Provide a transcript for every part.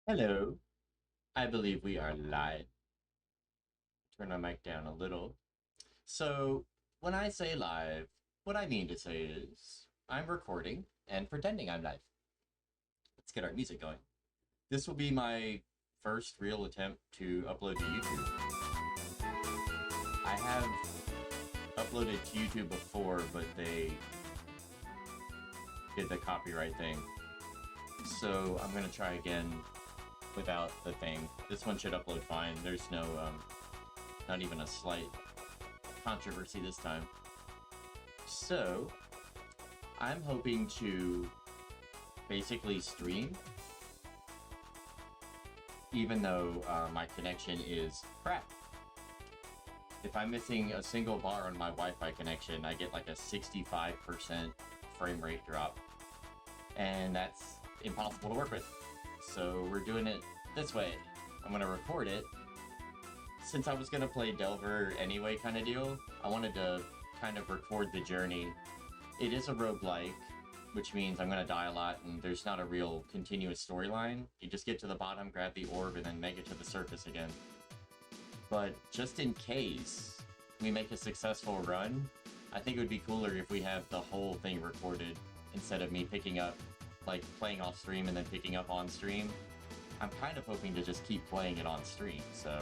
Hello, I believe we are live. Turn my mic down a little. So, when I say live, what I mean to say is I'm recording and pretending I'm live. Let's get our music going. This will be my first real attempt to upload to YouTube. I have uploaded to YouTube before, but they did the copyright thing. So, I'm going to try again without the thing. This one should upload fine. There's no, not even a slight controversy this time. So, I'm hoping to basically stream, even though my connection is crap. If I'm missing a single bar on my Wi-Fi connection, I get like a 65% frame rate drop. And that's impossible to work with. So we're doing it this way. I'm going to record it. Since I was going to play Delver anyway kind of deal, I wanted to kind of record the journey. It is a roguelike, which means I'm going to die a lot, and there's not a real continuous storyline. You just get to the bottom, grab the orb, and then make it to the surface again. But just in case we make a successful run, I think it would be cooler if we have the whole thing recorded instead of me picking up, like playing off stream and then picking up on stream. I'm kind of hoping to just keep playing it on stream, so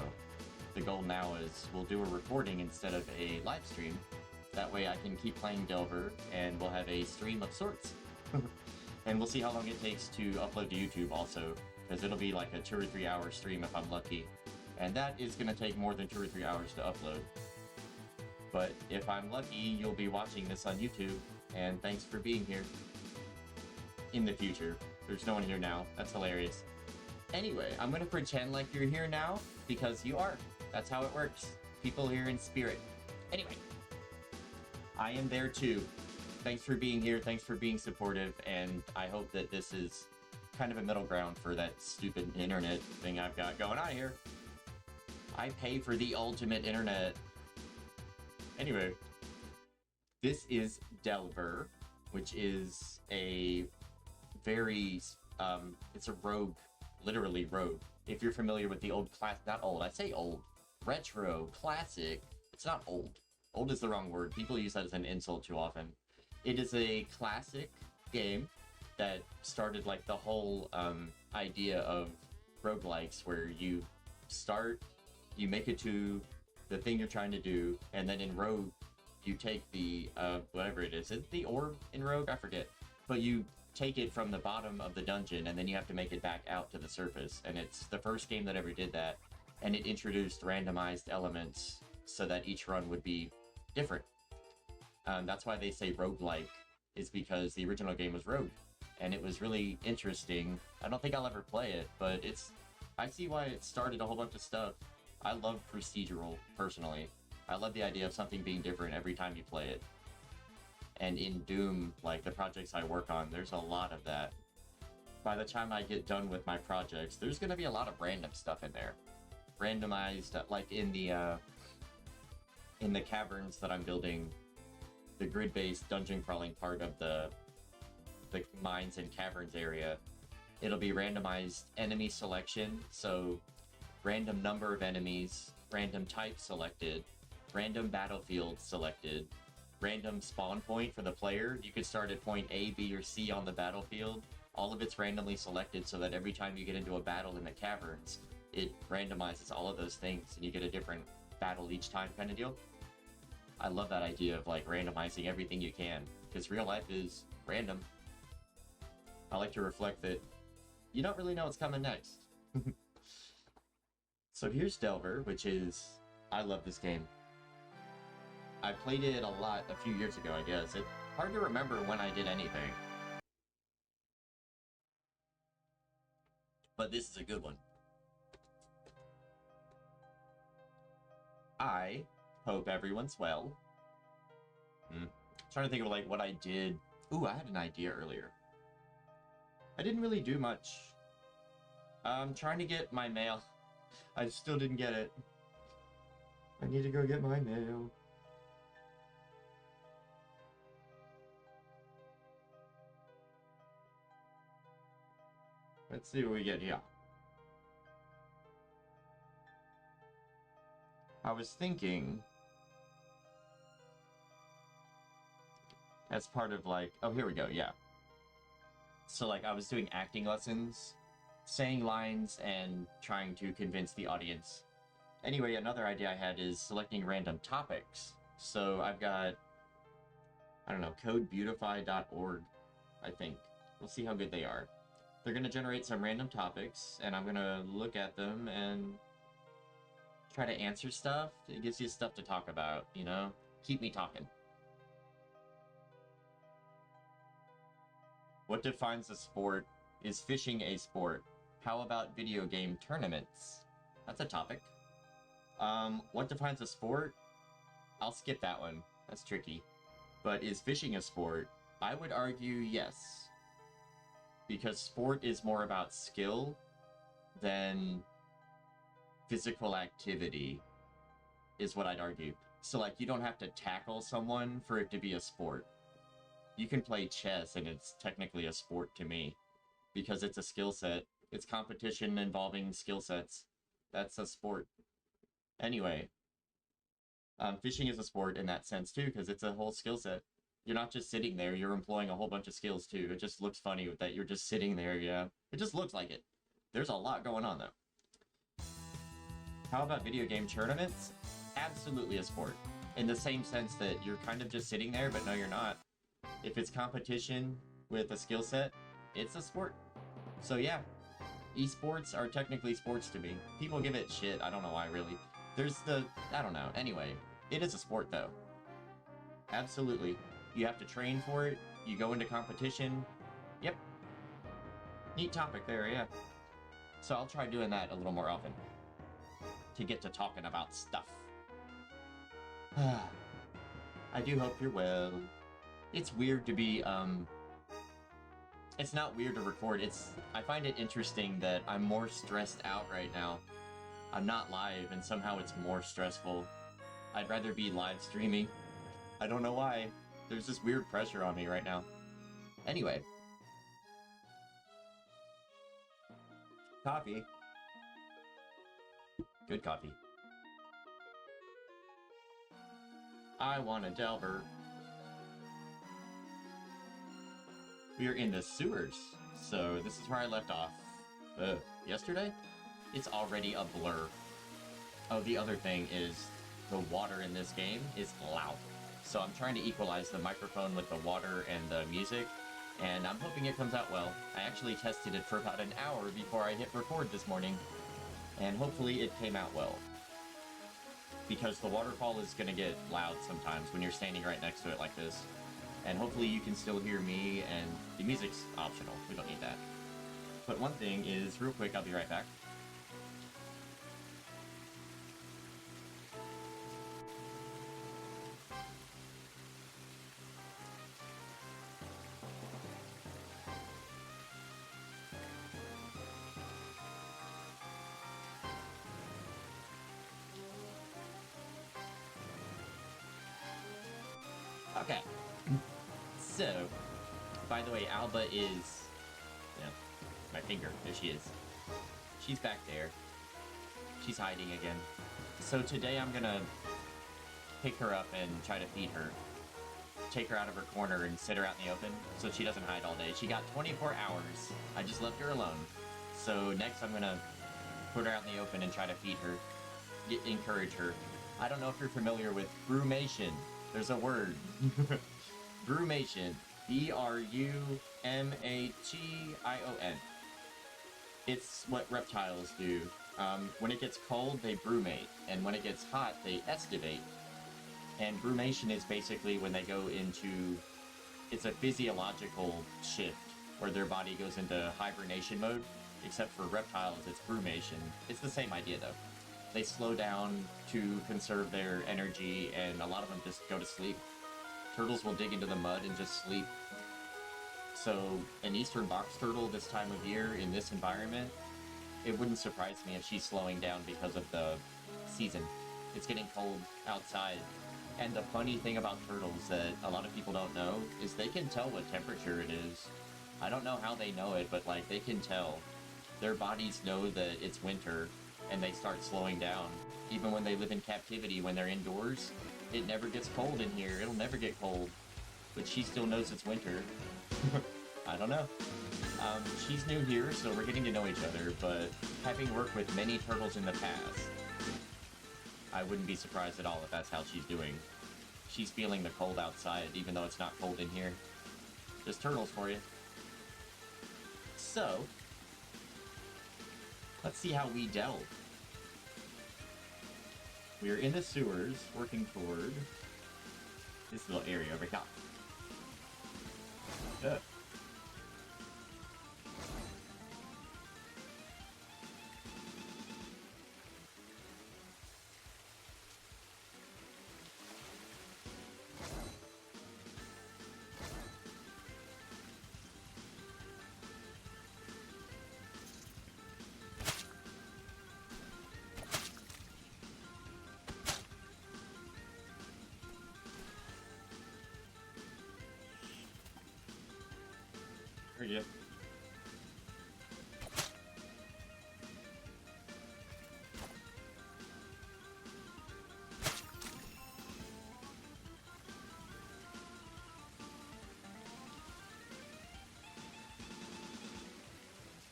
the goal now is we'll do a recording instead of a live stream. That way I can keep playing Delver, and we'll have a stream of sorts. And we'll see how long it takes to upload to YouTube also, because it'll be like a 2 or 3 hour stream if I'm lucky. And that is going to take more than 2 or 3 hours to upload. But if I'm lucky, you'll be watching this on YouTube, and thanks for being here. In the future. There's no one here now. That's hilarious. Anyway, I'm going to pretend like you're here now, because you are. That's how it works. People here in spirit. Anyway, I am there too. Thanks for being here, thanks for being supportive, and I hope that this is kind of a middle ground for that stupid internet thing I've got going on here. I pay for the ultimate internet. Anyway, this is Delver, which is a very, it's a rogue, literally rogue. If you're familiar with the old class, not old, I say old, retro, classic, it's not old. Old is the wrong word. People use that as an insult too often. It is a classic game that started like the whole idea of roguelikes, where you start, you make it to the thing you're trying to do, and then in Rogue, you take the, whatever it is the orb in Rogue? I forget. But you take it from the bottom of the dungeon, and then you have to make it back out to the surface. And it's the first game that ever did that, and it introduced randomized elements so that each run would be different. That's why they say roguelike, is because the original game was Rogue, and it was really interesting. I don't think I'll ever play it, but I see why it started a whole bunch of stuff. I love procedural, personally. I love the idea of something being different every time you play it. And in Doom, like the projects I work on, there's a lot of that. By the time I get done with my projects, there's going to be a lot of random stuff in there. Randomized, like in the caverns that I'm building, the grid-based dungeon crawling part of the mines and caverns area, it'll be randomized enemy selection, so random number of enemies, random type selected, random battlefield selected, random spawn point for the player. You could start at point A, B, or C on the battlefield. All of it's randomly selected so that every time you get into a battle in the caverns, it randomizes all of those things and you get a different battle each time kind of deal. I love that idea of like randomizing everything you can, because real life is random. I like to reflect that you don't really know what's coming next. So here's Delver, which is, I love this game. I played it a lot a few years ago, I guess. It's hard to remember when I did anything. But this is a good one. I hope everyone's well. Trying to think of like what I did. Ooh, I had an idea earlier. I didn't really do much. I'm trying to get my mail. I still didn't get it. I need to go get my mail. Let's see what we get here. I was thinking, as part of like, oh, here we go, yeah. So like I was doing acting lessons, saying lines and trying to convince the audience. Anyway, another idea I had is selecting random topics. So I've got, I don't know, codebeautify.org, I think. We'll see how good they are. They're going to generate some random topics, and I'm going to look at them and try to answer stuff. It gives you stuff to talk about, you know? Keep me talking. What defines a sport? Is fishing a sport? How about video game tournaments? That's a topic. What defines a sport? I'll skip that one. That's tricky. But is fishing a sport? I would argue yes. Because sport is more about skill than physical activity, is what I'd argue. So, like, you don't have to tackle someone for it to be a sport. You can play chess, and it's technically a sport to me. Because it's a skill set. It's competition involving skill sets. That's a sport. Anyway, fishing is a sport in that sense, too, because it's a whole skill set. You're not just sitting there, you're employing a whole bunch of skills, too. It just looks funny that you're just sitting there, yeah. It just looks like it. There's a lot going on, though. How about video game tournaments? Absolutely a sport. In the same sense that you're kind of just sitting there, but no, you're not. If it's competition with a skill set, it's a sport. So yeah, esports are technically sports to me. People give it shit, I don't know why, really. I don't know. Anyway, it is a sport, though. Absolutely. You have to train for it. You go into competition. Yep. Neat topic there, yeah. So I'll try doing that a little more often. To get to talking about stuff. I do hope you're well. It's weird to be, It's not weird to record. I find it interesting that I'm more stressed out right now. I'm not live, and somehow it's more stressful. I'd rather be live streaming. I don't know why. There's this weird pressure on me right now. Anyway. Coffee. Good coffee. I want a Delver. We are in the sewers. So this is where I left off. Yesterday? It's already a blur. Oh, the other thing is the water in this game is loud. So I'm trying to equalize the microphone with the water and the music, and I'm hoping it comes out well. I actually tested it for about an hour before I hit record this morning, and hopefully it came out well. Because the waterfall is going to get loud sometimes when you're standing right next to it like this. And hopefully you can still hear me, and the music's optional. We don't need that. But one thing is, real quick, I'll be right back. Okay. So, by the way, Alba is, my finger, there she is. She's back there. She's hiding again. So today I'm gonna pick her up and try to feed her. Take her out of her corner and sit her out in the open so she doesn't hide all day. She got 24 hours. I just left her alone. So next I'm gonna put her out in the open and try to feed her. Encourage her. I don't know if you're familiar with brumation. There's a word. Brumation. B-R-U-M-A-T-I-O-N. It's what reptiles do. When it gets cold, they brumate. And when it gets hot, they estivate. And brumation is basically when they go into... It's a physiological shift where their body goes into hibernation mode. Except for reptiles, it's brumation. It's the same idea, though. They slow down to conserve their energy, and a lot of them just go to sleep. Turtles will dig into the mud and just sleep. So, an eastern box turtle this time of year in this environment, it wouldn't surprise me if she's slowing down because of the season. It's getting cold outside. And the funny thing about turtles that a lot of people don't know is they can tell what temperature it is. I don't know how they know it, but like they can tell. Their bodies know that it's winter, and they start slowing down. Even when they live in captivity, when they're indoors, it never gets cold in here. It'll never get cold. But she still knows it's winter. I don't know. She's new here, so we're getting to know each other, but having worked with many turtles in the past, I wouldn't be surprised at all if that's how she's doing. She's feeling the cold outside, even though it's not cold in here. Just turtles for you. So, let's see how we delve. We're in the sewers, working toward this little area over here. Ugh. Heard ya.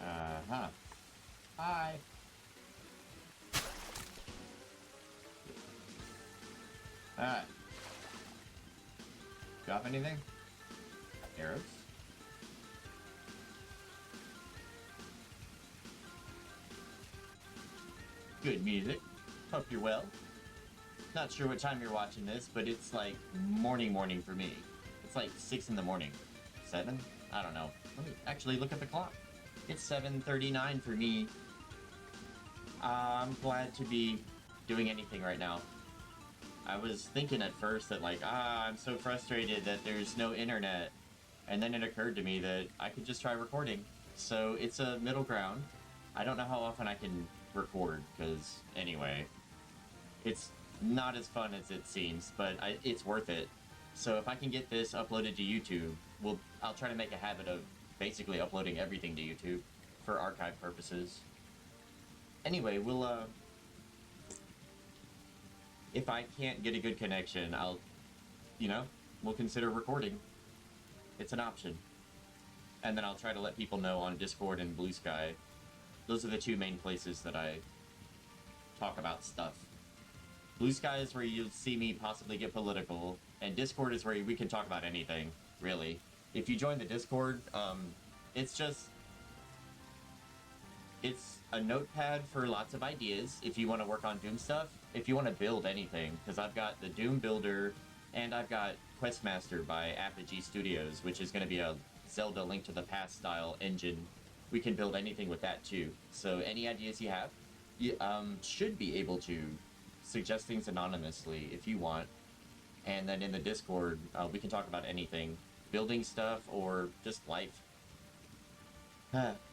Uh-huh. Hi. Alright. Drop anything? Arrows? Good music. Hope you're well. Not sure what time you're watching this, but it's like morning for me. It's like 6 in the morning. 7? I don't know. Let me actually look at the clock. It's 7:39 for me. I'm glad to be doing anything right now. I was thinking at first that like, I'm so frustrated that there's no internet. And then it occurred to me that I could just try recording. So it's a middle ground. I don't know how often I can record, because anyway, it's not as fun as it seems, but it's worth it. So if I can get this uploaded to YouTube, I'll try to make a habit of basically uploading everything to YouTube for archive purposes. Anyway, if I can't get a good connection, we'll consider recording. It's an option. And then I'll try to let people know on Discord and Blue Sky. Those are the two main places that I talk about stuff. Blue Sky is where you'll see me possibly get political, and Discord is where we can talk about anything, really. If you join the Discord, it's a notepad for lots of ideas if you want to work on Doom stuff, if you want to build anything, because I've got the Doom Builder, and I've got Questmaster by Apogee Studios, which is going to be a Zelda Link to the Past style engine. We can build anything with that too. So any ideas you have, you should be able to suggest things anonymously if you want. And then in the Discord, we can talk about anything. Building stuff or just life.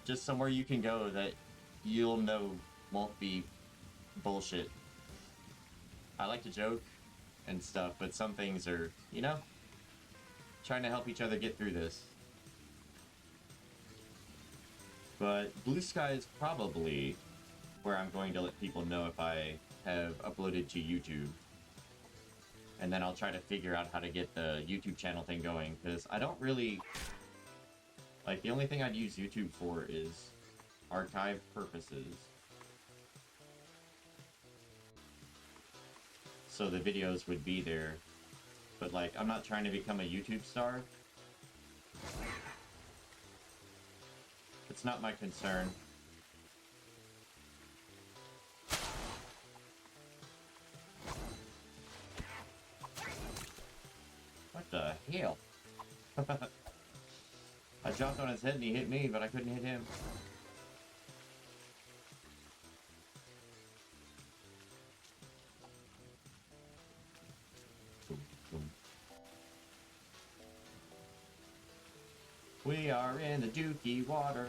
Just somewhere you can go that you'll know won't be bullshit. I like to joke and stuff, but some things are, trying to help each other get through this. But Blue Sky is probably where I'm going to let people know if I have uploaded to YouTube. And then I'll try to figure out how to get the YouTube channel thing going, because I don't really... Like, the only thing I'd use YouTube for is archive purposes. So the videos would be there. But, like, I'm not trying to become a YouTube star. It's not my concern. What the hell? I dropped on his head and he hit me, but I couldn't hit him. We are in the dookie water.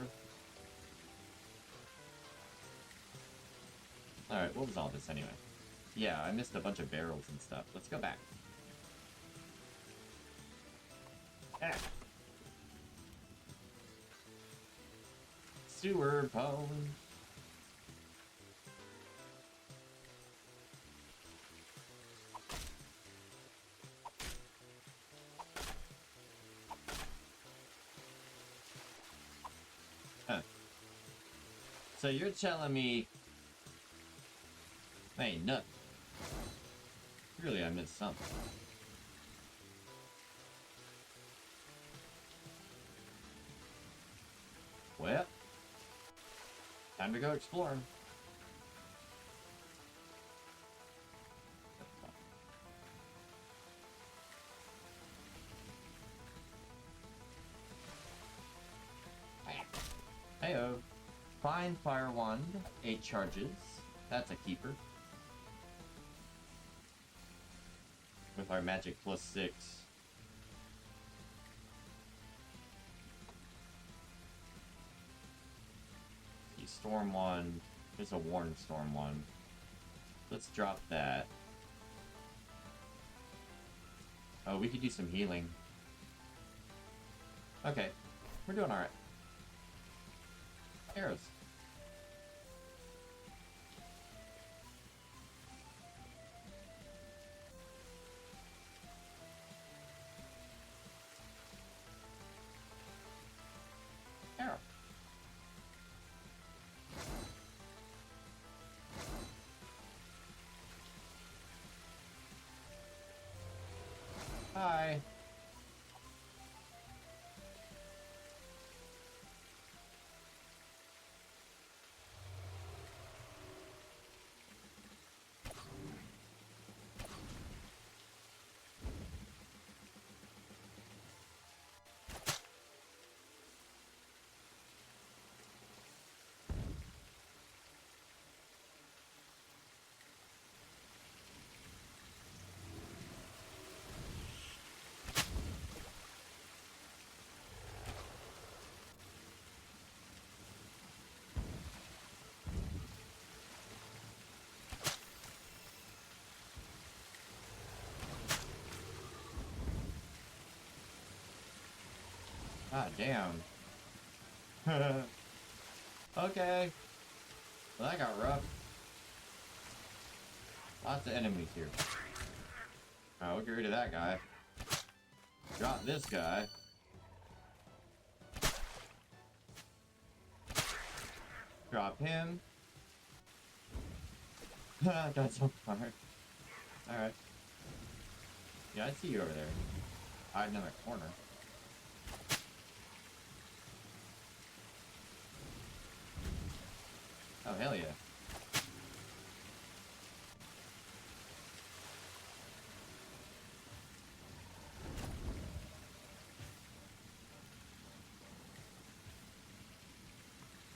Alright, what was all this anyway? Yeah, I missed a bunch of barrels and stuff. Let's go back. Ah. Sewer bone. So you're telling me... Ain't nothing. Really, I missed something. Well, time to go exploring. Heyo. Fine Fire Wand, 8 charges. That's a keeper. With our magic plus 6. The Storm Wand. There's a Warn Storm Wand. Let's drop that. Oh, we could do some healing. Okay. We're doing alright. Arrows. Arrow. Hi. God damn. Okay. Well, that got rough. Lots of enemies here. Alright, we'll get rid of that guy. Drop this guy. Drop him. Got so far. Alright. Yeah, I see you over there. Hiding in the corner. Oh, hell yeah.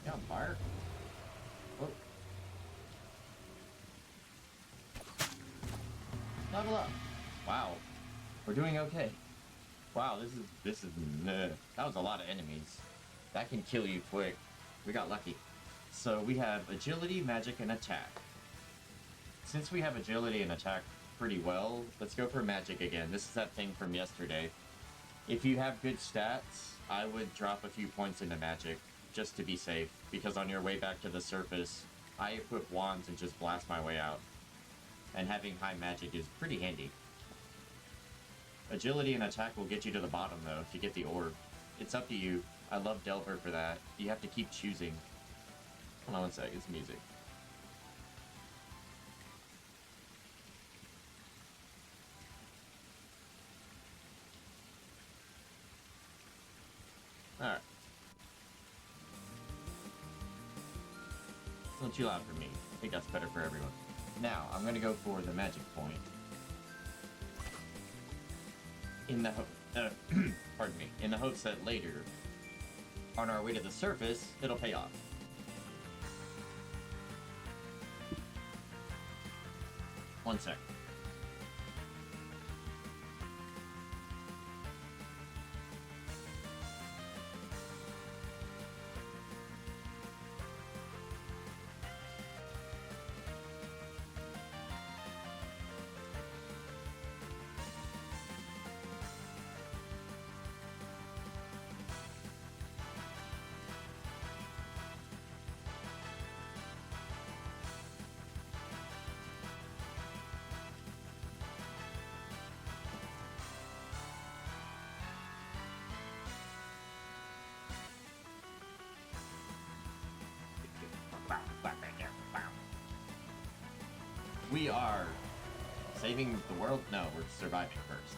You on fire? Oh. Level up. Wow. We're doing okay. Wow, this is that was a lot of enemies. That can kill you quick. We got lucky. So we have agility, magic, and attack. Since we have agility and attack pretty well, let's go for magic again. This is that thing from yesterday. If you have good stats, I would drop a few points into magic, just to be safe, because on your way back to the surface, I equip wands and just blast my way out. And having high magic is pretty handy. Agility and attack will get you to the bottom, though, if you get the orb. It's up to you. I love Delver for that. You have to keep choosing. Hold on one sec, it's music. Alright. It's a little too loud for me. I think that's better for everyone. Now, I'm gonna go for the magic point. In the pardon me. In the hopes that later, on our way to the surface, it'll pay off. One sec. We are saving the world? No, we're surviving first.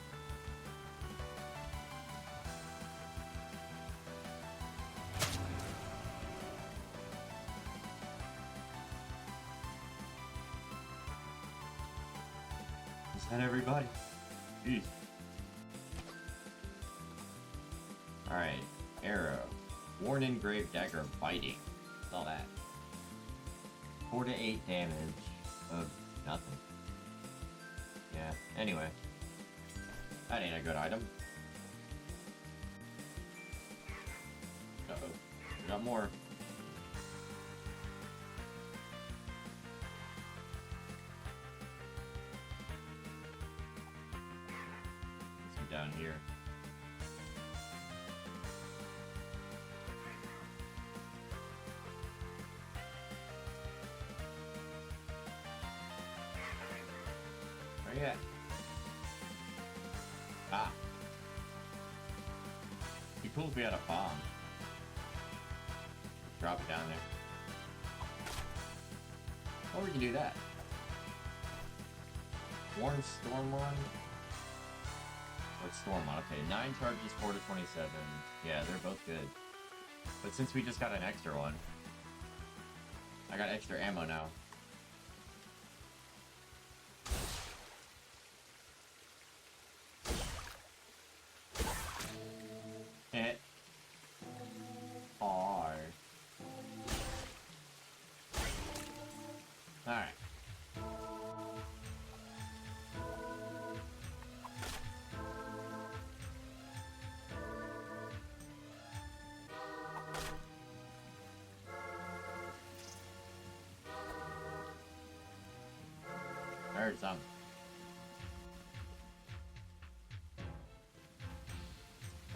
Is that everybody? Jeez. Alright, arrow. Worn engraved dagger of biting. What's all that? 4 to 8 damage of nothing. Yeah, anyway. That ain't a good item. Uh-oh. We got more. Some down here. Where you at? Ah. Be cool if we had a bomb. Drop it down there. Or we can do that. Warm Storm one. Or Storm one. Okay, 9 charges, 4 to 27. Yeah, they're both good. But since we just got an extra one, I got extra ammo now. Hit. Hard. Alright. I heard some.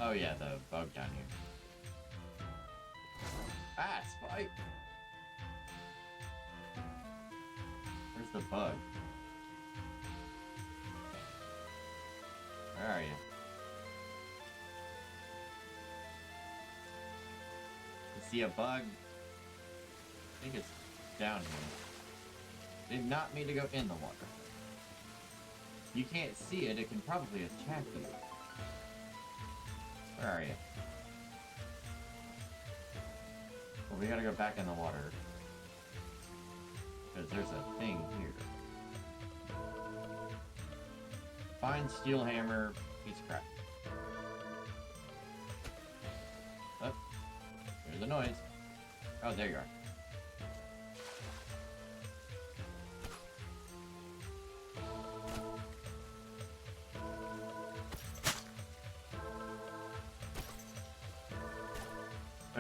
Oh yeah, the bug down here. Ah, Spike! Where's the bug? Where are you? You see a bug? I think it's down here. Did not mean to go in the water. You can't see it, it can probably attack you. Where are you? Well, we gotta go back in the water. Because there's a thing here. Find steel hammer, piece of crap. Oh, there's a noise. Oh, there you are.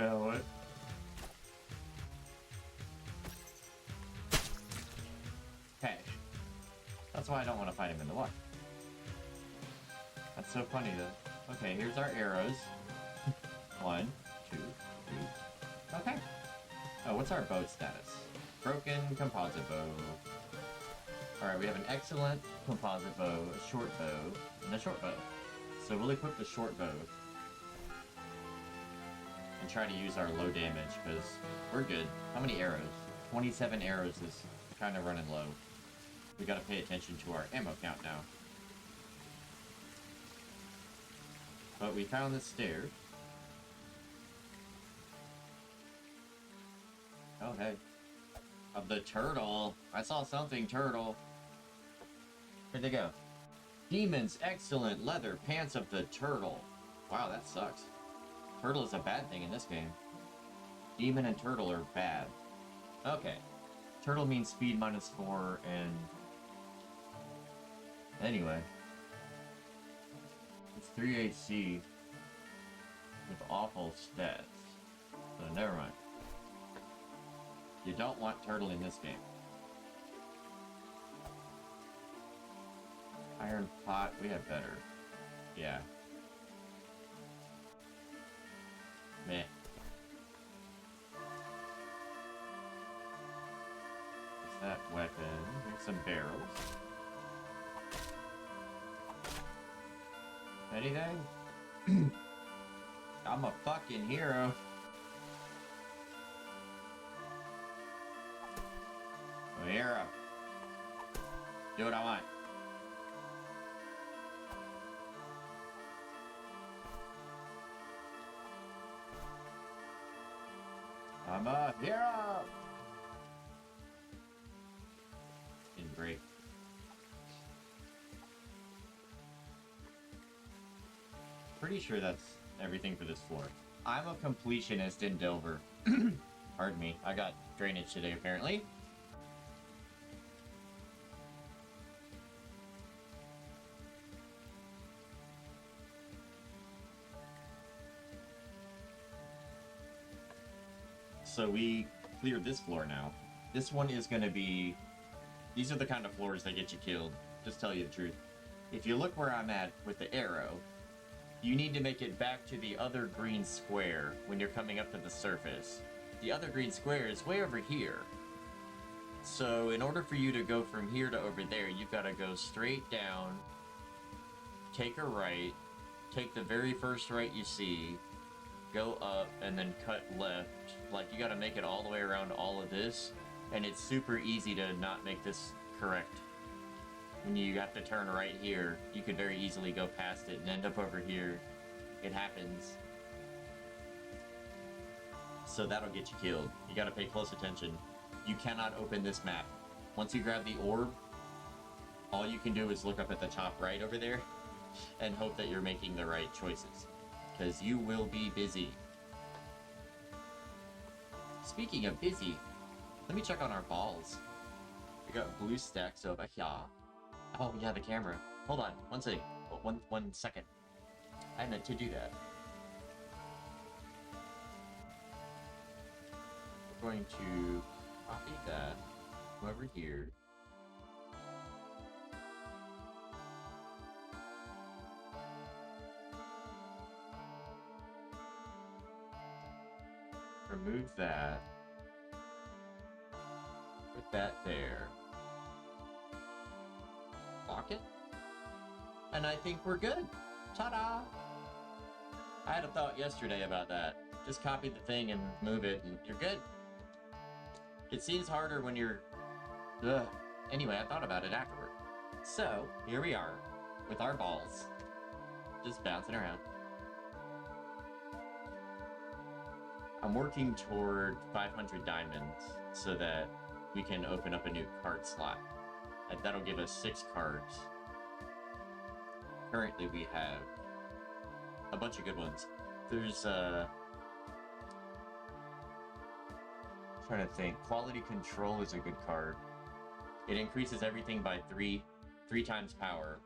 What? Hey. That's why I don't want to fight him in the water. That's so funny though. Okay, here's our arrows. 1, 2, 3. Okay. Oh, what's our bow status? Broken composite bow. Alright, we have an excellent composite bow, a short bow, and a short bow. So we'll equip the short bow. And try to use our low damage, because we're good. How many arrows? 27 arrows is kind of running low. We gotta pay attention to our ammo count now. But we found the stairs. Oh, hey. Of the turtle. I saw something turtle. Where'd they go? Demons, excellent. Leather, pants of the turtle. Wow, that sucks. Turtle is a bad thing in this game. Demon and turtle are bad. Okay. Turtle means speed -4 and... Anyway. It's 3 AC with awful stats. So never mind. You don't want turtle in this game. Iron pot, we have better. Yeah. Meh. What's that weapon? Here's some barrels. Anything? I'm a fucking hero. Oh, hero. Do what I want. I'm a hero! Didn't break. Pretty sure that's everything for this floor. I'm a completionist in Delver. Pardon me. I got drainage today, apparently. So we cleared this floor now. This one is going to be... These are the kind of floors that get you killed. Just tell you the truth. If you look where I'm at with the arrow, you need to make it back to the other green square when you're coming up to the surface. The other green square is way over here. So in order for you to go from here to over there, you've got to go straight down, take a right, take the very first right you see, go up, and then cut left. Like, you got to make it all the way around all of this, and it's super easy to not make this correct. When you have to turn right here, you could very easily go past it and end up over here. It happens. So that'll get you killed. You gotta pay close attention. You cannot open this map. Once you grab the orb, all you can do is look up at the top right over there and hope that you're making the right choices. Because you will be busy. Speaking of busy, let me check on our balls. We got blue stacks over here. Oh yeah, the camera. Hold on, one second. One second. I meant to do that. We're going to copy that over here. Remove that. Put that there. Lock it. And I think we're good. Ta-da! I had a thought yesterday about that. Just copy the thing and move it and you're good. It seems harder when you're... Ugh. Anyway, I thought about it afterward. So, here we are, with our balls. Just bouncing around. I'm working toward 500 diamonds so that we can open up a new card slot. And that'll give us 6 cards. Currently we have a bunch of good ones. There's trying to think. Quality Control is a good card. It increases everything by 3 times power.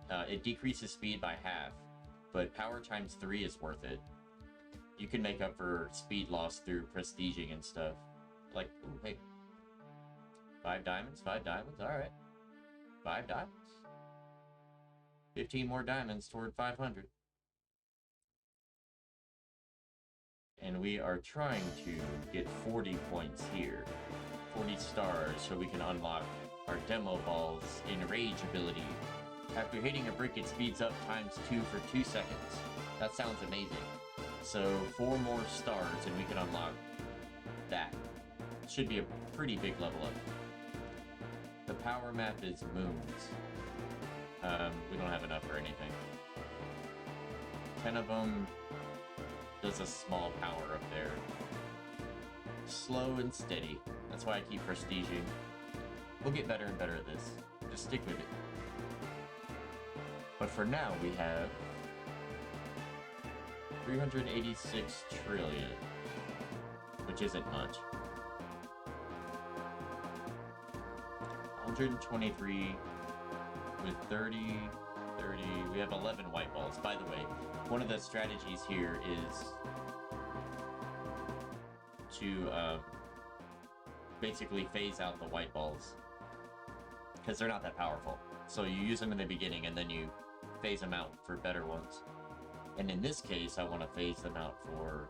It decreases speed by half, but power times 3 is worth it. You can make up for speed loss through prestiging and stuff. Like, ooh, hey. 5 diamonds, alright. 5 diamonds. 15 more diamonds toward 500. And we are trying to get 40 points here. 40 stars so we can unlock our demo balls enrage ability. After hitting a brick, it speeds up times 2 for 2 seconds. That sounds amazing. So 4 more stars and we can unlock that. Should be a pretty big level up. The power map is moons. We don't have enough for anything. 10 of them does a small power up there. Slow and steady. That's why I keep prestiging. We'll get better and better at this. Just stick with it. But for now, we have 386 trillion, which isn't much. 123 with 30, we have 11 white balls. By the way, one of the strategies here is to basically phase out the white balls because they're not that powerful. So you use them in the beginning and then you phase them out for better ones. And in this case, I want to phase them out for...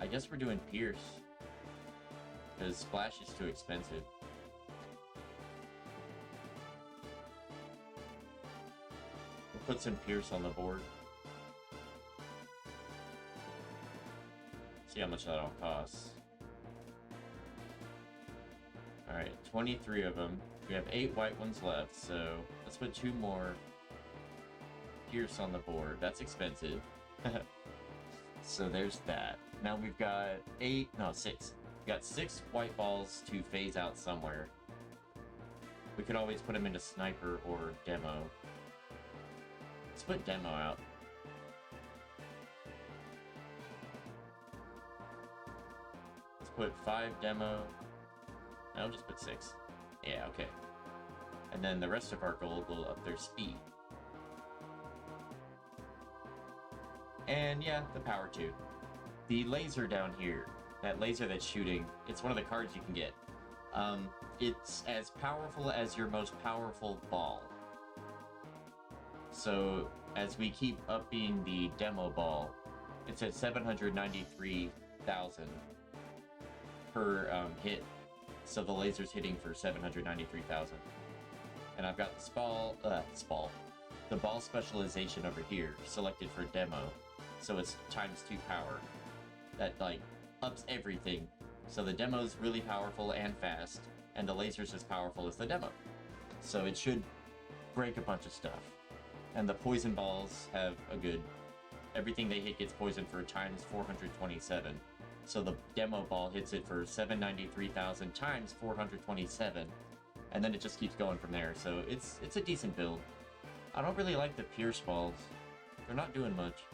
I guess we're doing Pierce because Splash is too expensive. We'll put some Pierce on the board. See how much that all costs. Alright, 23 of them. We have 8 white ones left, so let's put 2 more Pierce on the board. That's expensive. So there's that. Now we've got 6. We've got 6 white balls to phase out somewhere. We could always put them into Sniper or Demo. Let's put Demo out. Let's put 5 Demo. I'll just put 6. Yeah, okay. And then the rest of our gold will up their speed. And yeah, the power too. The laser down here, that laser that's shooting, it's one of the cards you can get. It's as powerful as your most powerful ball. So as we keep upping the demo ball, it's at 793,000 per hit. So the laser's hitting for 793,000. And I've got the ball specialization over here, selected for demo. So it's ×2 power. That, like, ups everything. So the demo's really powerful and fast, and the laser's as powerful as the demo. So it should break a bunch of stuff. And the poison balls have a good... Everything they hit gets poisoned for ×427. So the demo ball hits it for 793,000 ×427. And then it just keeps going from there. So it's a decent build. I don't really like the Pierce balls. They're not doing much.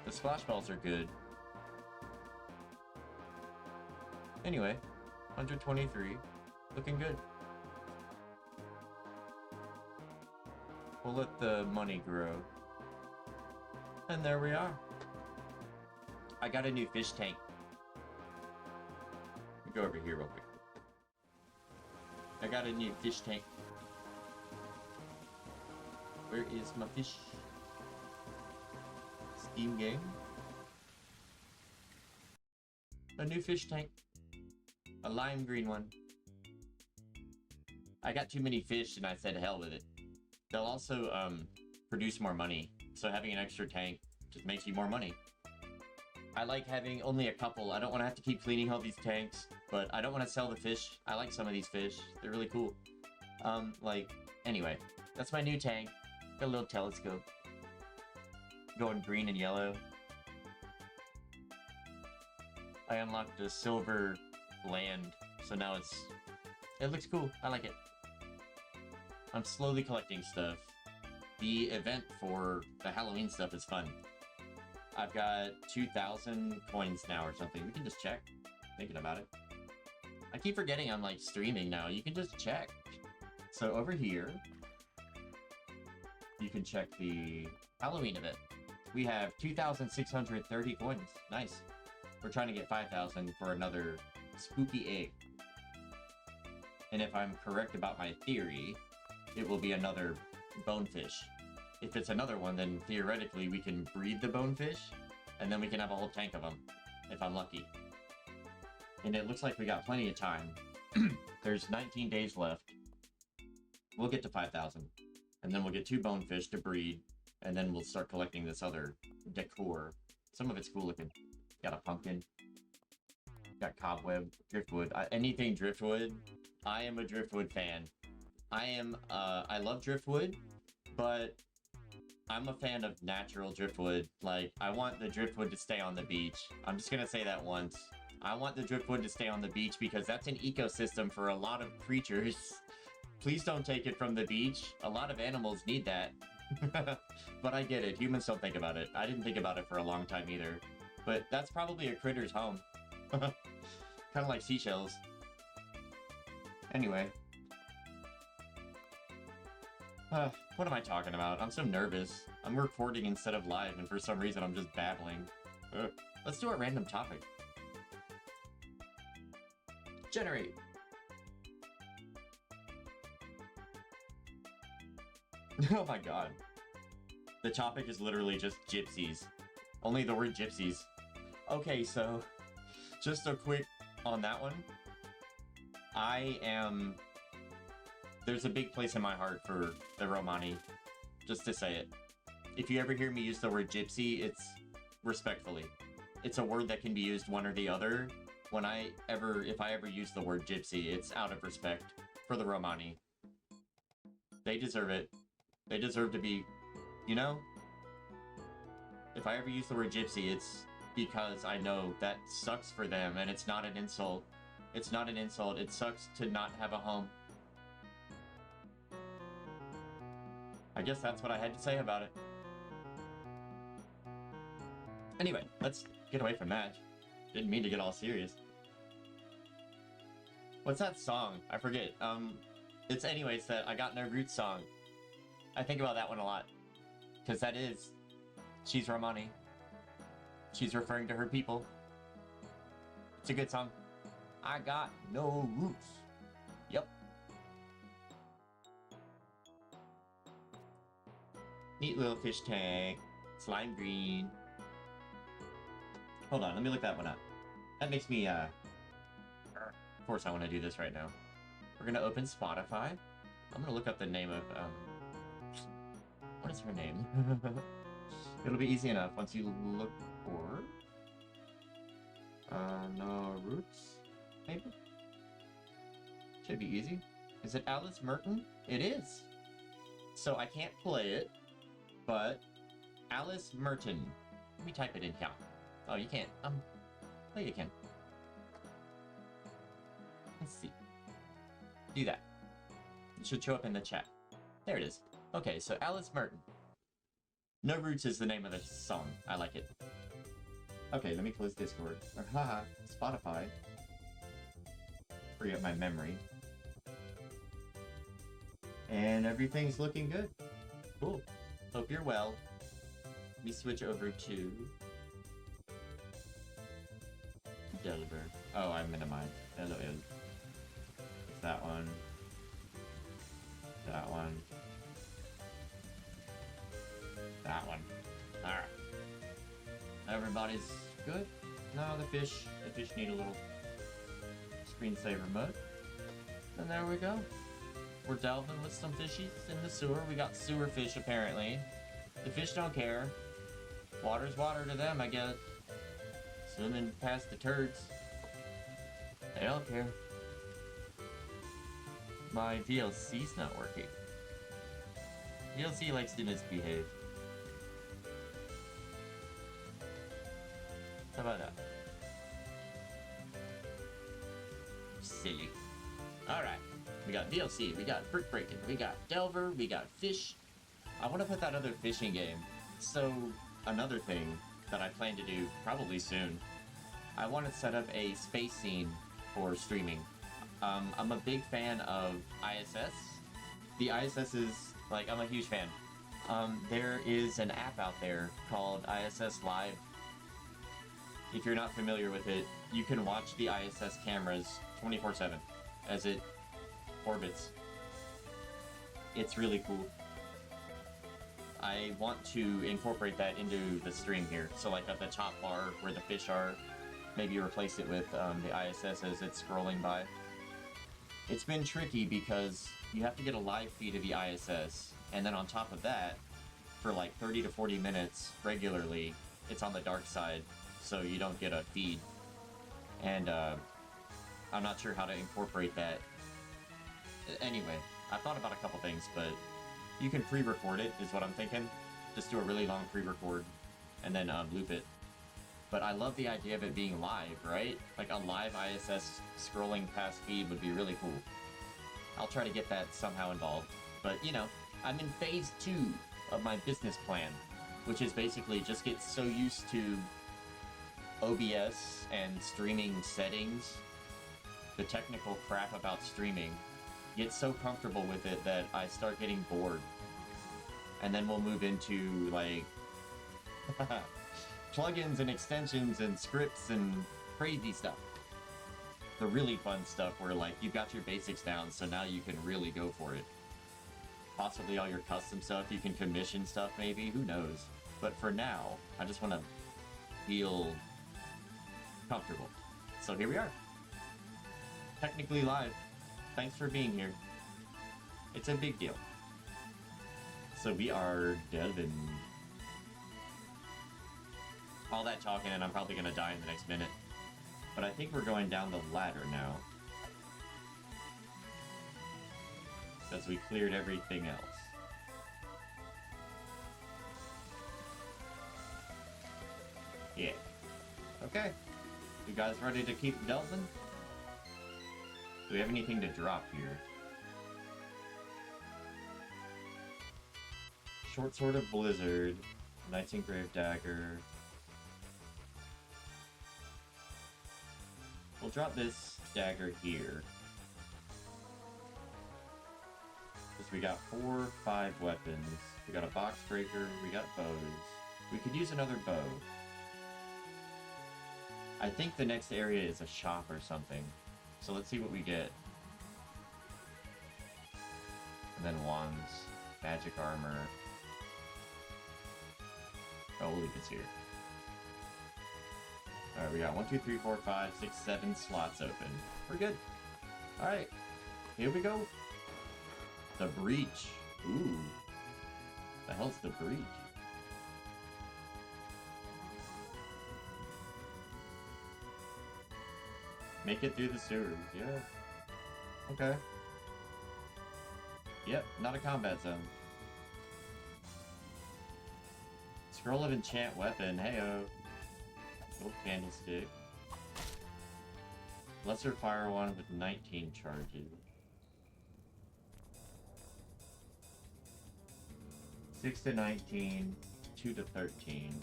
The splash balls are good. Anyway, 123. Looking good. We'll let the money grow. And there we are. I got a new fish tank. Let me go over here real quick. I got a new fish tank. Where is my fish? Steam game. A new fish tank. A lime green one. I got too many fish and I said hell with it. They'll also produce more money. So having an extra tank just makes you more money. I like having only a couple. I don't want to have to keep cleaning all these tanks, but I don't want to sell the fish. I like some of these fish. They're really cool. Anyway, that's my new tank. Got a little telescope. Going green and yellow. I unlocked a silver land, so now it looks cool. I like it. I'm slowly collecting stuff. The event for the Halloween stuff is fun. I've got 2,000 coins now or something. We can just check. Thinking about it. I keep forgetting I'm like streaming now. You can just check. So over here, you can check the Halloween event. We have 2,630 coins. Nice. We're trying to get 5,000 for another spooky egg. And if I'm correct about my theory, it will be another bonefish. If it's another one, then theoretically we can breed the bonefish, and then we can have a whole tank of them, if I'm lucky. And it looks like we got plenty of time. There's 19 days left. We'll get to 5,000. And then we'll get 2 bonefish to breed, and then we'll start collecting this other decor. Some of it's cool looking. Got a pumpkin. Got cobweb, driftwood. Anything driftwood. I am a driftwood fan. I love driftwood, but I'm a fan of natural driftwood. Like, I want the driftwood to stay on the beach. I'm just gonna say that once. I want the driftwood to stay on the beach because that's an ecosystem for a lot of creatures. Please don't take it from the beach. A lot of animals need that. But I get it. Humans don't think about it. I didn't think about it for a long time either. But that's probably a critter's home. Kind of like seashells. Anyway. What am I talking about? I'm so nervous. I'm recording instead of live, and for some reason I'm just babbling. Let's do a random topic. Generate. Oh my god. The topic is literally just gypsies. Only the word gypsies. Okay, so just a quick on that one. There's a big place in my heart for the Romani. Just to say it. If you ever hear me use the word gypsy, it's respectfully. It's a word that can be used one or the other. if I ever use the word gypsy, it's out of respect for the Romani. They deserve it. They deserve to be, you know? If I ever use the word gypsy, it's because I know that sucks for them, and it's not an insult. It's not an insult. It sucks to not have a home. I guess that's what I had to say about it. Anyway, let's get away from that. Didn't mean to get all serious. What's that song? I forget. It's anyways that I Got No Roots song. I think about that one a lot. Because that is... She's Romani. She's referring to her people. It's a good song. I got no roots. Yep. Neat little fish tank. Slime green. Hold on, let me look that one up. That makes me, Of course I want to do this right now. We're gonna open Spotify. I'm gonna look up the name of, what is her name? It'll be easy enough once you look for... No roots, maybe? Should be easy. Is it Alice Merton? It is! So I can't play it, but Alice Merton. Let me type it in here. Oh, you can't. Oh, you can. Let's see. Do that. It should show up in the chat. There it is. Okay, so Alice Merton. No Roots is the name of the song. I like it. Okay, let me close Discord. Or haha, Spotify. Free up my memory. And everything's looking good. Cool. Hope you're well. Let me switch over to... Delver. Oh, I minimized. LOL. It's that one. That one. That one. Alright. Everybody's good? No, the fish need a little screensaver mode. And there we go. We're delving with some fishies in the sewer. We got sewer fish, apparently. The fish don't care. Water's water to them, I guess. Swimming past the turds. They don't care. My DLC's not working. DLC likes to misbehave. How about that? Silly. Alright. We got DLC, we got Brick Breaking, we got Delver, we got Fish. I want to put that other fishing game. So, another thing that I plan to do probably soon, I want to set up a space scene for streaming. I'm a big fan of ISS. The ISS is, like, I'm a huge fan. There is an app out there called ISS Live. If you're not familiar with it, you can watch the ISS cameras 24/7 as it orbits. It's really cool. I want to incorporate that into the stream here. So like at the top bar where the fish are, maybe replace it with the ISS as it's scrolling by. It's been tricky because you have to get a live feed of the ISS, and then on top of that, for like 30 to 40 minutes regularly, it's on the dark side, so you don't get a feed. And I'm not sure how to incorporate that. Anyway, I thought about a couple things, but you can pre-record it, is what I'm thinking. Just do a really long pre-record, and then loop it. But I love the idea of it being live, right? Like a live ISS scrolling past feed would be really cool. I'll try to get that somehow involved. But, you know, I'm in phase 2 of my business plan, which is basically just get so used to OBS and streaming settings, the technical crap about streaming, get so comfortable with it that I start getting bored. And then we'll move into, like, plugins and extensions and scripts and crazy stuff. The really fun stuff where, like, you've got your basics down, so now you can really go for it. Possibly all your custom stuff, you can commission stuff maybe, who knows. But for now, I just want to feel comfortable. So here we are. Technically live. Thanks for being here. It's a big deal. So we are delving. All that talking and I'm probably gonna die in the next minute. But I think we're going down the ladder now. Because we cleared everything else. Yeah. Okay. You guys ready to keep delving? Do we have anything to drop here? Short Sword of Blizzard. Knight's Engraved Dagger. We'll drop this dagger here. Because we got 4 or 5 weapons. We got a box breaker, we got bows. We could use another bow. I think the next area is a shop or something. So let's see what we get. And then wands, magic armor. Oh, we'll leave this here. Alright, we got 1, 2, 3, 4, 5, 6, 7 slots open. We're good. Alright, here we go. The breach. Ooh. The hell's the breach? Make it through the sewers, yeah. Okay. Yep, not a combat zone. Scroll of enchant weapon, heyo. Gold candlestick. Lesser fire wand with 19 charges. 6 to 19, 2 to 13.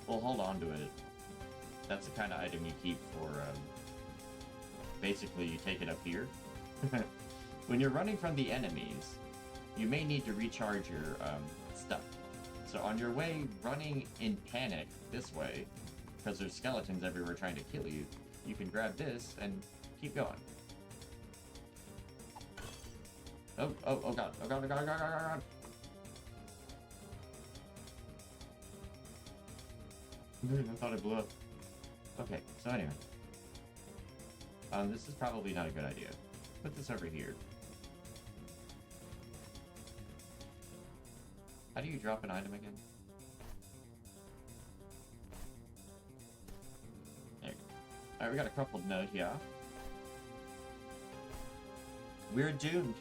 We'll hold on to it. That's the kind of item you keep for, basically you take it up here. When you're running from the enemies, you may need to recharge your, stuff. So on your way, running in panic this way, because there's skeletons everywhere trying to kill you, you can grab this and keep going. Oh god, oh god, oh god, oh god, oh god. I thought it blew up. Okay, so anyway. This is probably not a good idea. Put this over here. How do you drop an item again? There. Alright, we got a crumpled note here. We're doomed.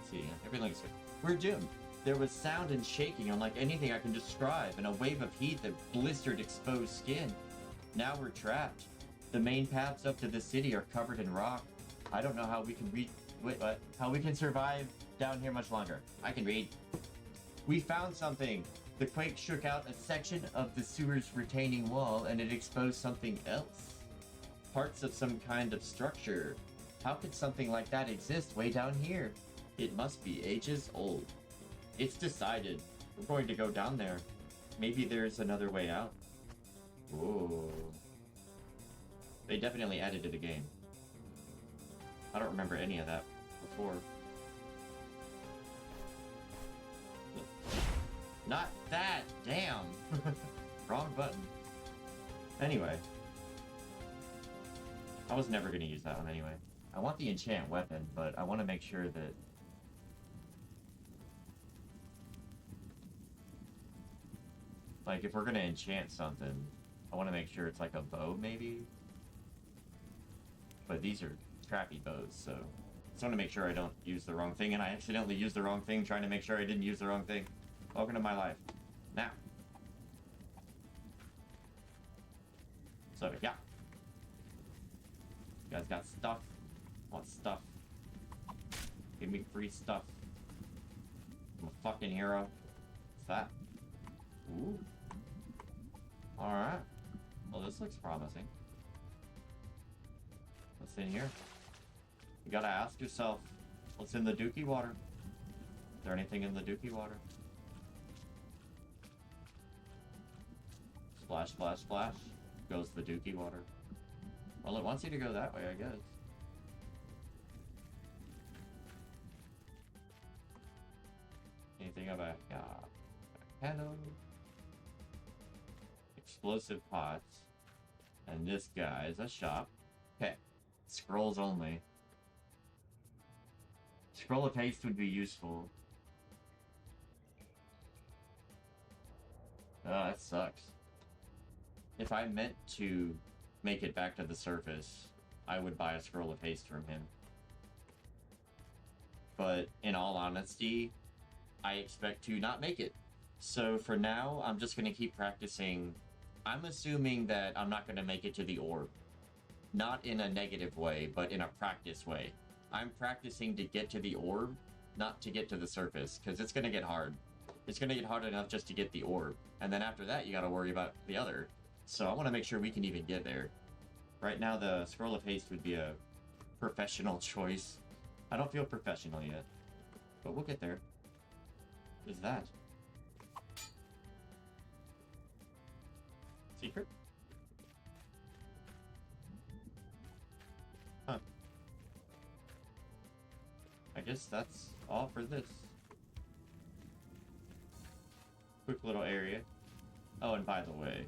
Let's see, everything's good. We're doomed. There was sound and shaking unlike anything I can describe, and a wave of heat that blistered exposed skin. Now we're trapped. The main paths up to the city are covered in rock. I don't know how we can how we can survive down here much longer. I can read. We found something. The quake shook out a section of the sewer's retaining wall, and it exposed something else. Parts of some kind of structure. How could something like that exist way down here? It must be ages old. It's decided. We're going to go down there. Maybe there's another way out. Whoa. They definitely added to the game. I don't remember any of that before. Not that! Damn! Wrong button. Anyway. I was never gonna use that one anyway. I want the enchant weapon, but I want to make sure that... Like, if we're gonna enchant something, I want to make sure it's like a bow, maybe? But these are crappy bows, so... I just want to make sure I don't use the wrong thing, and I accidentally used the wrong thing trying to make sure I didn't use the wrong thing. Welcome to my life. Now. So, yeah. You guys got stuff? Want stuff? Give me free stuff. I'm a fucking hero. What's that? Ooh. Alright. Well, this looks promising. What's in here? You gotta ask yourself, what's in the dookie water? Is there anything in the dookie water? Splash, splash, splash. Goes the dookie water. Well, it wants you to go that way, I guess. Anything about hello? Explosive pots. And this guy is a shop. Okay. Scrolls only. Scroll of haste would be useful. That sucks. If I meant to make it back to the surface, I would buy a Scroll of Haste from him. But in all honesty, I expect to not make it. So for now, I'm just going to keep practicing. I'm assuming that I'm not going to make it to the orb. Not in a negative way, but in a practice way. I'm practicing to get to the orb, not to get to the surface, because it's going to get hard. It's going to get hard enough just to get the orb. And then after that, you got to worry about the other. So I want to make sure we can even get there. Right now, the Scroll of Haste would be a professional choice. I don't feel professional yet, but we'll get there. What is that? Secret? Huh. I guess that's all for this. Quick little area. Oh, and by the way,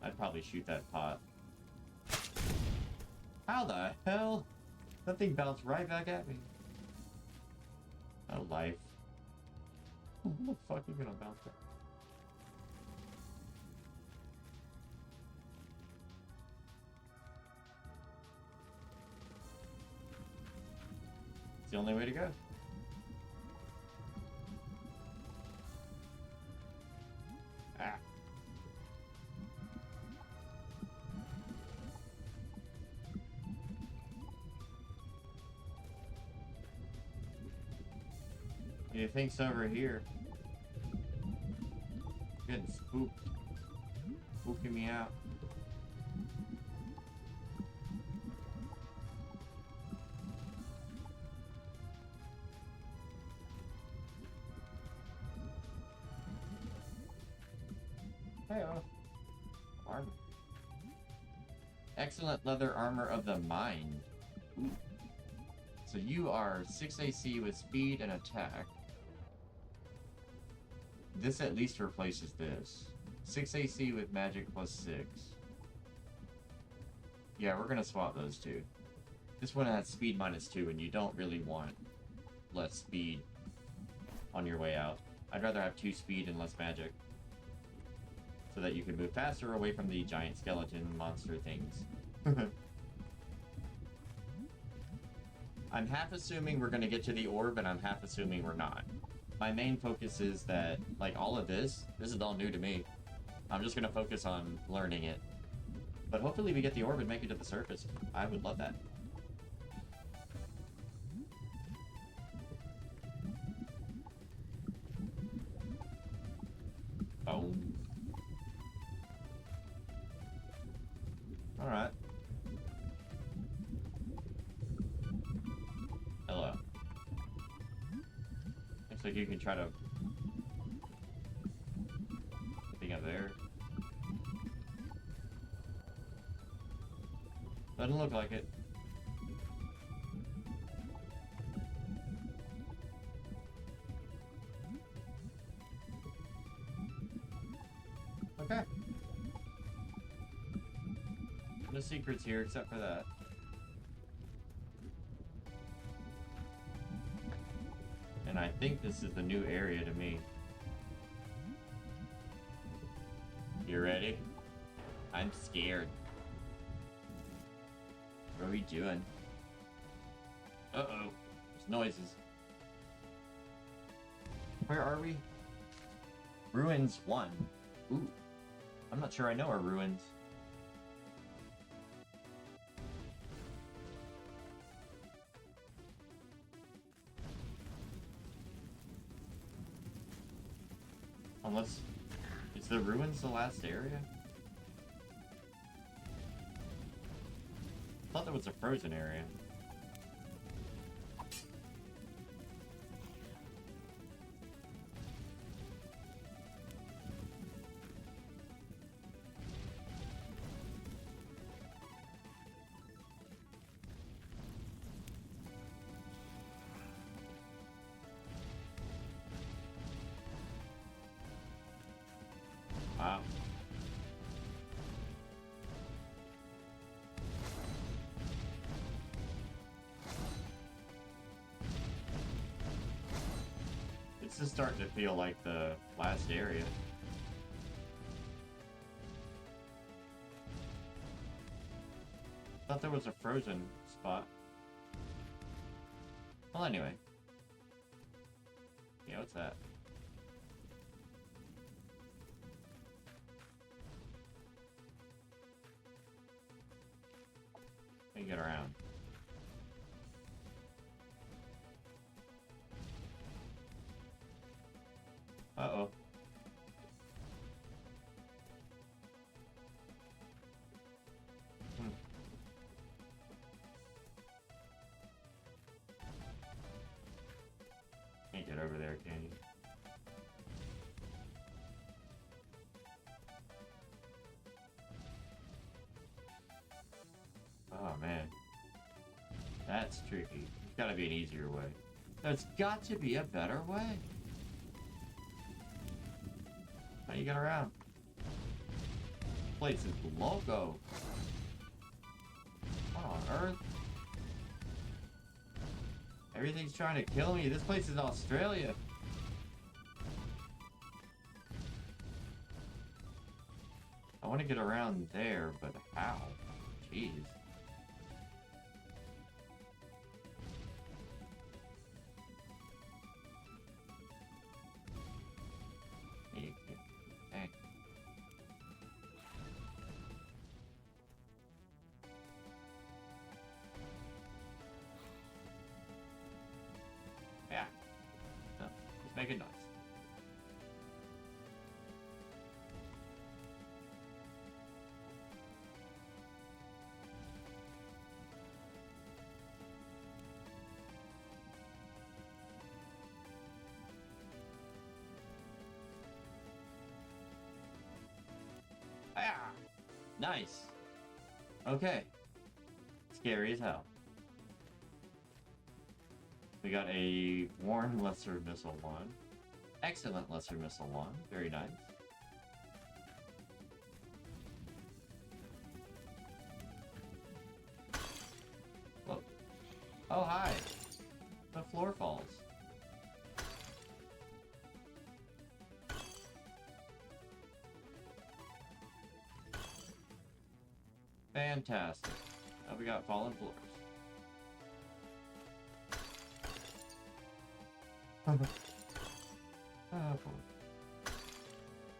I'd probably shoot that pot. How the hell? That thing bounced right back at me. Oh, life. What the fuck are you gonna bounce back? It's the only way to go. Ah. You think's over here? Getting spooked. Spooking me out. Hey-oh. Armor. Excellent leather armor of the mind. Ooh. So you are 6 AC with speed and attack. This at least replaces this. 6 AC with magic plus 6. Yeah, we're gonna swap those two. This one has speed -2, and you don't really want less speed on your way out. I'd rather have 2 speed and less magic, so that you can move faster away from the giant skeleton monster things. I'm half assuming we're gonna get to the orb, and I'm half assuming we're not. My main focus is that, like, all of this is all new to me. I'm just gonna focus on learning it. But hopefully we get the orb and make it to the surface. I would love that. Oh. Alright. Hello. Looks like you can try to... Thing up there. Doesn't look like it. Okay. No secrets here except for that. And I think this is the new area to me. You ready? I'm scared. What are we doing? Uh-oh. There's noises. Where are we? Ruins 1. Ooh. I'm not sure I know our ruins. Unless... Is the ruins the last area? I thought that was a frozen area. Wow. This is starting to feel like the last area. Thought there was a frozen spot. Well, anyway. Yeah, what's that? Let me get around. Uh-oh. Can't get over there, can you? Oh, man. That's tricky. There's gotta be an easier way. There's got to be a better way. How do you get around? This place is loco. What on earth? Everything's trying to kill me. This place is Australia. I want to get around there, but how? Jeez. Hey. Yeah. No, just make it nice. Ah! Nice. Okay. Scary as hell. We got a Warren Lesser Missile one. Excellent Lesser Missile one. Very nice. Whoa. Oh, hi. The floor falls. Fantastic. Now we got fallen floors. Oh, boy.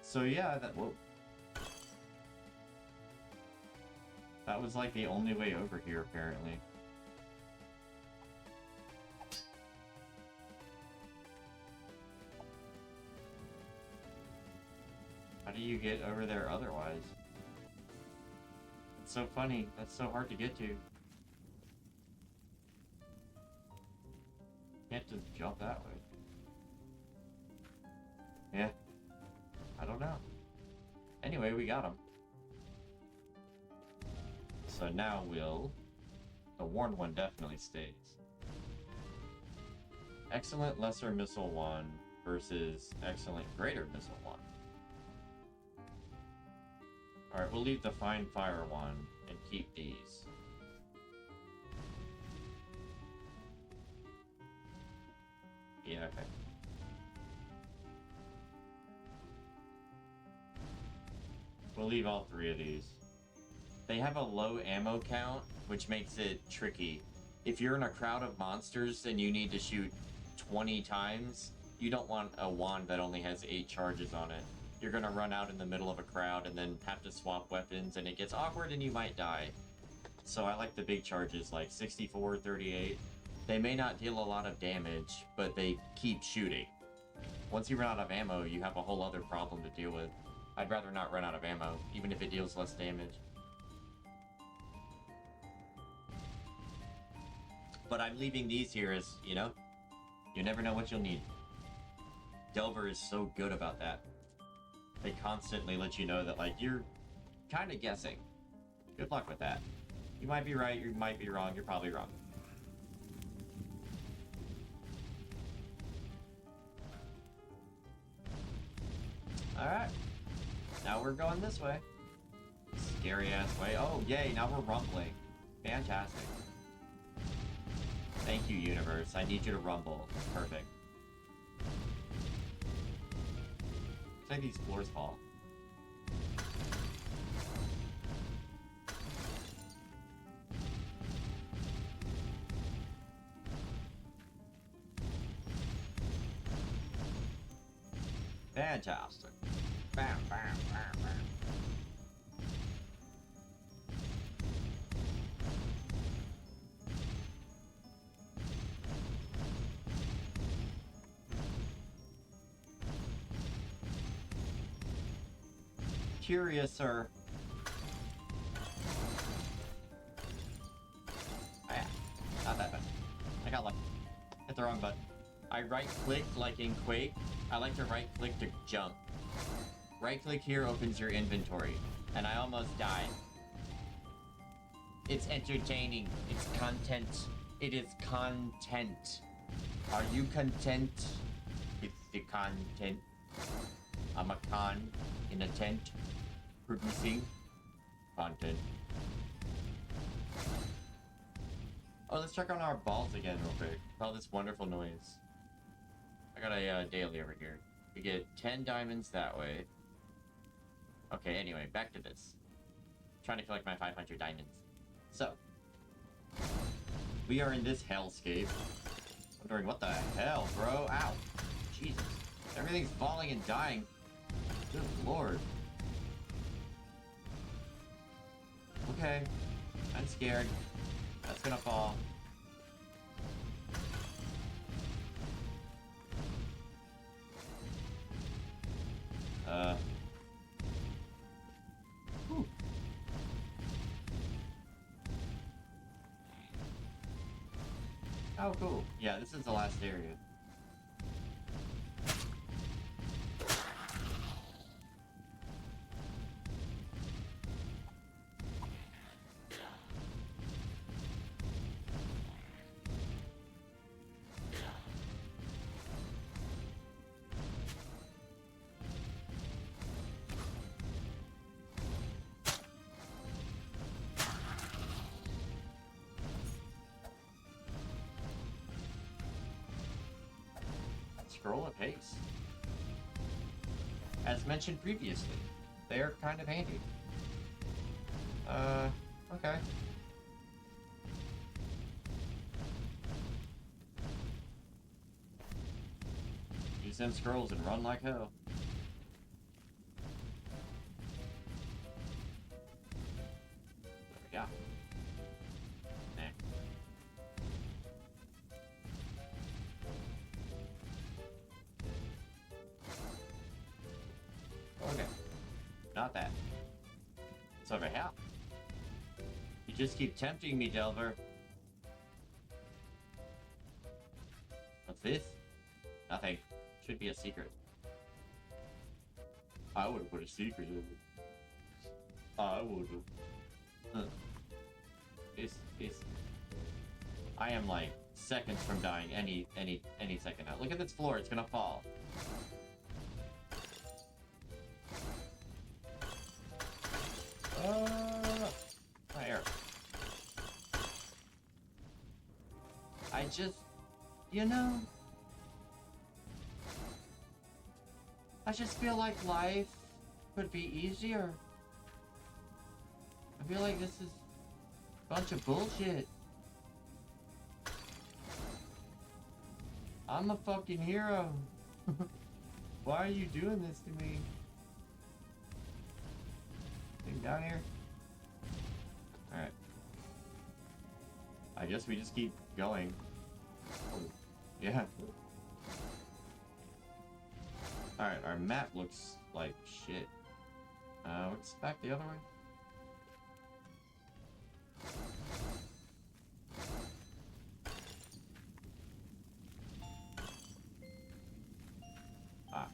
So yeah, whoa. That was like the only way over here, apparently. How do you get over there otherwise? It's so funny. That's so hard to get to. Can't just jump that way. Yeah. I don't know. Anyway, we got him. So now the Warned one definitely stays. Excellent Lesser Missile 1 versus Excellent Greater Missile 1. Alright, we'll leave the Fine Fire one and keep these. Yeah, okay. We'll leave all three of these. They have a low ammo count, which makes it tricky. If you're in a crowd of monsters and you need to shoot 20 times, you don't want a wand that only has 8 charges on it. You're gonna run out in the middle of a crowd and then have to swap weapons, and it gets awkward and you might die. So I like the big charges, like 64, 38. They may not deal a lot of damage, but they keep shooting. Once you run out of ammo, you have a whole other problem to deal with. I'd rather not run out of ammo, even if it deals less damage. But I'm leaving these here as, you know, you never know what you'll need. Delver is so good about that. They constantly let you know that, like, you're kind of guessing. Good luck with that. You might be right, you might be wrong, you're probably wrong. Alright. Now we're going this way. Scary ass way. Oh, yay, now we're rumbling. Fantastic. Thank you, universe. I need you to rumble. Perfect. Looks like these floors fall. Fantastic. Bam, bam, bam, bam. Curious, sir. Oh, yeah. Not that bad. I got lucky. Hit the wrong button. I right-clicked like in Quake. I like to right-click to jump. Right-click here opens your inventory. And I almost died. It's entertaining. It's content. It is content. Are you content with the content? I'm a con in a tent producing content. Oh, let's check on our balls again real quick. All this wonderful noise. I got a daily over here. We get 10 diamonds that way. Okay, anyway, back to this. Trying to collect my 500 diamonds. So, we are in this hellscape. Wondering what the hell, bro? Ow. Jesus. Everything's falling and dying. Good lord. Okay. I'm scared. That's gonna fall. Whew. Oh, cool. Yeah, this is the last area. Scroll of haste. As mentioned previously, they're kind of handy. Okay. Use them scrolls and run like hell. There we go. Nah. Okay. Not that. It's over here. You just keep tempting me, Delver. What's this? Nothing. Should be a secret. I would have put a secret in it. I would have. Huh. This. I am like seconds from dying any second now. Look at this floor, it's gonna fall. My air. I just, you know, I just feel like life could be easier. I feel like this is a bunch of bullshit. I'm a fucking hero. Why are you doing this to me? Thing down here? Alright. I guess we just keep going. Oh, yeah. Alright, our map looks like shit. What's back the other way? Ah.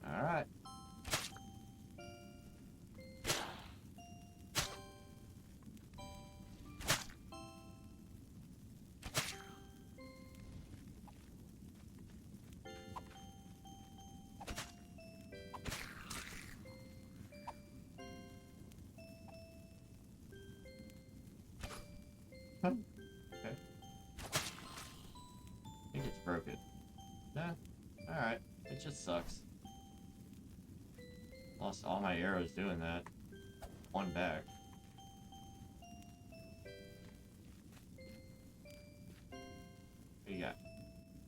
Alright. Okay. I think it's broken. Nah. Alright. It just sucks. Lost all my arrows doing that. One back.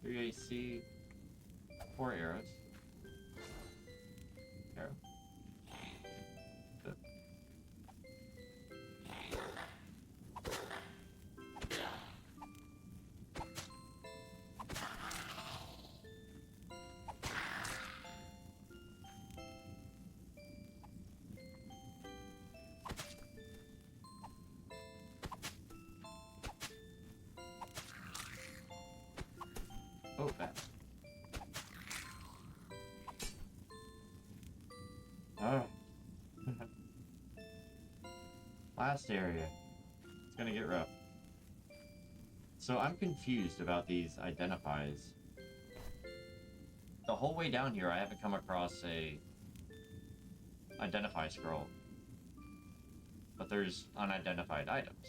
3 AC. 4 arrows. Arrow. Good. Oh, that. Oh. Last area. It's gonna get rough. So I'm confused about these identifies. The whole way down here, I haven't come across a identify scroll. But there's unidentified items.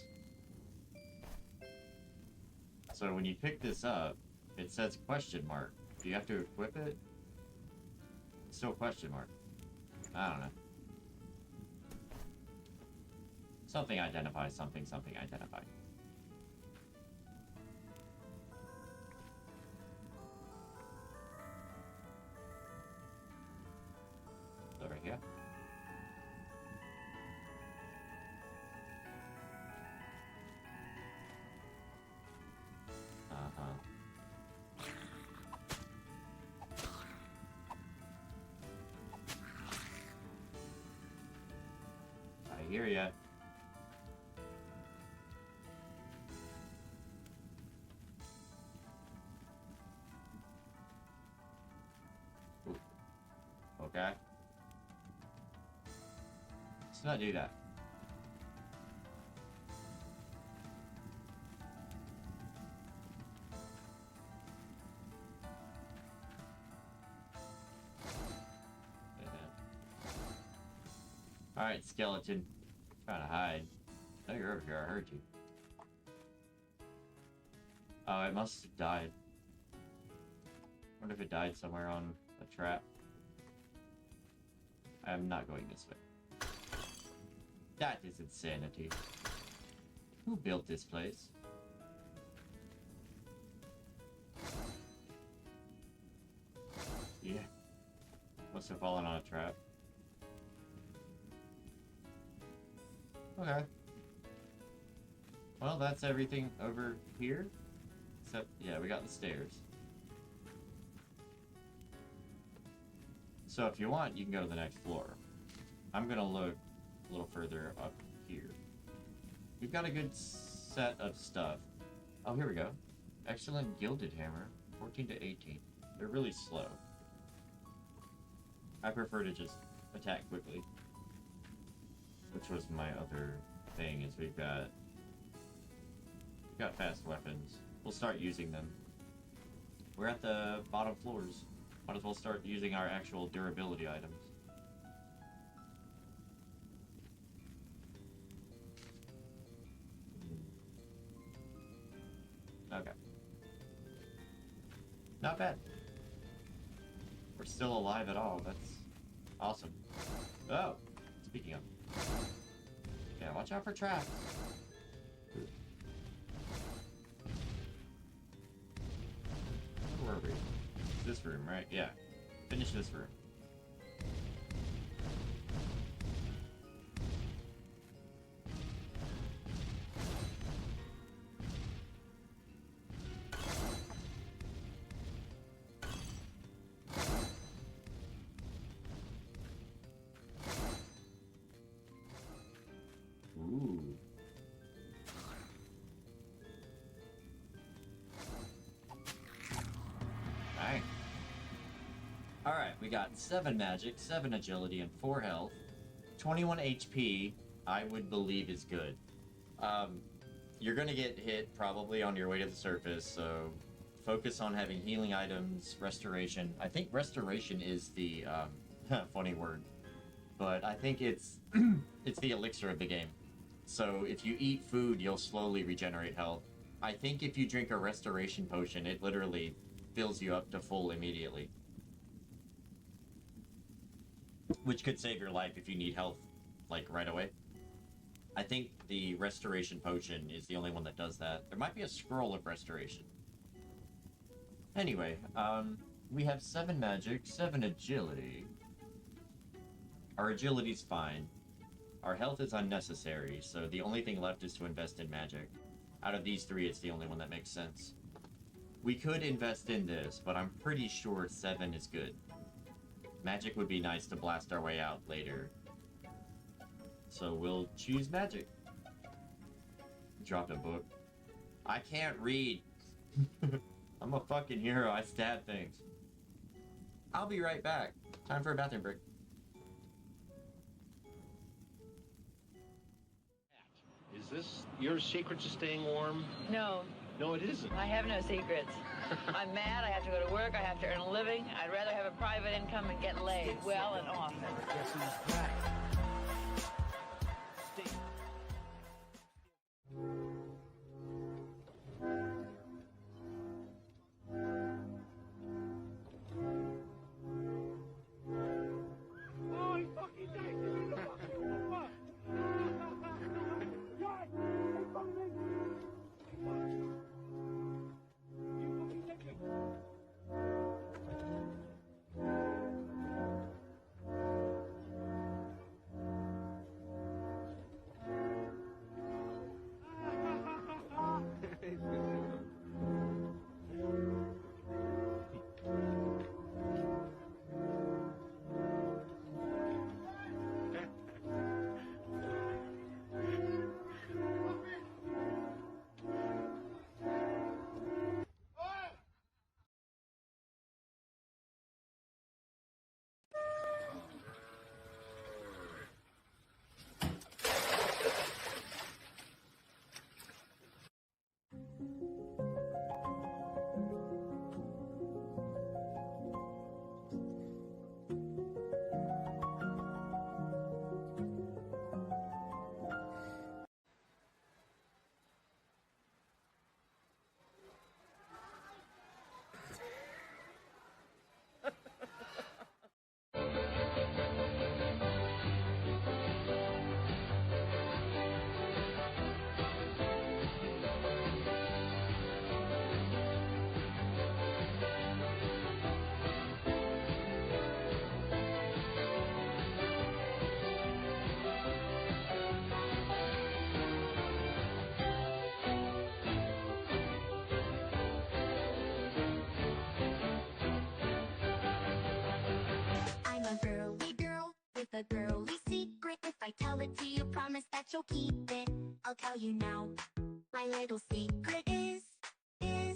So when you pick this up, it says question mark. Do you have to equip it? It's still question mark. I don't know. Something identifies something, something identified. Over here. I hear ya. Ooh. Okay. Let's not do that. Alright, skeleton. Trying to hide. Oh, you're over here. I heard you. Oh, it must have died. Wonder if it died somewhere on a trap. I am not going this way. That is insanity. Who built this place? Yeah. Must have fallen on a trap. Okay. Well, that's everything over here. Except, yeah, we got the stairs. So if you want, you can go to the next floor. I'm gonna look a little further up here. We've got a good set of stuff. Oh, here we go. Excellent gilded hammer. 14 to 18. They're really slow. I prefer to just attack quickly. Which was my other thing, is we've got fast weapons. We'll start using them. We're at the bottom floors. Might as well start using our actual durability items. Okay. Not bad. We're still alive at all. That's awesome. Oh, speaking of. Yeah, watch out for traps. Where were we? This room, right? Yeah. Finish this room. Ooh. Dang. Alright, we got 7 magic, 7 agility, and 4 health. 21 HP, I would believe is good. You're gonna get hit probably on your way to the surface, so focus on having healing items, restoration. I think restoration is the, funny word. But I think it's, it's the elixir of the game. So if you eat food, you'll slowly regenerate health. I think if you drink a restoration potion, it literally fills you up to full immediately. Which could save your life if you need health, like, right away. I think the restoration potion is the only one that does that. There might be a scroll of restoration. Anyway, we have 7 magic, 7 agility. Our agility's fine. Our health is unnecessary, so the only thing left is to invest in magic. Out of these 3, it's the only one that makes sense. We could invest in this, but I'm pretty sure 7 is good. Magic would be nice to blast our way out later. So we'll choose magic. Dropped a book. I can't read. I'm a fucking hero. I stab things. I'll be right back. Time for a bathroom break. Is this your secret to staying warm? No, No, it isn't. I have no secrets. I'm mad, I have to go to work, I have to earn a living. I'd rather have a private income and get laid well and often. Guess who's back? I'm a girly girl with a girly secret. If I tell it to you, promise that you'll keep it. I'll tell you now. My little secret is I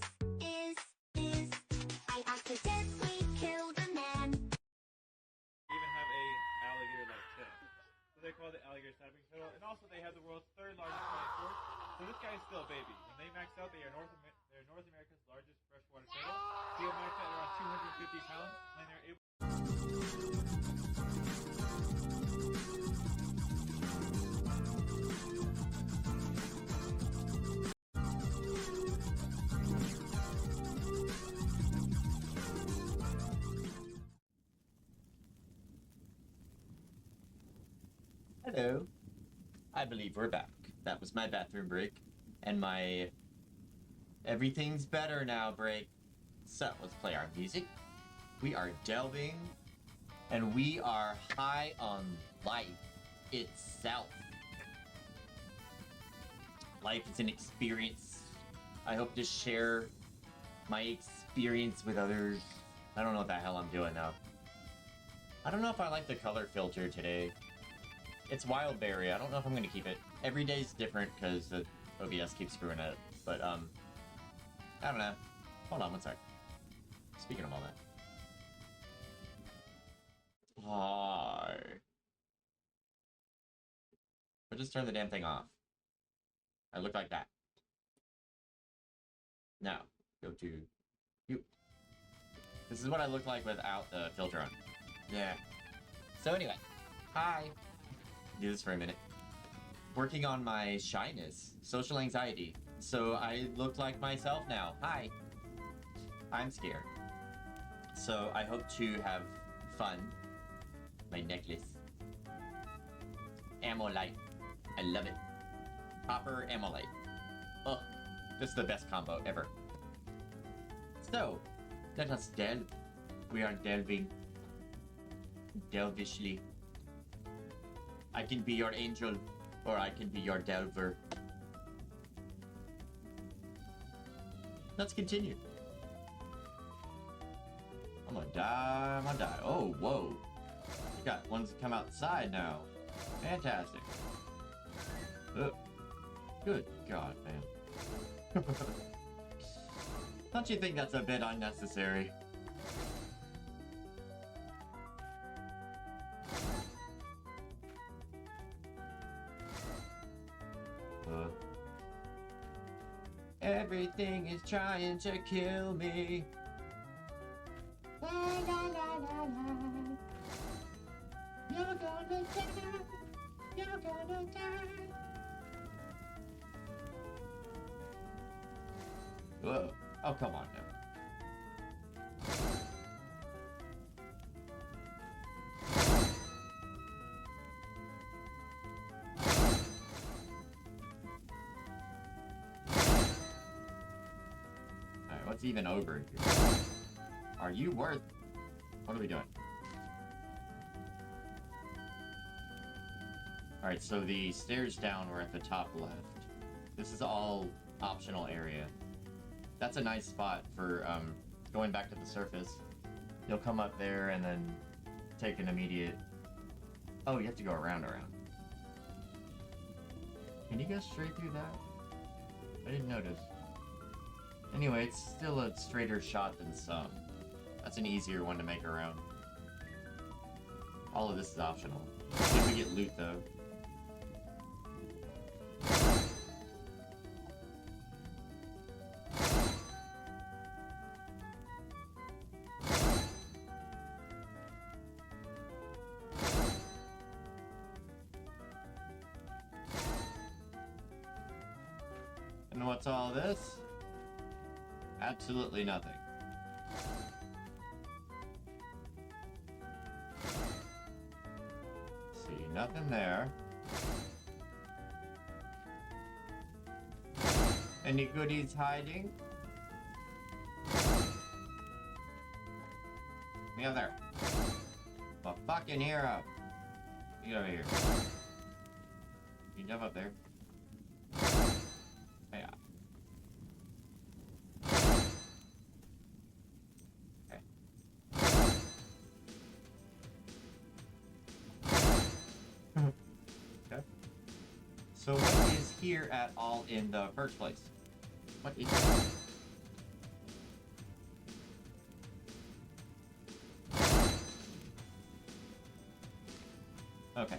accidentally killed a man. Even have a alligator-like tail. So they call it the alligator snapping turtle. And also they have the world's 3rd largest giant fork. So this guy is still a baby. When they max out, they're North America's largest freshwater turtle. They will max out at around 250 pounds, and they're able. Hello. I believe we're back. That was my bathroom break. And my everything's better now break. So, let's play our music. We are delving. And we are high on life itself. Life is an experience. I hope to share my experience with others. I don't know what the hell I'm doing now. I don't know if I like the color filter today. It's Wildberry. I don't know if I'm going to keep it. Every day's different because the OBS keeps screwing it. But, I don't know. Hold on one sec. Speaking of all that. Hi. I just turned the damn thing off. I look like that. Now, go to you. This is what I look like without the filter on. Yeah. So anyway, hi. Do this for a minute. Working on my shyness, social anxiety. So I look like myself now. Hi. I'm scared. So I hope to have fun. My necklace. Amolite. I love it. Copper Amolite. Oh, this is the best combo ever. So, Let us delve. We are delving. Delvishly. I can be your angel, or I can be your delver. Let's continue. I'm gonna die, I'm gonna die. Oh, whoa. We got ones that come outside now. Fantastic. Good God, man. Don't you think that's a bit unnecessary? Everything is trying to kill me. La, la, la, la, la. You're gonna die. You're gonna die. Whoa. Oh, come on now. Alright, what's even over here? Are you worth... What are we doing? Alright, so the stairs down were at the top left. This is all optional area. That's a nice spot for going back to the surface. You'll come up there and then take an immediate... Oh, you have to go around. Can you go straight through that? I didn't notice. Anyway, it's still a straighter shot than some. That's an easier one to make around. All of this is optional. See if we get loot, though. And what's all this? Absolutely nothing. See, nothing there. Any goodies hiding? Me over there. I'm a fucking hero. You get over here. You jump up there. Yeah. Okay. So what is here at all in the first place? What is it? Okay.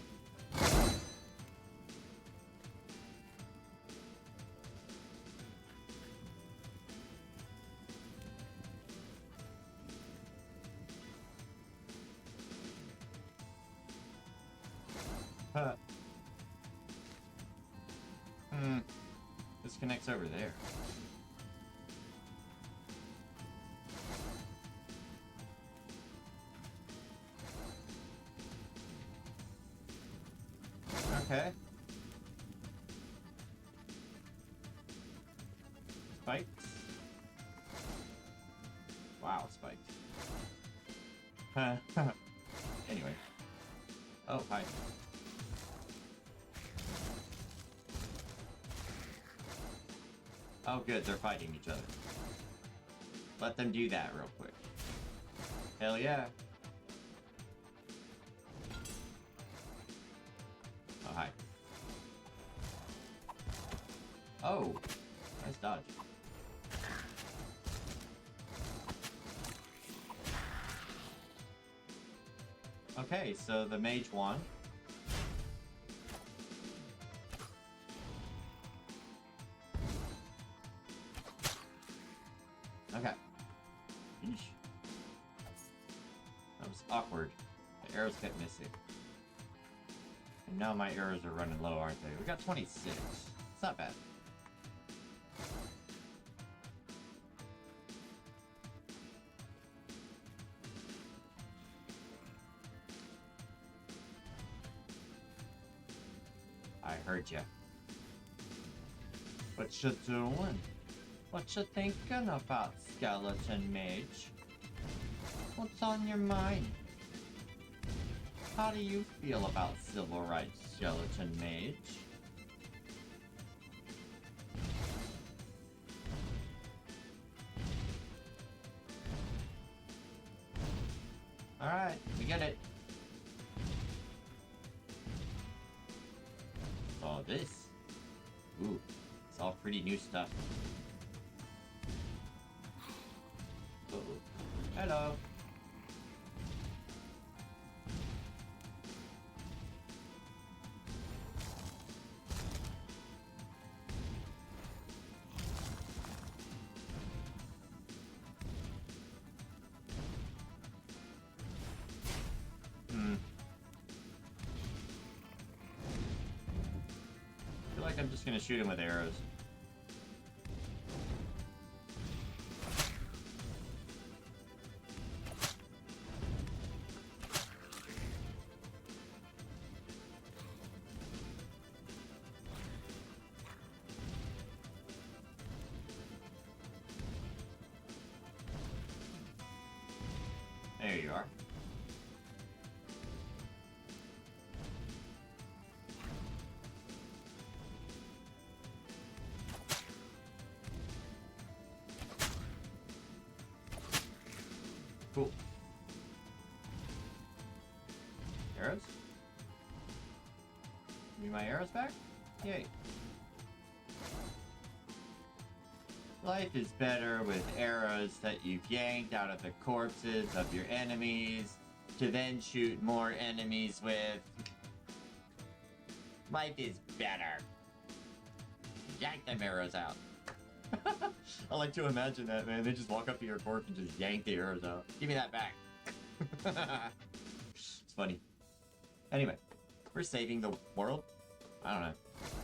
This connects over there. Okay. Spikes. Wow, spikes. Anyway. Oh, hi. Oh, good, they're fighting each other. Let them do that real quick. Hell yeah. Oh, hi. Oh, nice dodge. Okay, so the mage won. Okay. Yeesh. That was awkward. The arrows kept missing. And now my arrows are running low, aren't they? We got 26. It's not bad. I heard ya. What you doing? What you thinking about, skeleton mage? What's on your mind? How do you feel about civil rights, Skeleton Mage? Alright, we get it. Oh, this. Ooh, it's all pretty new stuff. Uh-oh. Hello. I feel like I'm just gonna shoot him with arrows. There you are. Cool. Arrows? Give me my arrows back? Yay. Life is better with arrows that you've yanked out of the corpses of your enemies to then shoot more enemies with. Life is better. Yank them arrows out. I like to imagine that, man. They just walk up to your corpse and just yank the arrows out. Give me that back. It's funny. Anyway, we're saving the world? I don't know.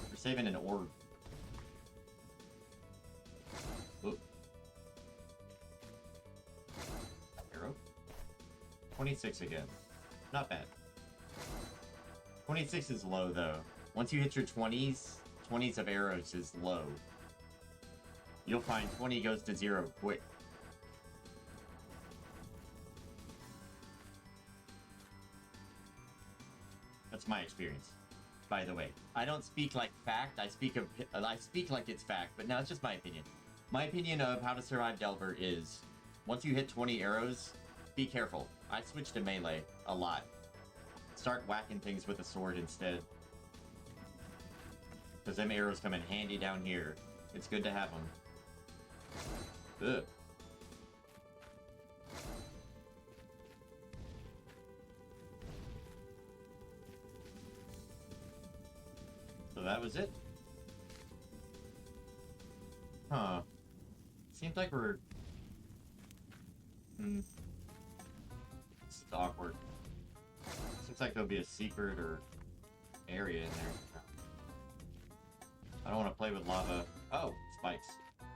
We're saving an orb. Oop. Arrow. 26 again. Not bad. 26 is low, though. Once you hit your 20s, 20s of arrows is low. You'll find 20 goes to 0 quick. That's my experience, by the way. I don't speak like fact, I speak like it's fact, but no, it's just my opinion. My opinion of how to survive Delver is, once you hit 20 arrows, be careful. I switched to melee a lot. Start whacking things with a sword instead. Because them arrows come in handy down here. It's good to have them. Ugh. So that was it? Huh. Seems like we're... This is awkward. Seems like there'll be a secret or area in there. I don't want to play with lava. Oh, spikes.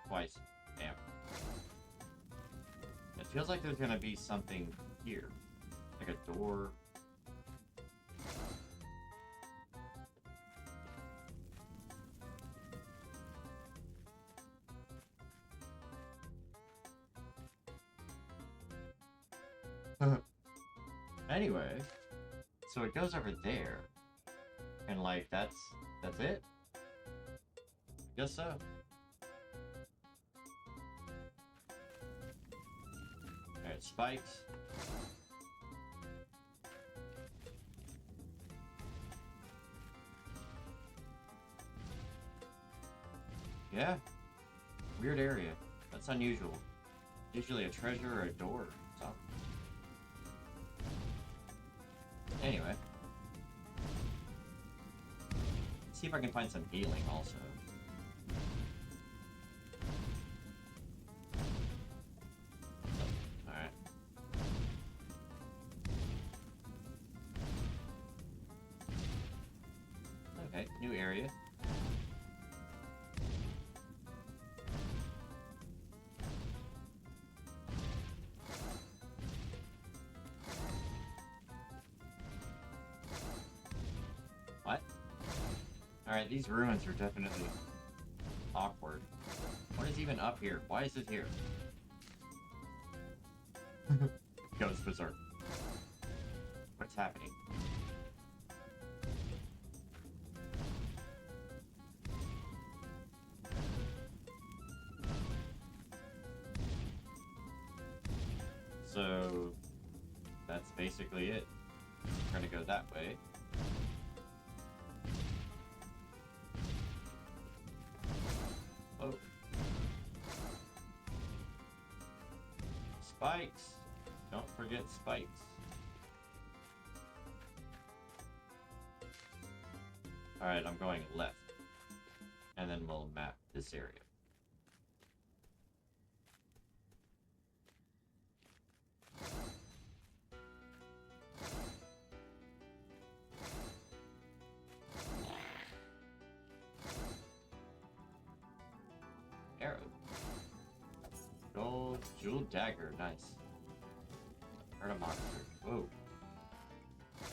Twice. Damn. It feels like there's gonna be something here. Like a door. Anyway, so it goes over there. And like, that's it? Guess so. Alright, spikes. Yeah. Weird area. That's unusual. Usually a treasure or a door or something. Anyway. Let's see if I can find some healing also. Alright. Okay, new area. What? Alright, these ruins are definitely awkward. What is even up here? Why is it here? goes berserk. What's happening? So that's basically it. We're gonna go that way. Oh. Spikes! Don't forget spikes. Alright, I'm going left. And then we'll map this area. Arrow. Gold jeweled dagger, nice. Heard a monster. Whoa.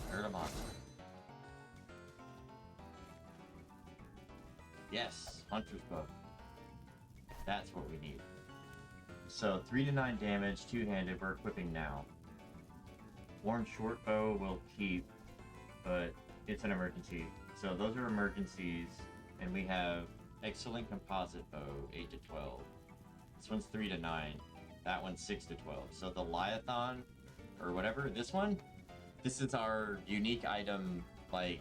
Heard a monster. Yes, hunter's bow. That's what we need. So 3 to 9 damage, two-handed. We're equipping now. Worn short bow will keep, but it's an emergency. So those are emergencies, and we have excellent composite bow, 8 to 12. This one's 3 to 9. That one's 6 to 12. So the Leviathan, or whatever, this one, this is our unique item. Like,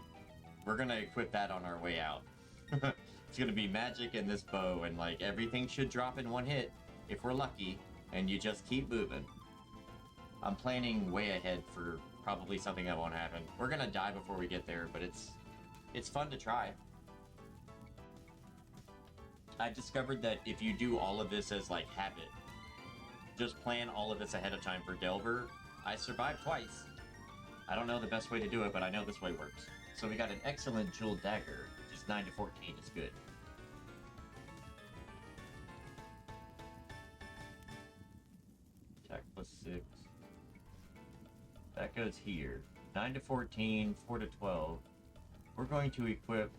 we're gonna equip that on our way out. It's gonna be magic in this bow, and like everything should drop in one hit if we're lucky, and you just keep moving. I'm planning way ahead for probably something that won't happen. We're gonna die before we get there, but it's fun to try. I discovered that if you do all of this as like habit, just plan all of this ahead of time for Delver. I survived twice. I don't know the best way to do it, but I know this way works. So we got an excellent jeweled dagger, which is 9 to 14, is good. Attack plus 6. That goes here. 9 to 14, 4 to 12. We're going to equip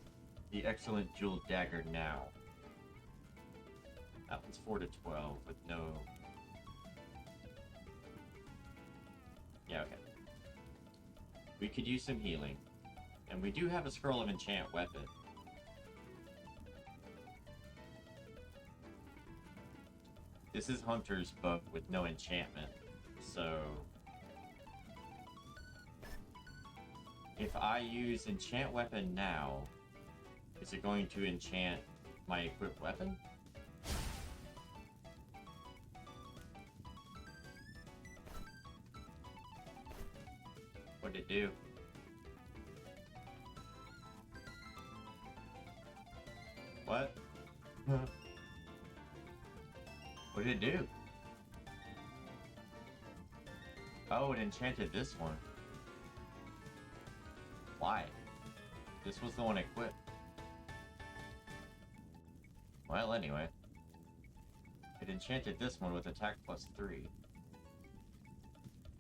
the excellent jeweled dagger now. That one's 4 to 12 with no... Yeah, okay. We could use some healing. And we do have a scroll of enchant weapon. This is Hunter's bow with no enchantment. So... if I use enchant weapon now, is it going to enchant my equipped weapon? What'd it do? What? What did it do? Oh, it enchanted this one. Why? This was the one equipped. Well, anyway. It enchanted this one with attack plus 3.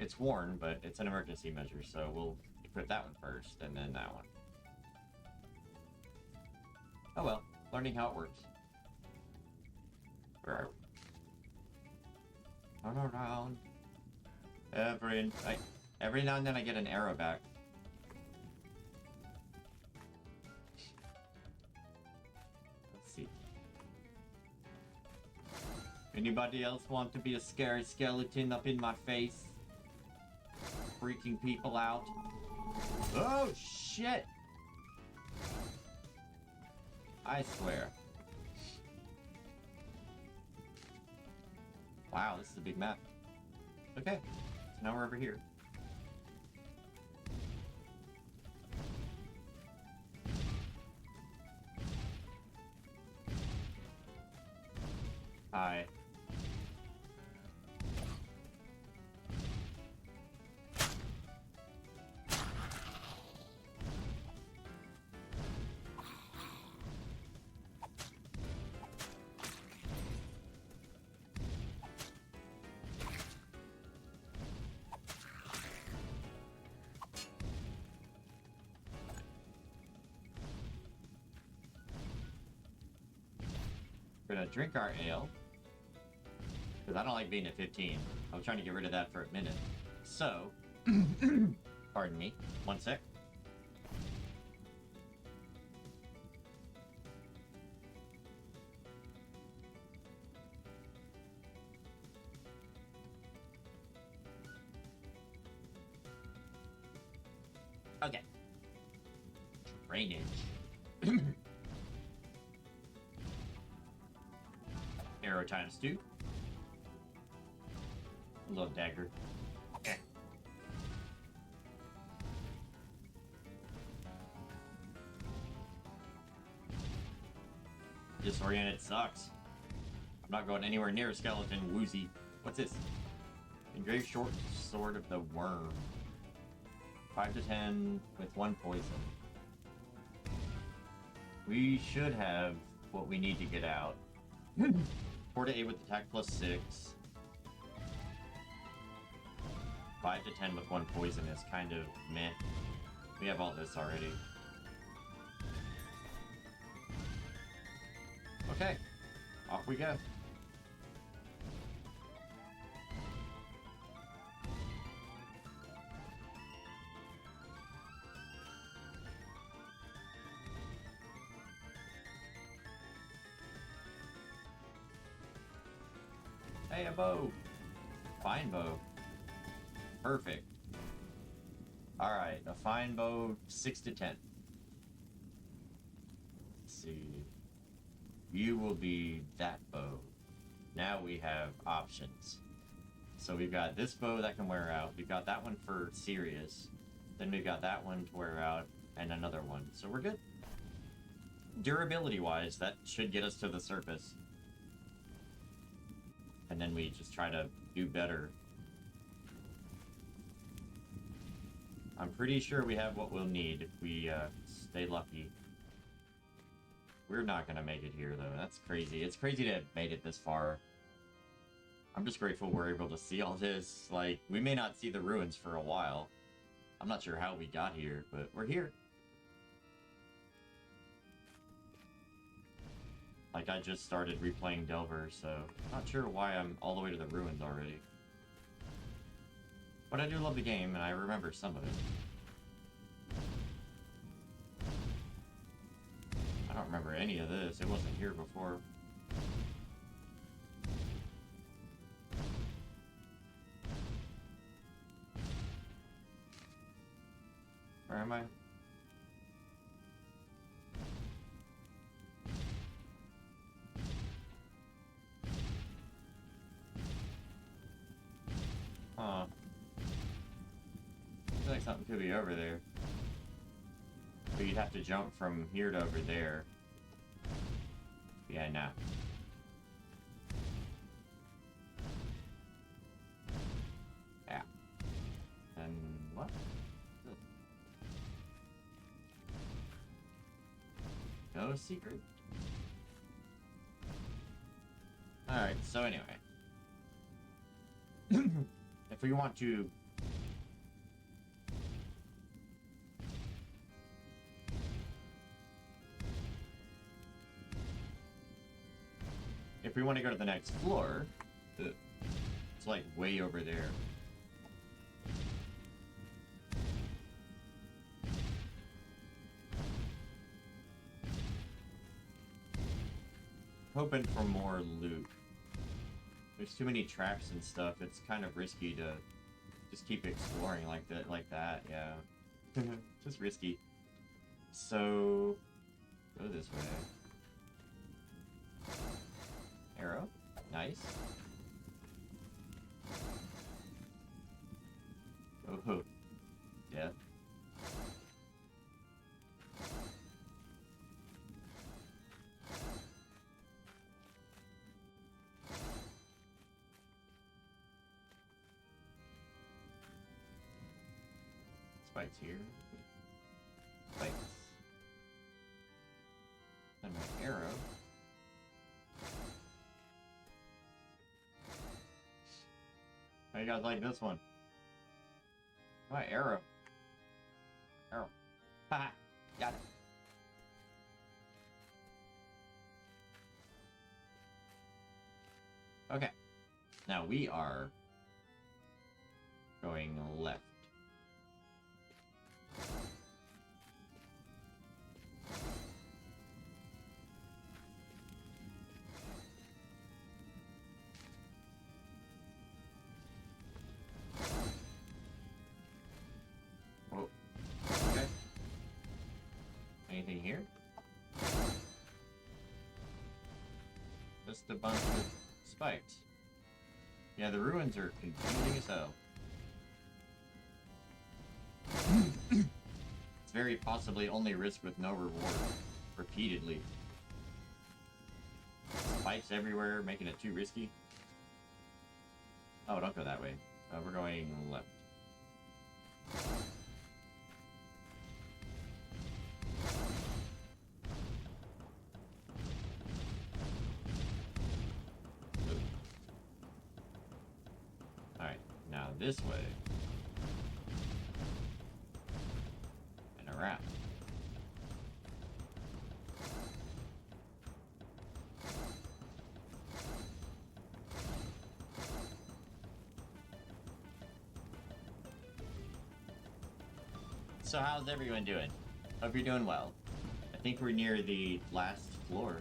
It's worn, but it's an emergency measure, so we'll equip that one first, and then that one. Oh well, learning how it works. Where are we? Run around. Every now and then I get an arrow back. Let's see. Anybody else want to be a scary skeleton up in my face? Freaking people out. Oh shit! I swear. Wow, this is a big map. Okay, so now we're over here. Hi. We're gonna drink our ale. Because I don't like being at 15. I was trying to get rid of that for a minute. so... pardon me. One sec. Okay. Drainage. Arrow times 2. Little dagger. Okay. Disoriented sucks. I'm not going anywhere near a skeleton. Woozy. What's this? Engraved short sword of the worm. 5 to 10 with 1 poison. We should have what we need to get out. 4 to 8 with attack plus 6. 5 to 10 with 1 poison is kind of meh. We have all this already. Okay, off we go. Hey, a bow. Fine bow. Perfect. Alright, a fine bow, 6 to 10. Let's see. You will be that bow. Now we have options. So we've got this bow that can wear out. We've got that one for serious. Then we've got that one to wear out, and another one. So we're good. Durability-wise, that should get us to the surface. And then we just try to do better. I'm pretty sure we have what we'll need if we stay lucky. We're not gonna make it here, though. That's crazy. It's crazy to have made it this far. I'm just grateful we're able to see all this. Like, we may not see the ruins for a while. I'm not sure how we got here, but we're here. Like, I just started replaying Delver, so not sure why I'm all the way to the ruins already. But I do love the game, and I remember some of it. I don't remember any of this. It wasn't here before. Where am I? Huh. I feel like something could be over there. But you'd have to jump from here to over there. Yeah, nah. Yeah. And what? No secret? Alright, so anyway. If we want to... If we want to go to the next floor, it's like way over there. Hoping for more loot. There's too many traps and stuff. It's kind of risky to just keep exploring like that. Yeah, just risky. So go this way. Arrow, nice. Oh, yeah. Spikes here. Spikes. And my arrow. How you guys like this one? My arrow. Arrow. Ha! Got it. Okay. Now we are going going left. Oh, okay. Anything here? Just a bunch of spikes. Yeah, the ruins are confusing as hell. It's very possibly only risk with no reward. Repeatedly. Spikes everywhere, making it too risky. Oh, don't go that way. We're going left. Alright, now this way. And around. So how's everyone doing? Hope you're doing well. I think we're near the last floor.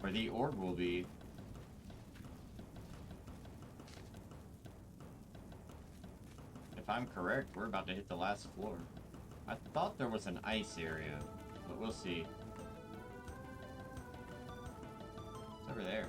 Where the orb will be. If I'm correct, we're about to hit the last floor. I thought there was an ice area, but we'll see. It's over there.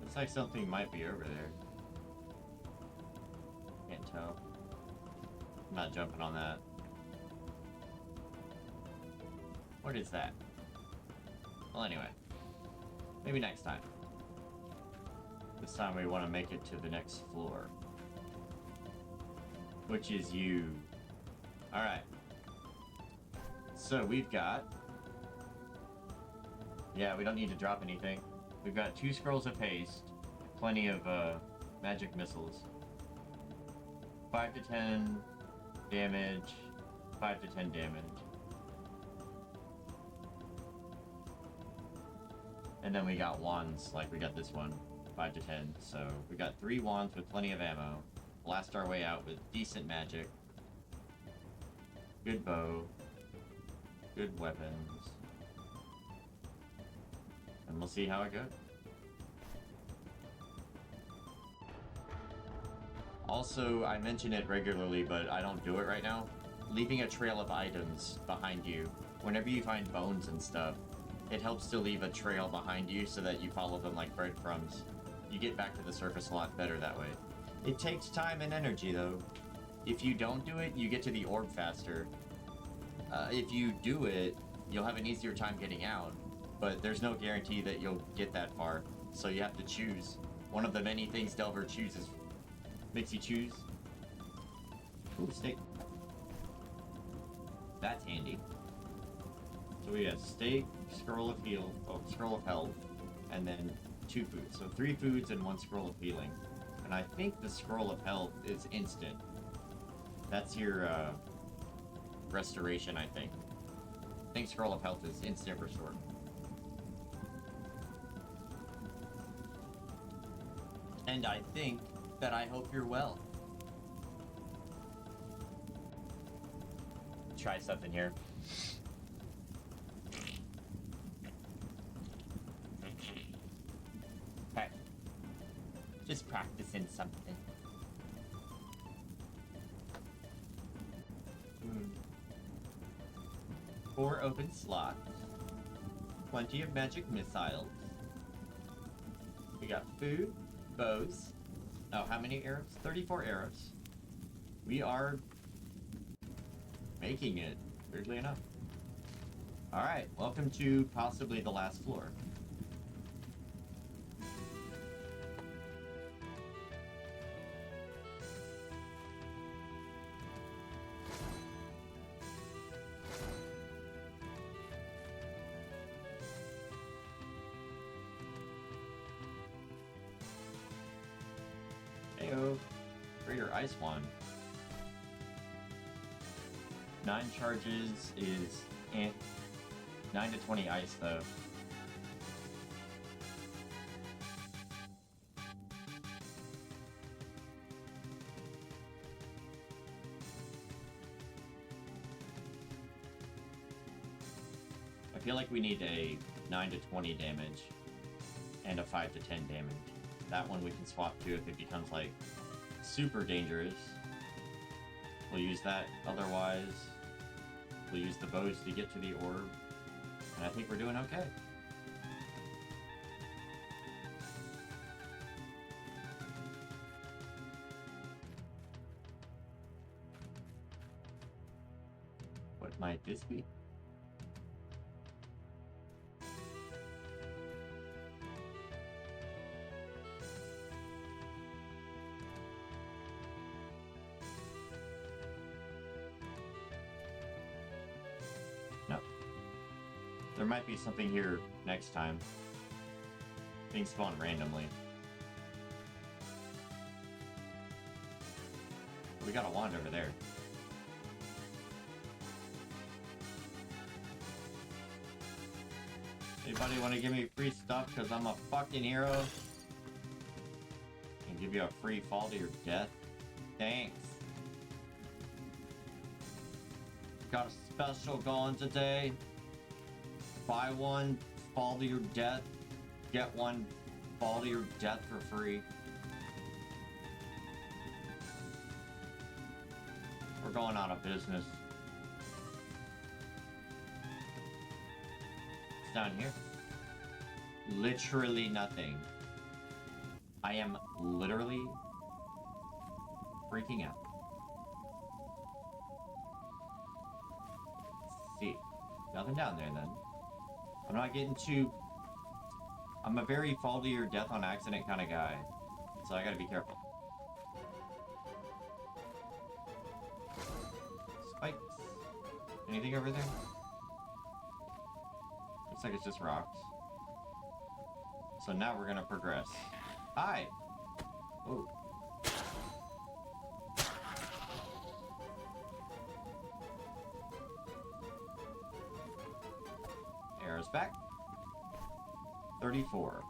Looks like something might be over there. Can't tell. I'm not jumping on that. What is that? Well, anyway. Maybe next time. This time we want to make it to the next floor. Which is you. Alright. So we've got... Yeah, we don't need to drop anything. We've got 2 scrolls of haste. Plenty of magic missiles. 5 to 10 damage. 5 to 10 damage. And then we got wands, like we got this one. 5 to 10. So we got 3 wands with plenty of ammo. Blast our way out with decent magic. Good bow. Good weapons. And we'll see how it goes. Also, I mention it regularly, but I don't do it right now. Leaving a trail of items behind you. Whenever you find bones and stuff, it helps to leave a trail behind you so that you follow them like breadcrumbs. You get back to the surface a lot better that way. It takes time and energy, though. If you don't do it, you get to the orb faster. If you do it, you'll have an easier time getting out, but there's no guarantee that you'll get that far, so you have to choose. One of the many things Delver chooses. Makes you choose. Ooh, steak. That's handy. So we have steak, scroll of heal, scroll of health, and then 2 foods. So 3 foods and 1 scroll of healing. And I think the scroll of health is instant. That's your restoration, I think. I think scroll of health is instant restore. And I think that I hope you're well. Try something here. Okay. Just practicing something. 4 open slots. Plenty of magic missiles. We got food, bows. Oh, how many arrows? 34 arrows. We are making it, weirdly enough. Alright, welcome to possibly the last floor. Heyo. Greater ice one. 9 charges is 9 to 20 ice though. I feel like we need a 9 to 20 damage and a 5 to 10 damage. That one we can swap to if it becomes like super dangerous. We'll use that. Otherwise, we'll use the bows to get to the orb. And I think we're doing okay. What might this be? No. There might be something here next time. Things spawn randomly. We got a wand over there. Anybody want to give me free stuff because I'm a fucking hero? And give you a free fall to your death? Thanks. Got a special going today. Buy one, fall to your death. Get one, fall to your death for free. We're going out of business. It's down here. Literally nothing. I am literally freaking out. Let's see. Nothing down there then. I'm not getting too... I'm a very fall to your death on accident kind of guy. So I gotta be careful. Spikes. Anything over there? Looks like it's just rocks. So now we're gonna progress. Hi! Oh. Arrows back. 34.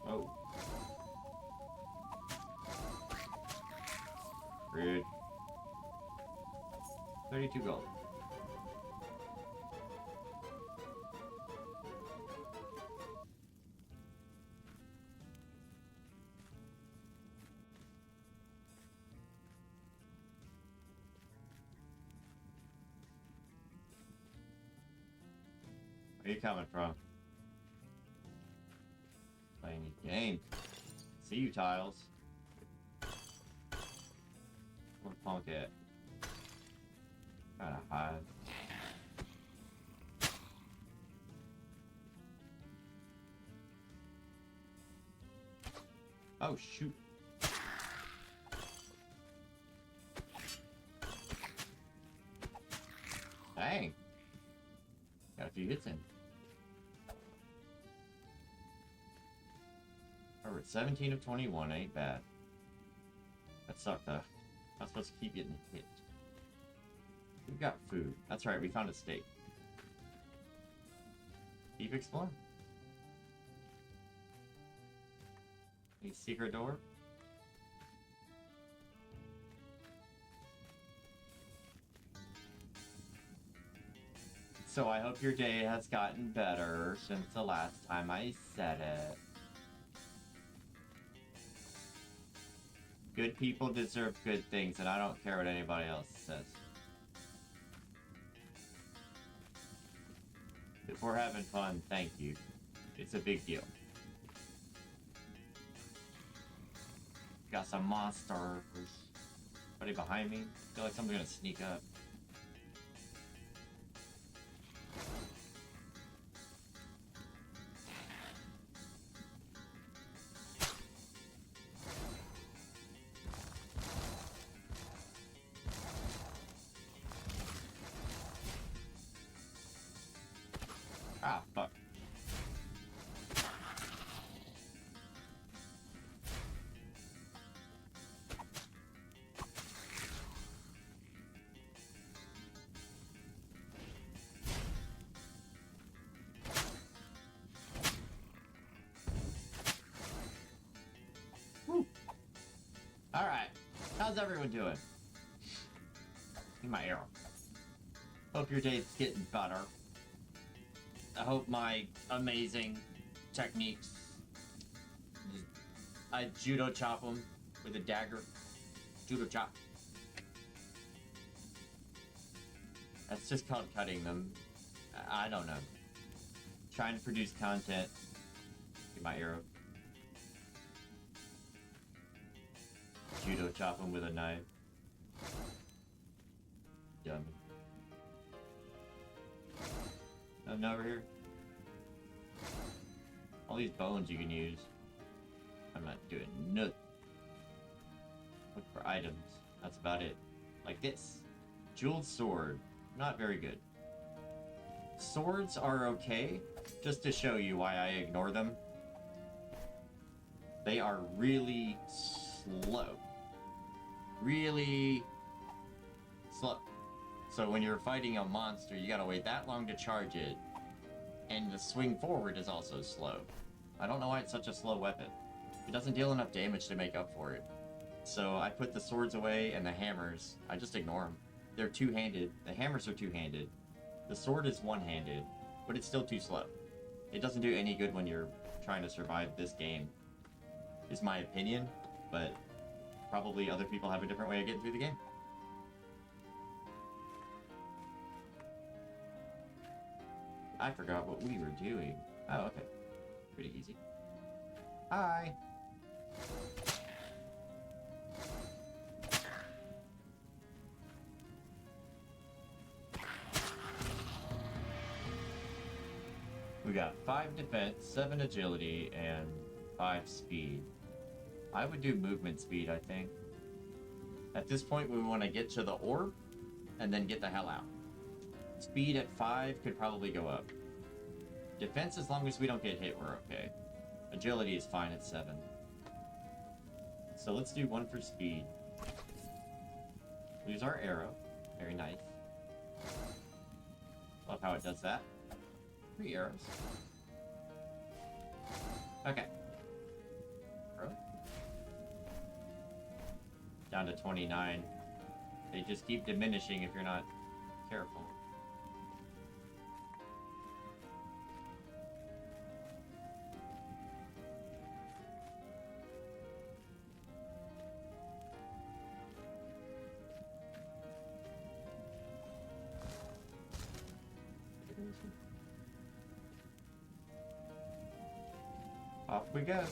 Oh. Rude. 32 gold. Where are you coming from? Playing your game. See you, Tiles. Where's Punk at? Gotta hide. Oh, shoot. Dang. Got a few hits in. We're at 17 of 21, ain't bad. That sucked though. Not supposed to keep getting hit. We've got food. That's right, we found a steak. Keep exploring. Any secret door? So I hope your day has gotten better since the last time I said it. Good people deserve good things, and I don't care what anybody else says. If we're having fun, thank you. It's a big deal. Got some monsters. Somebody behind me? I feel like someone's gonna sneak up. Ah, fuck. Alright. How's everyone doing? In my arrow. Hope your day's getting better. I hope my amazing techniques. I judo chop them with a dagger. Judo chop. That's just called cutting them. I don't know. Trying to produce content. Get my arrow. Judo chop them with a knife. Dummy. Nothing over here. All these bones you can use. I'm not doing nothing. Look for items. That's about it. Like this. Jeweled sword. Not very good. Swords are okay, just to show you why I ignore them. They are really slow. Really slow. So when you're fighting a monster, you gotta wait that long to charge it. And the swing forward is also slow. I don't know why it's such a slow weapon. It doesn't deal enough damage to make up for it. So I put the swords away and the hammers, I just ignore them. They're two-handed. The hammers are two-handed. The sword is one-handed, but it's still too slow. It doesn't do any good when you're trying to survive this game, is my opinion, but probably other people have a different way of getting through the game. I forgot what we were doing. Oh, okay. Pretty easy. Hi! We got 5 defense, 7 agility, and 5 speed. I would do movement speed, I think. At this point, we want to get to the orb, and then get the hell out. Speed at 5 could probably go up. Defense, as long as we don't get hit, we're okay. Agility is fine at 7. So let's do 1 for speed. Lose our arrow. Very nice. Love how it does that. 3 arrows. Okay. Arrow. Down to 29. They just keep diminishing if you're not careful. Off we go.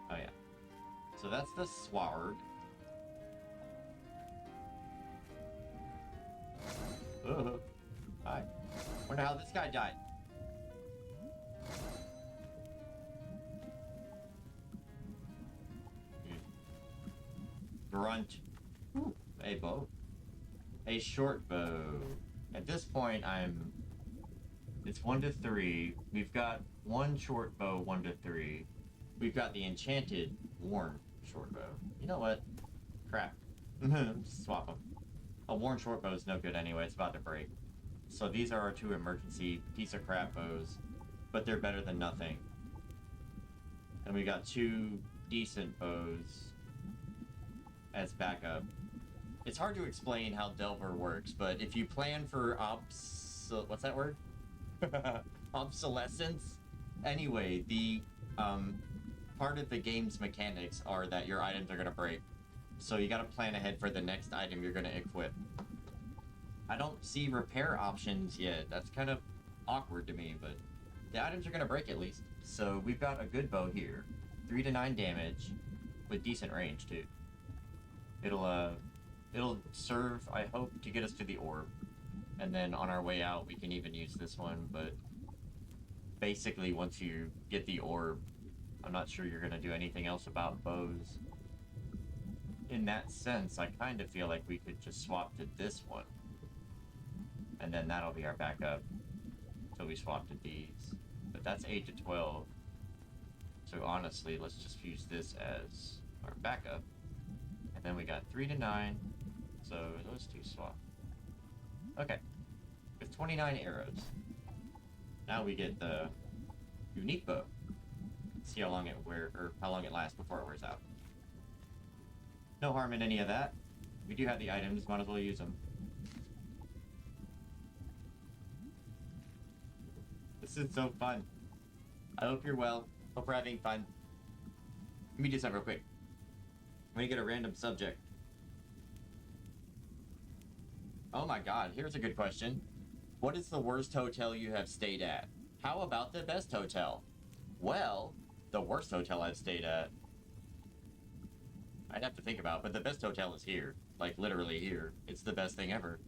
Oh yeah. So that's the sword. Oh, hi. Wonder how this guy died. Grunt. Ooh, a bow. A short bow. At this point, it's 1 to 3. We've got 1 short bow, 1 to 3. We've got the enchanted, worn short bow. You know what? Crap. Swap them. A worn short bow is no good anyway. It's about to break. So these are our 2 emergency piece of crap bows, but they're better than nothing. And we got 2 decent bows as backup. It's hard to explain how Delver works, but if you plan for what's that word? Obsolescence? Anyway, the part of the game's mechanics are that your items are gonna break. So you gotta plan ahead for the next item you're gonna equip. I don't see repair options yet. That's kind of awkward to me, but the items are gonna break at least. So we've got a good bow here. 3 to 9 damage with decent range too. It'll serve, I hope, to get us to the orb. And then on our way out, we can even use this one, but basically once you get the orb, I'm not sure you're gonna do anything else about bows. In that sense, I kind of feel like we could just swap to this one. And then that'll be our backup until we swap to these. But that's 8 to 12. So honestly, let's just use this as our backup. And then we got 3 to 9. So those 2 swap. Okay. With 29 arrows. Now we get the unique bow. See how long how long it lasts before it wears out. No harm in any of that. We do have the items, might as well use them. This is so fun. I hope you're well. Hope we're having fun. Let me do something real quick. I'm gonna get a random subject. Oh my god, here's a good question. What is the worst hotel you have stayed at? How about the best hotel? Well, the worst hotel I've stayed at, I'd have to think about, but the best hotel is here. Like, literally here. It's the best thing ever.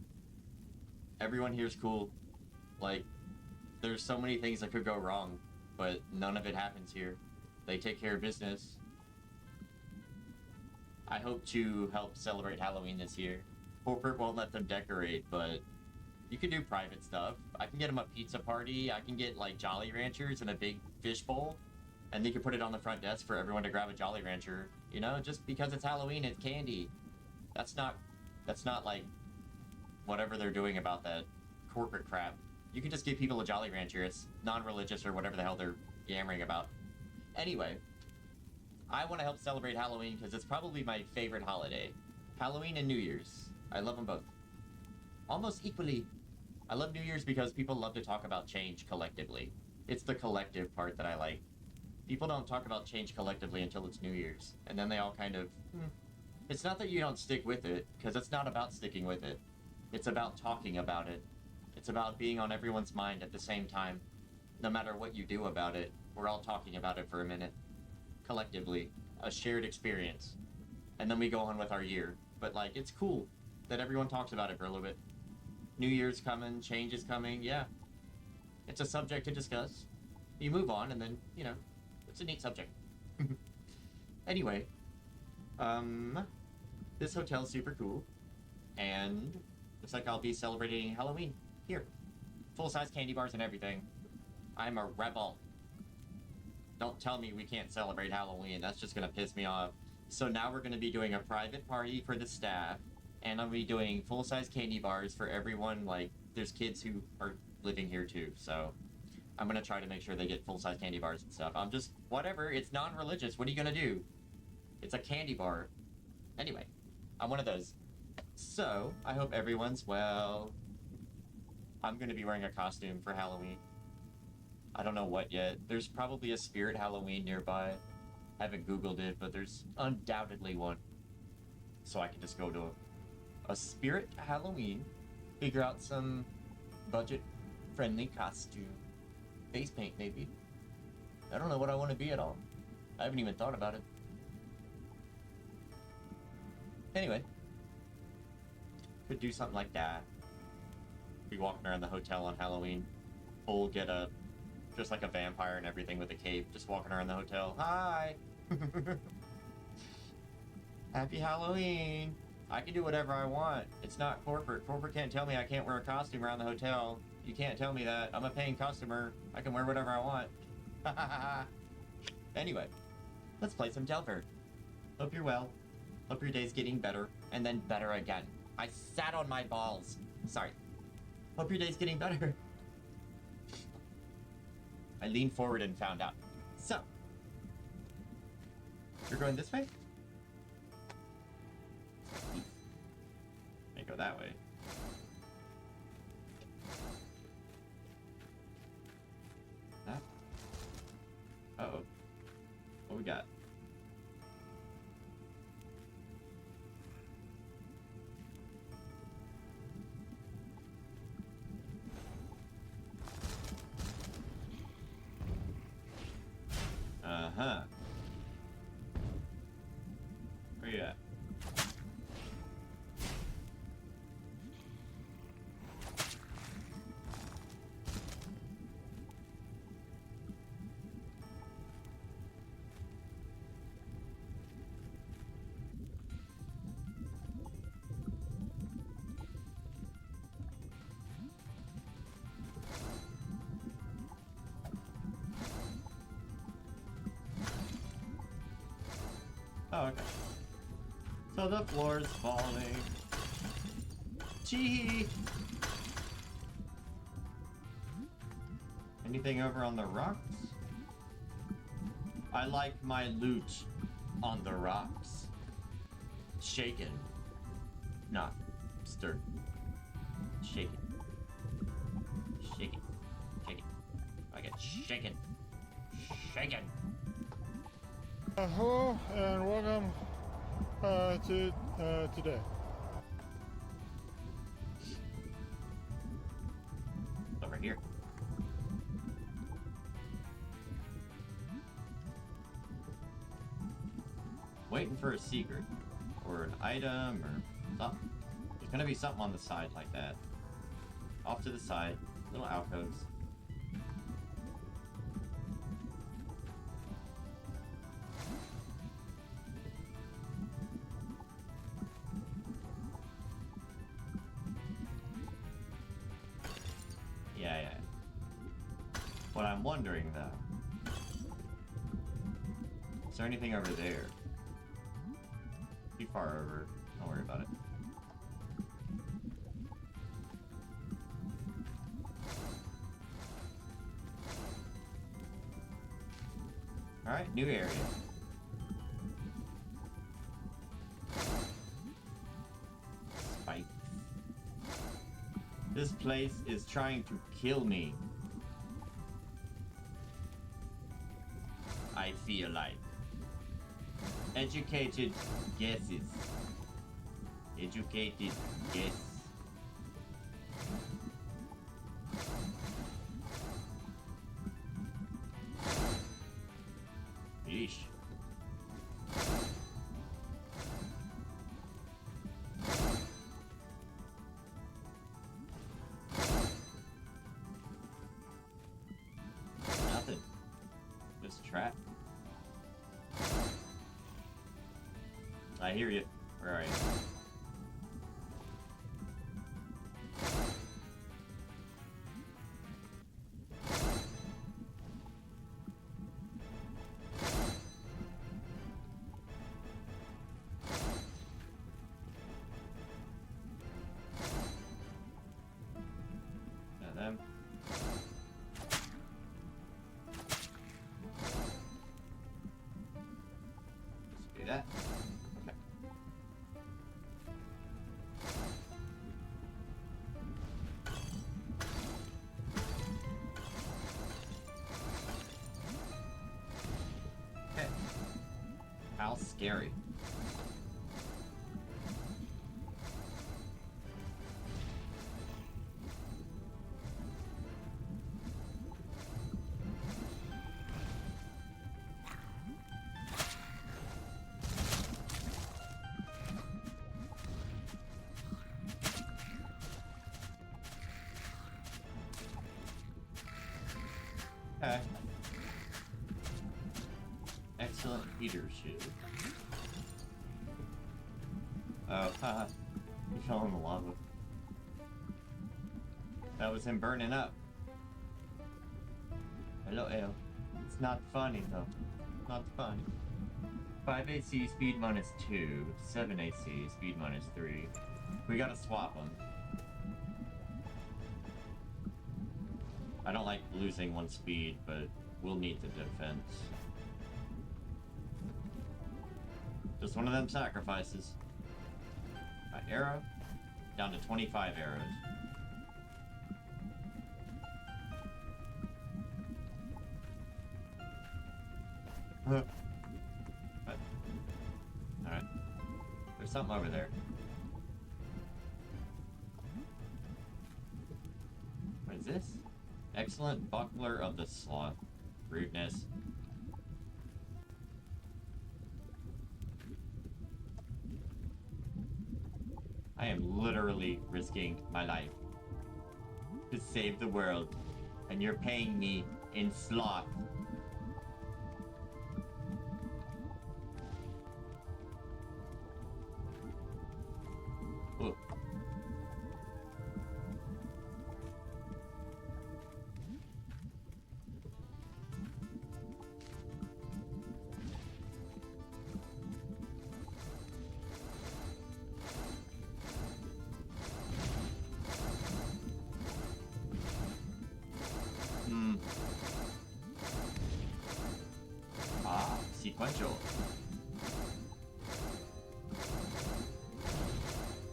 Everyone here's cool. Like, there's so many things that could go wrong, but none of it happens here. They take care of business. I hope to help celebrate Halloween this year. Corporate won't let them decorate, but you can do private stuff. I can get them a pizza party. I can get, like, Jolly Ranchers in a big fish bowl, and they can put it on the front desk for everyone to grab a Jolly Rancher. You know, just because it's Halloween, it's candy. That's not like whatever they're doing about that corporate crap. You can just give people a Jolly Rancher. It's non-religious or whatever the hell they're yammering about. Anyway, I want to help celebrate Halloween because it's probably my favorite holiday. Halloween and New Year's. I love them both. Almost equally. I love New Year's because people love to talk about change collectively. It's the collective part that I like. People don't talk about change collectively until it's New Year's. And then they all kind of... It's not that you don't stick with it, because it's not about sticking with it. It's about talking about it. It's about being on everyone's mind at the same time. No matter what you do about it, we're all talking about it for a minute. Collectively. A shared experience. And then we go on with our year. But, like, it's cool that everyone talks about it for a little bit. New Year's coming, change is coming, yeah. It's a subject to discuss. You move on, and then, you know, it's a neat subject. Anyway, this hotel's super cool, and looks like I'll be celebrating Halloween here. Full-size candy bars and everything. I'm a rebel. Don't tell me we can't celebrate Halloween. That's just gonna piss me off. So now we're gonna be doing a private party for the staff, and I'll be doing full-size candy bars for everyone. Like, there's kids who are living here too, so I'm gonna try to make sure they get full-size candy bars and stuff. I'm just, whatever, it's non-religious. What are you gonna do? It's a candy bar. Anyway, I'm one of those. So, I hope everyone's well. I'm gonna be wearing a costume for Halloween. I don't know what yet. There's probably a Spirit Halloween nearby. I haven't Googled it, but there's undoubtedly one. So I can just go to a Spirit Halloween, figure out some budget-friendly costume. Face paint, maybe. I don't know what I want to be at all. I haven't even thought about it. Anyway. Could do something like that. Be walking around the hotel on Halloween. Full get up. Just like a vampire and everything with a cape. Just walking around the hotel. Hi! Happy Halloween! I can do whatever I want. It's not corporate. Corporate can't tell me I can't wear a costume around the hotel. You can't tell me that. I'm a paying customer. I can wear whatever I want. Anyway, let's play some Delver. Hope you're well. Hope your day's getting better. And then better again. I sat on my balls. Sorry. Hope your day's getting better. I leaned forward and found out. So. You're going this way? May go that way. That? Uh-oh. What we got? Uh-huh. Where you at? Oh, okay. So the floor's falling. Chee! Anything over on the rocks? I like my loot on the rocks. Shaken. Not stirred. Shaken. Shaken. Shaken. I get shaken. Shaken. Hello and welcome to today. Over here. Waiting for a secret. Or an item or something. There's gonna be something on the side like that. Off to the side. Little alcoves. Yeah. What I'm wondering though, is there anything over there? Too far over. Don't worry about it. Alright, new area. Spike. This place is trying to kill me. I feel like. Educated guesses. Educated guess. Yeesh. Nothing. Just a trap. I hear you. Where are you? Got them. Let's do that. Okay. Okay. How scary. Okay. Excellent heater shield. Oh, haha. He fell in the lava. That was him burning up. Hello, Ale. It's not funny, though. Not funny. 5 AC, speed minus 2. 7 AC, speed minus 3. We gotta swap them. I don't like losing one speed, but we'll need the defense. Just one of them sacrifices. Arrow? Down to 25 arrows. Alright. There's something over there. What is this? Excellent buckler of the sloth. Rudeness. I am literally risking my life to save the world, and you're paying me in sloth. Ooh. sequential.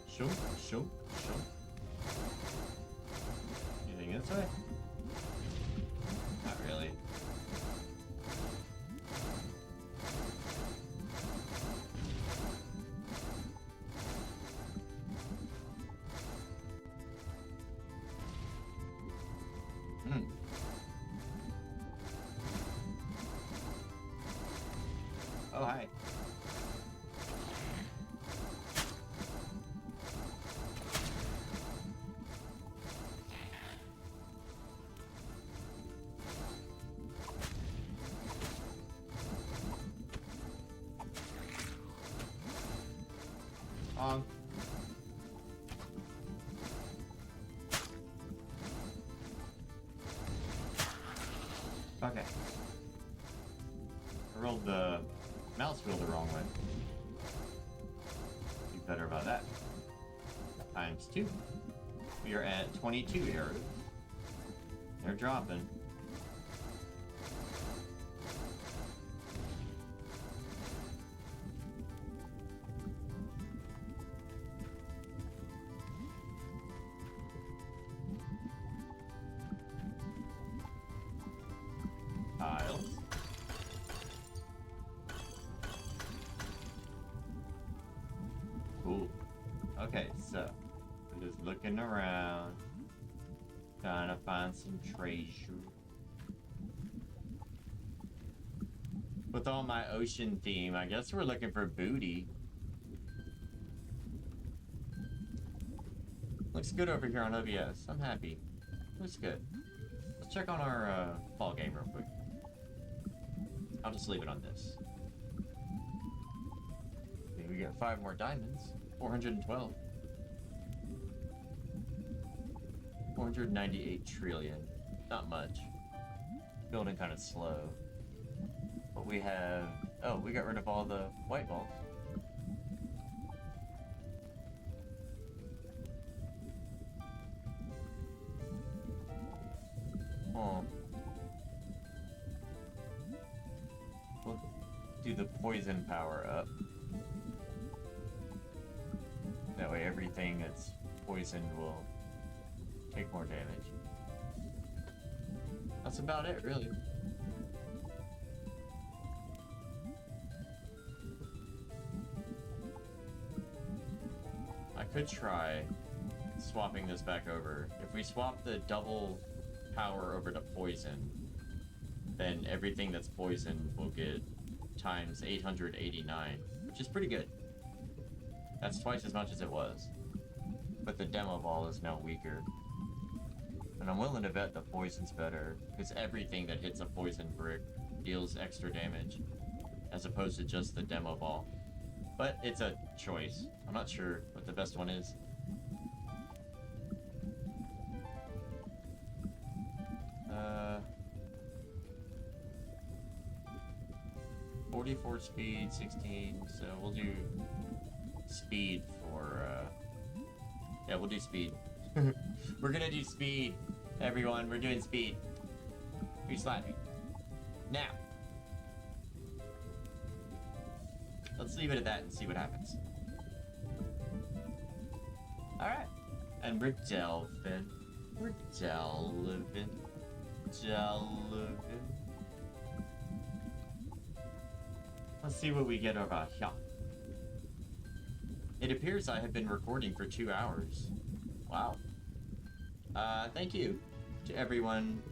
Shunk, shunk, shunk. Anything this way? Not really. Oh, hi. On. Okay. I rolled the mouse wheel the wrong way. Be better about that. Times 2. We are at 22 arrows. They're dropping. Tiles. Cool. Okay, so we're just looking around, trying to find some treasure. With all my ocean theme, I guess we're looking for booty. Looks good over here on OBS. I'm happy. Looks good. Let's check on our ball game real quick. I'll just leave it on this. Okay, we got 5 more diamonds. 412. 498 trillion. Not much. Building kind of slow. But we have... Oh, we got rid of all the white balls. Oh. We'll do the poison power up. That way everything that's poisoned will take more damage. That's about it, really. I could try swapping this back over. If we swap the double power over to poison, then everything that's poisoned will get times 889, which is pretty good. That's twice as much as it was. But the demo ball is now weaker. And I'm willing to bet the poison's better, because everything that hits a poison brick deals extra damage, as opposed to just the demo ball. But it's a choice. I'm not sure what the best one is. 44 speed, 16, so we'll do speed for, yeah, we'll do speed. We're gonna do speed, everyone. We're doing speed. Who's slapping? Now. Let's leave it at that and see what happens. Alright. And we're delving. We're delving. Delving. Let's see what we get over here. It appears I have been recording for 2 hours. Wow. Thank you to everyone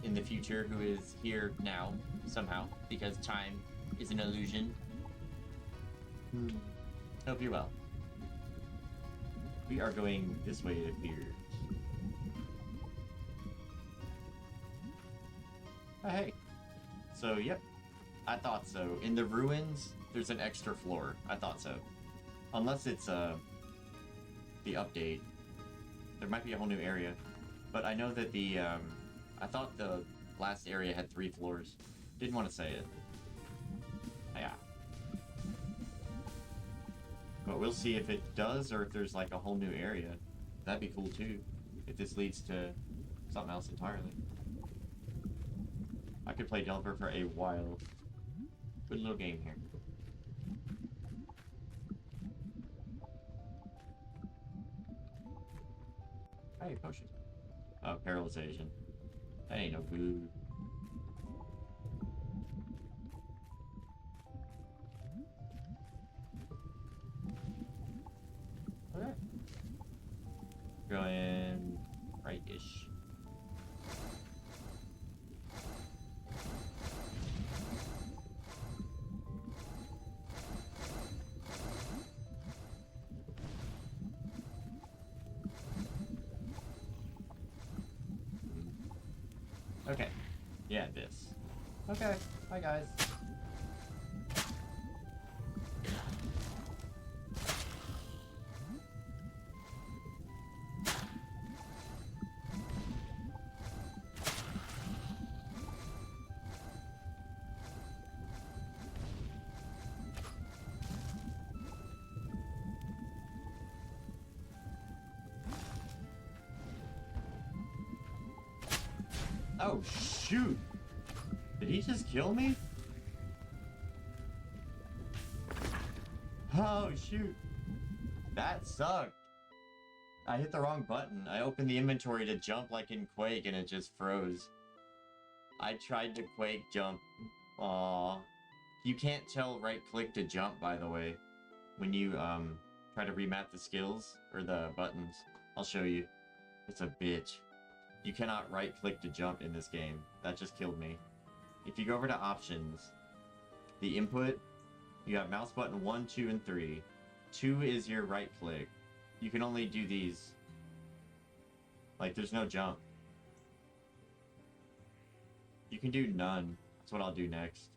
in the future who is here now, somehow, because time is an illusion. Hope you're well. We are going this way, it appears. Oh, hey. So, yep. I thought so. In the ruins, there's an extra floor. I thought so. Unless it's, the update. There might be a whole new area. But I know that the, I thought the last area had 3 floors. Didn't want to say it. Yeah. But we'll see if it does, or if there's like a whole new area. That'd be cool too, if this leads to something else entirely. I could play Delver for a while. Good little game here. Hey, potion. Oh, paralyzation. That ain't no good. Okay. Going right-ish. Okay. Yeah, this. Okay. Bye, guys. Oh, shoot! Did he just kill me? Oh, shoot! That sucked! I hit the wrong button. I opened the inventory to jump like in Quake and it just froze. I tried to Quake jump. Aww. You can't tell right click to jump, by the way, when you try to remap the skills or the buttons. I'll show you. It's a bitch. You cannot right click to jump in this game. That just killed me. If you go over to options, the input, you have mouse button 1, 2, and 3. 2 is your right click. You can only do these. Like, there's no jump. You can do none. That's what I'll do next.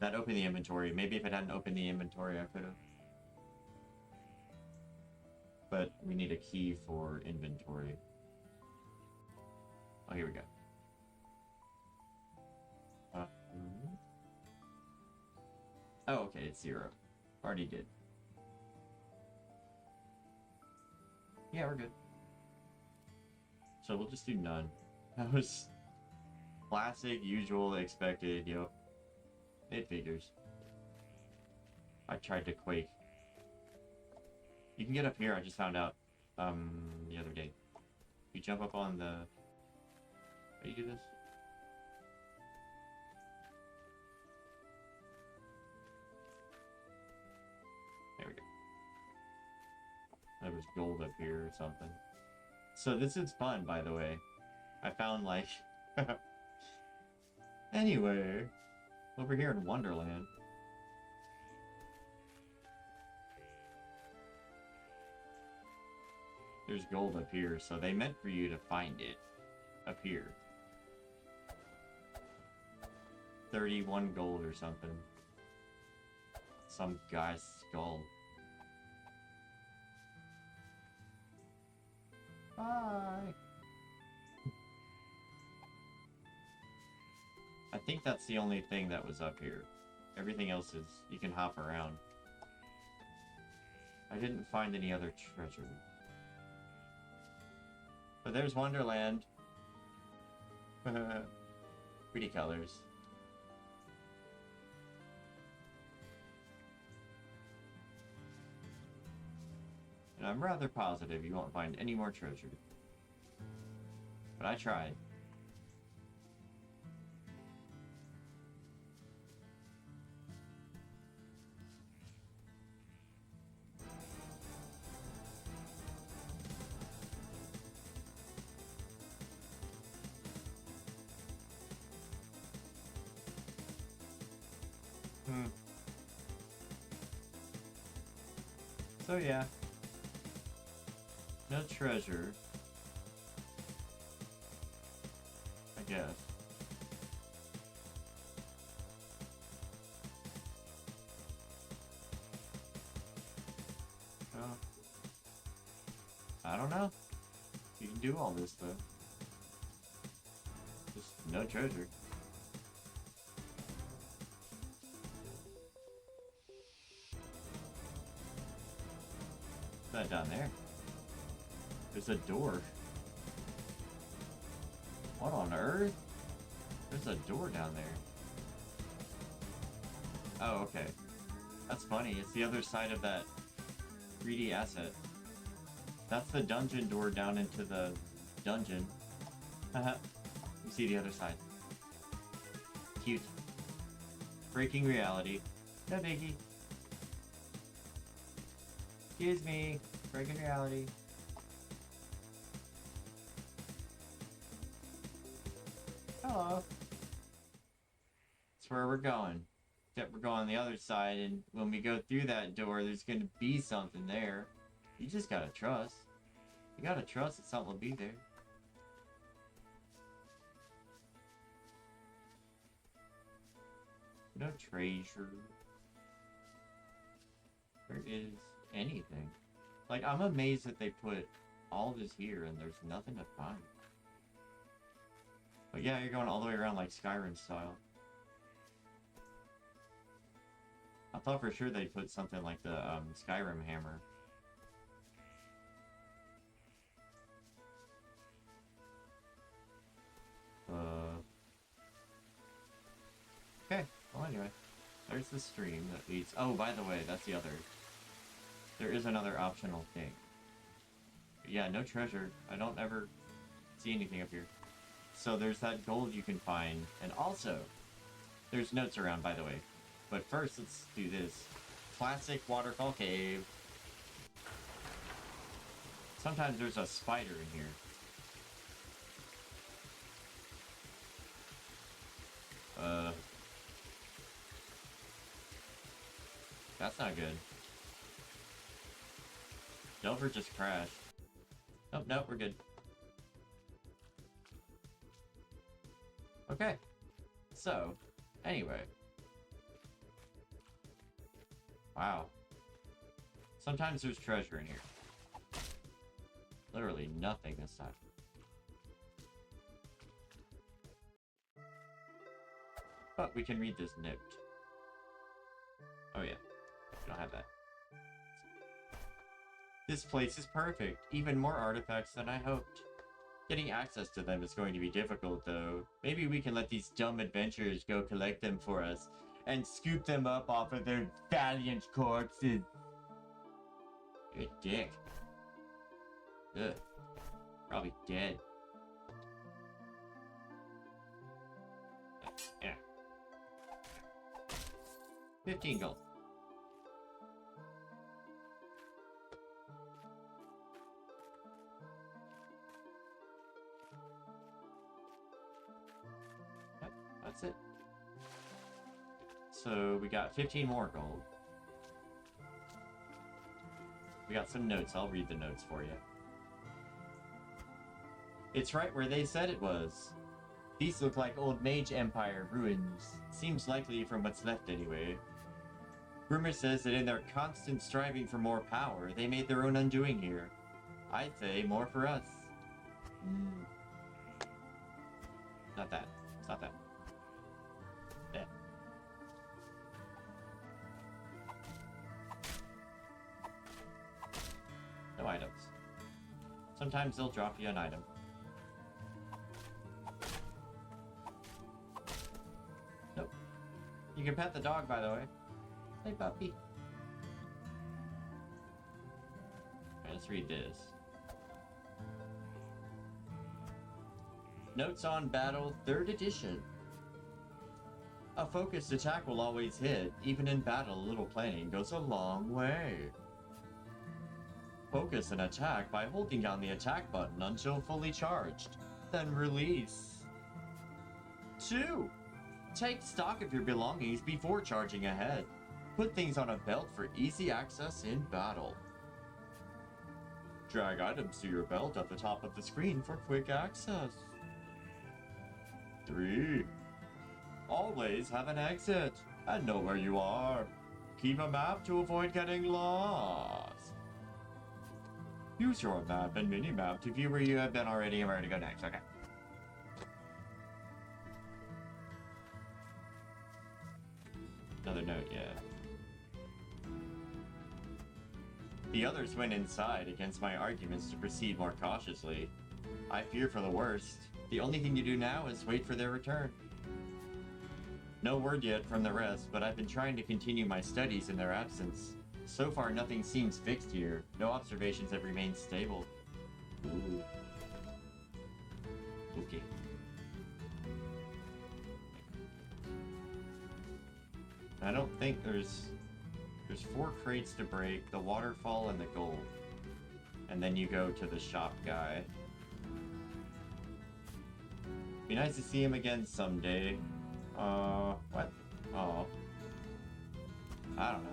That opened the inventory. Maybe if it hadn't opened the inventory, I could've. But we need a key for inventory. Oh, here we go. Oh, okay, it's 0. Already did. Yeah, we're good. So we'll just do none. That was classic, usual, expected, yep. It figures. I tried to Quake. You can get up here, I just found out, the other day. You jump up on the... How do you do this? There we go. There was gold up here or something. So this is fun, by the way. I found, like... Anyway, over here in Wonderland. There's gold up here, so they meant for you to find it up here. 31 gold or something. Some guy's skull. Bye! I think that's the only thing that was up here. Everything else is, you can hop around. I didn't find any other treasure. But there's Wonderland. Pretty colors. And I'm rather positive you won't find any more treasure. But I tried. So yeah. No treasure. I guess. Well, I don't know. You can do all this though. Just no treasure. What's that down there? There's a door. What on earth? There's a door down there. Oh, okay. That's funny. It's the other side of that 3D asset. That's the dungeon door down into the dungeon. Haha. You see the other side. Cute. Breaking reality. No biggie. Excuse me. Breaking reality. Hello. That's where we're going. Except we're going on the other side, and when we go through that door, there's gonna be something there. You just gotta trust. You gotta trust that something will be there. No treasure. There is anything. Like, I'm amazed that they put all this here and there's nothing to find. But yeah, you're going all the way around like Skyrim style. I thought for sure they'd put something like the Skyrim hammer. Okay, well anyway. There's the stream that leads... Oh, by the way, that's the other... There is another optional thing. But yeah, no treasure. I don't ever see anything up here. So there's that gold you can find. And also, there's notes around, by the way. But first, let's do this. Classic waterfall cave. Sometimes there's a spider in here. That's not good. Delver just crashed. Nope, nope, we're good. Okay. So, anyway. Wow. Sometimes there's treasure in here. Literally nothing this time. But we can read this note. Oh yeah. We don't have that. This place is perfect. Even more artifacts than I hoped. Getting access to them is going to be difficult, though. Maybe we can let these dumb adventurers go collect them for us and scoop them up off of their valiant corpses. You're a dick. Ugh. Probably dead. Yeah. 15 gold. Yep, that's it. So we got 15 more gold. We got some notes. I'll read the notes for you. It's right where they said it was. These look like old Mage Empire ruins. Seems likely from what's left anyway. Rumor says that in their constant striving for more power, they made their own undoing here. I'd say more for us. Not that. It's not that. That. No items. Sometimes they'll drop you an item. Nope. You can pet the dog, by the way. Hey, puppy. Okay, let's read this. Notes on Battle, 3rd edition. A focused attack will always hit. Even in battle, a little planning goes a long way. Focus an attack by holding down the attack button until fully charged. Then release. 2. Take stock of your belongings before charging ahead. Put things on a belt for easy access in battle. Drag items to your belt at the top of the screen for quick access. 3. Always have an exit and know where you are. Keep a map to avoid getting lost. Use your map and mini-map to view where you have been already and where to go next. Okay. Another note, yeah. The others went inside against my arguments to proceed more cautiously. I fear for the worst. The only thing to do now is wait for their return. No word yet from the rest, but I've been trying to continue my studies in their absence. So far, nothing seems fixed here. No observations have remained stable. Ooh. Okay. I don't think there's 4 crates to break, the waterfall and the gold. And then you go to the shop guy. Be nice to see him again someday. What? Oh. I don't know.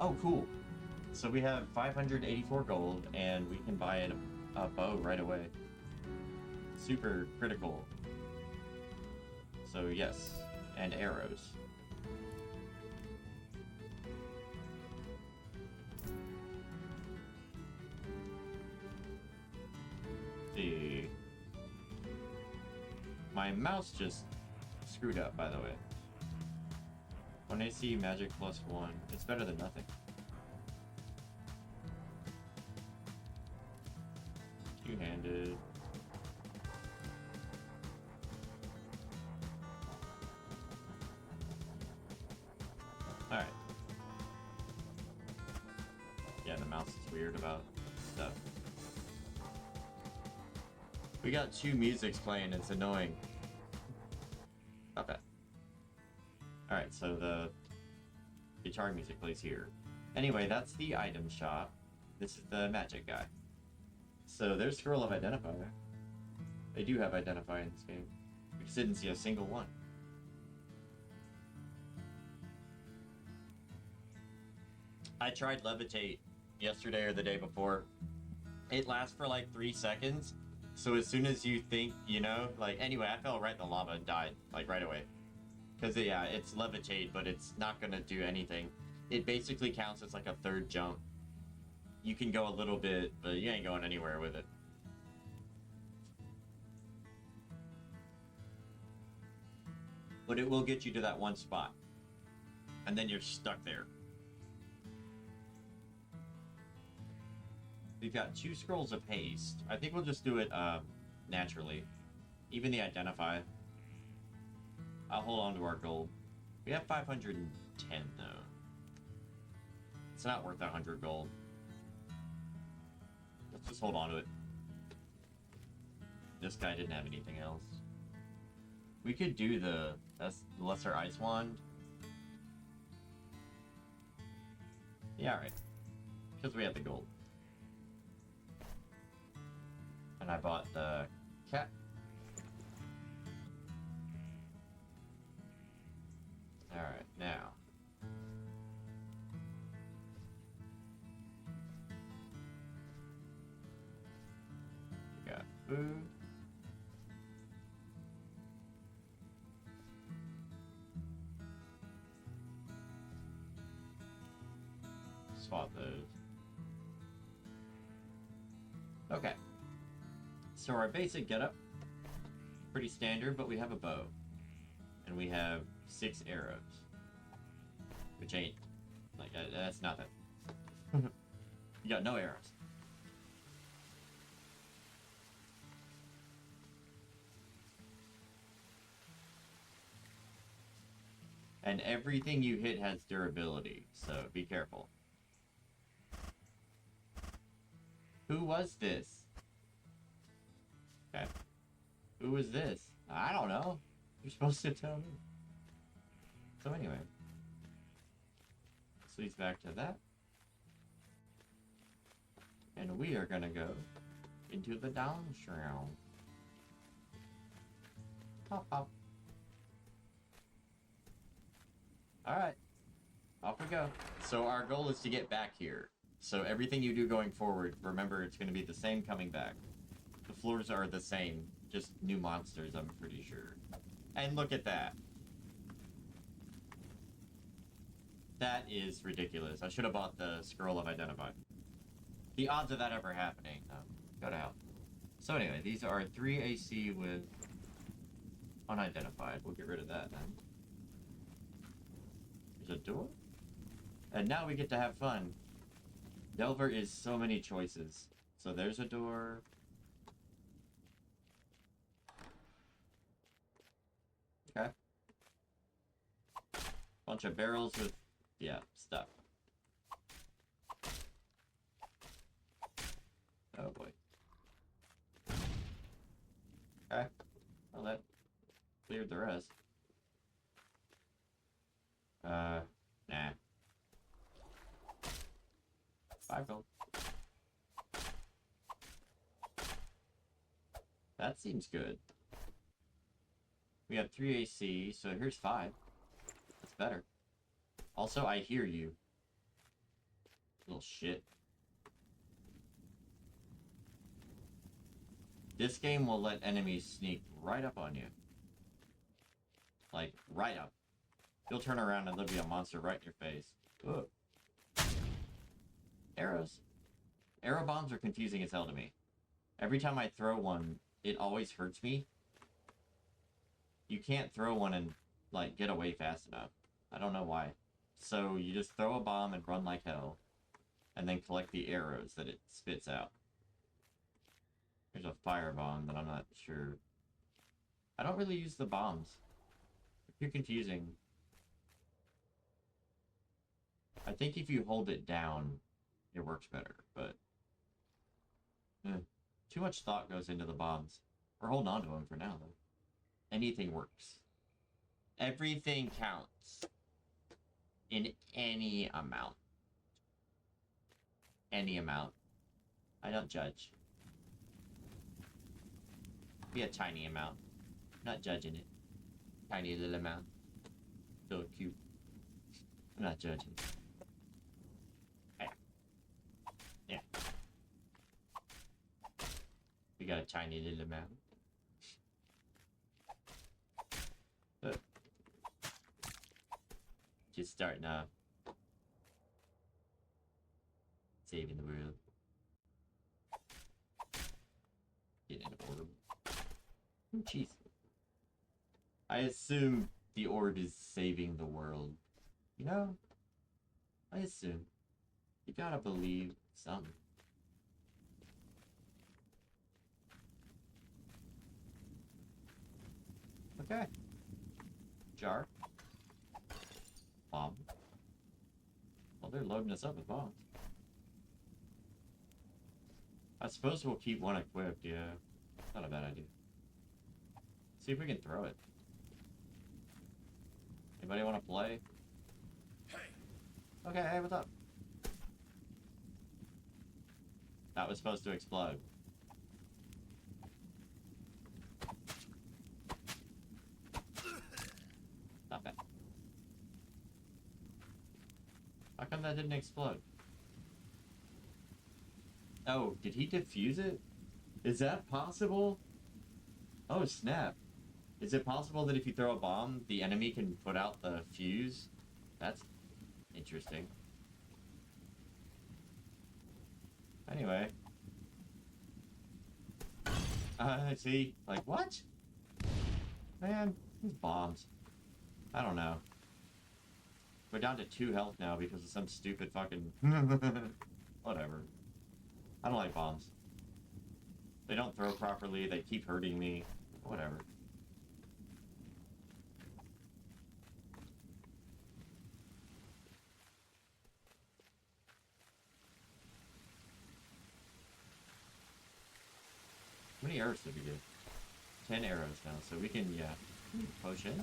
Oh, cool. So we have 584 gold, and we can buy a bow right away. Super critical. So yes, and arrows. See. My mouse just screwed up, by the way. When I see magic +1, it's better than nothing. Two-handed. Alright. Yeah, the mouse is weird about stuff. We got 2 musics playing, it's annoying. Okay. Alright, so the guitar music plays here. Anyway, that's the item shop. This is the magic guy. So there's Scroll of Identifier. They do have Identify in this game. We just didn't see a single one. I tried Levitate yesterday or the day before. It lasts for like 3 seconds. So as soon as you think, you know, like, anyway, I fell right in the lava and died, like, right away. Because, yeah, it's Levitate, but it's not going to do anything. It basically counts as like a 3rd jump. You can go a little bit, but you ain't going anywhere with it. But it will get you to that one spot. And then you're stuck there. We've got 2 scrolls of haste. I think we'll just do it naturally. Even the Identify. I'll hold on to our gold. We have 510 though. It's not worth 100 gold. Let's just hold on to it. This guy didn't have anything else. We could do the Lesser Ice Wand. Yeah, alright. Because we have the gold. And I bought the cat. Alright, now. We got food. Swap those. Okay. So our basic getup, pretty standard, but we have a bow. And we have 6 arrows. Which ain't, like, that's nothing. You got no arrows. And everything you hit has durability, so be careful. Who was this? Okay. Who was this? I don't know. You're supposed to tell me. So anyway. This leads back to that. And we are gonna go into the down shroud. Pop, pop. Alright. Off we go. So our goal is to get back here. So everything you do going forward, remember it's going to be the same coming back. The floors are the same, just new monsters, I'm pretty sure. And look at that. That is ridiculous. I should have bought the Scroll of Identify. The odds of that ever happening, go to hell. So anyway, these are 3 AC with unidentified. We'll get rid of that then. There's a door? And now we get to have fun. Delver is so many choices. So there's a door. Okay. Bunch of barrels with, yeah, stuff. Oh boy. Okay. Well, that cleared the rest. Nah. 5 gold. That seems good. We have 3 AC, so here's 5. That's better. Also, I hear you. Little shit. This game will let enemies sneak right up on you. Like, right up. You'll turn around and there'll be a monster right in your face. Ugh. Arrows. Arrow bombs are confusing as hell to me. Every time I throw one, it always hurts me. You can't throw one and, like, get away fast enough. I don't know why. So you just throw a bomb and run like hell. And then collect the arrows that it spits out. There's a fire bomb, but I'm not sure. I don't really use the bombs. They're too confusing. I think if you hold it down, it works better, but... too much thought goes into the bombs. We're holding on to them for now, though. Anything works. Everything counts. In any amount. Any amount. I don't judge. Be a tiny amount. Not judging it. Tiny little amount. So cute. I'm not judging. Hey. Yeah. We got a tiny little amount. Look. Just starting off. Saving the world. Getting an orb. Oh, jeez. I assume the orb is saving the world. You know? I assume. You gotta believe something. Okay. Jar. Bomb. Well, they're loading us up with bombs. I suppose we'll keep one equipped, yeah. Not a bad idea. See if we can throw it. Anybody want to play? Okay, hey, what's up? That was supposed to explode. Stop it. How come that didn't explode? Oh, did he defuse it? Is that possible? Oh, snap. Is it possible that if you throw a bomb, the enemy can put out the fuse? That's interesting. Anyway. See? Like, what? Man, these bombs. I don't know. We're down to 2 health now because of some stupid fucking... Whatever. I don't like bombs. They don't throw properly, they keep hurting me. Whatever. How many arrows did we get? 10 arrows now, so we can, yeah. Potion.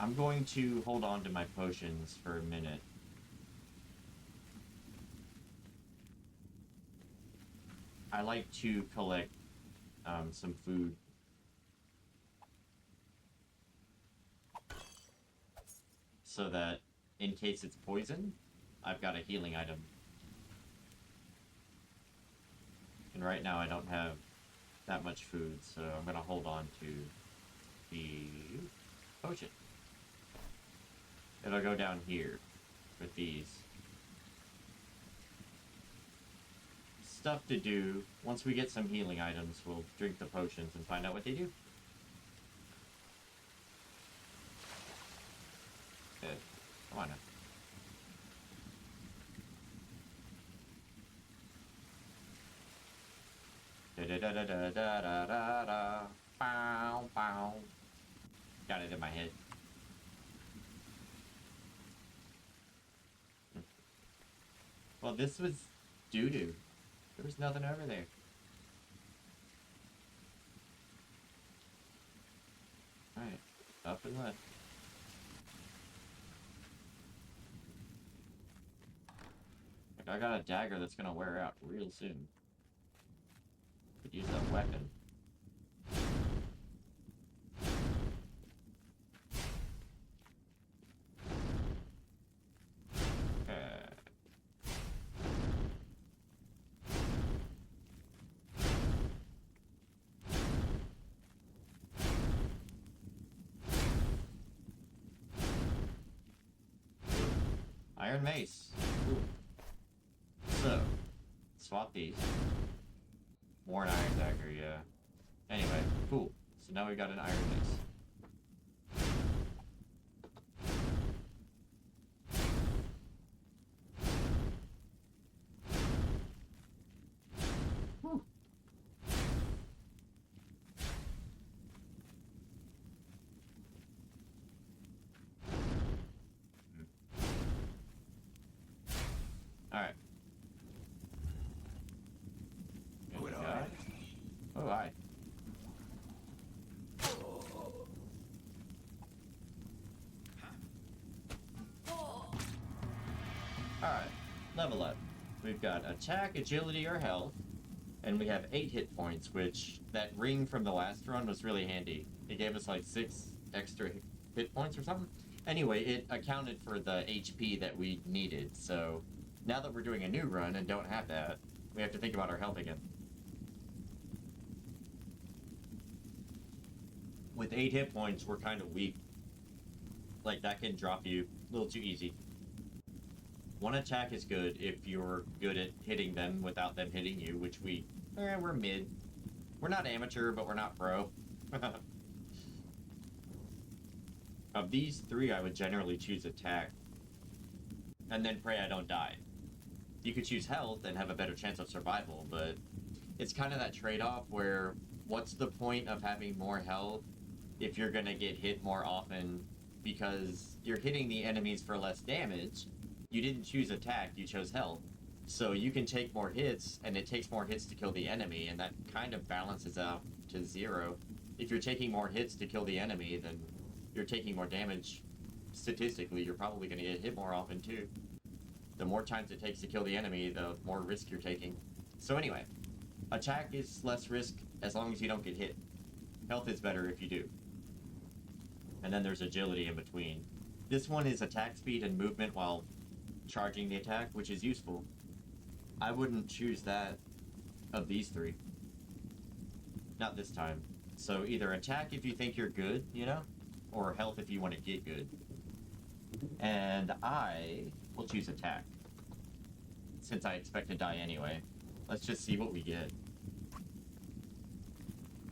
I'm going to hold on to my potions for a minute. I like to collect some food. So that, in case it's poison, I've got a healing item. And right now I don't have that much food, so I'm gonna hold on to the potion. It'll go down here with these. Stuff to do. Once we get some healing items, we'll drink the potions and find out what they do. Good. Come on now. Da da da da da da da da. Bow bow. Got it in my head. Well, this was doo-doo. There was nothing over there. Alright, up and left. Like, I got a dagger that's gonna wear out real soon. Could use that weapon. Iron mace. Ooh. So, swap these. More an iron dagger, yeah. Anyway, cool. So now we got an iron mace. Whew. Alright. Good guy. Oh, hi. Alright, level up. We've got attack, agility, or health. And we have 8 hit points, which that ring from the last run was really handy. It gave us like 6 extra hit points or something. Anyway, it accounted for the HP that we needed, so now that we're doing a new run and don't have that, we have to think about our health again. With 8 hit points, we're kind of weak. Like, that can drop you a little too easy. One attack is good if you're good at hitting them without them hitting you, which we're mid. We're not amateur, but we're not pro. Of these 3, I would generally choose attack. And then pray I don't die. You could choose health and have a better chance of survival, but it's kind of that trade-off where what's the point of having more health if you're gonna get hit more often because you're hitting the enemies for less damage. You didn't choose attack, you chose health. So you can take more hits, and it takes more hits to kill the enemy, and that kind of balances out to 0. If you're taking more hits to kill the enemy, then you're taking more damage. Statistically, you're probably going to get hit more often, too. The more times it takes to kill the enemy, the more risk you're taking. So anyway, attack is less risk as long as you don't get hit. Health is better if you do. And then there's agility in between. This one is attack speed and movement while charging the attack, which is useful. I wouldn't choose that of these 3. Not this time. So either attack if you think you're good, you know? Or health if you want to get good. And I will choose attack. Since I expect to die anyway. Let's just see what we get.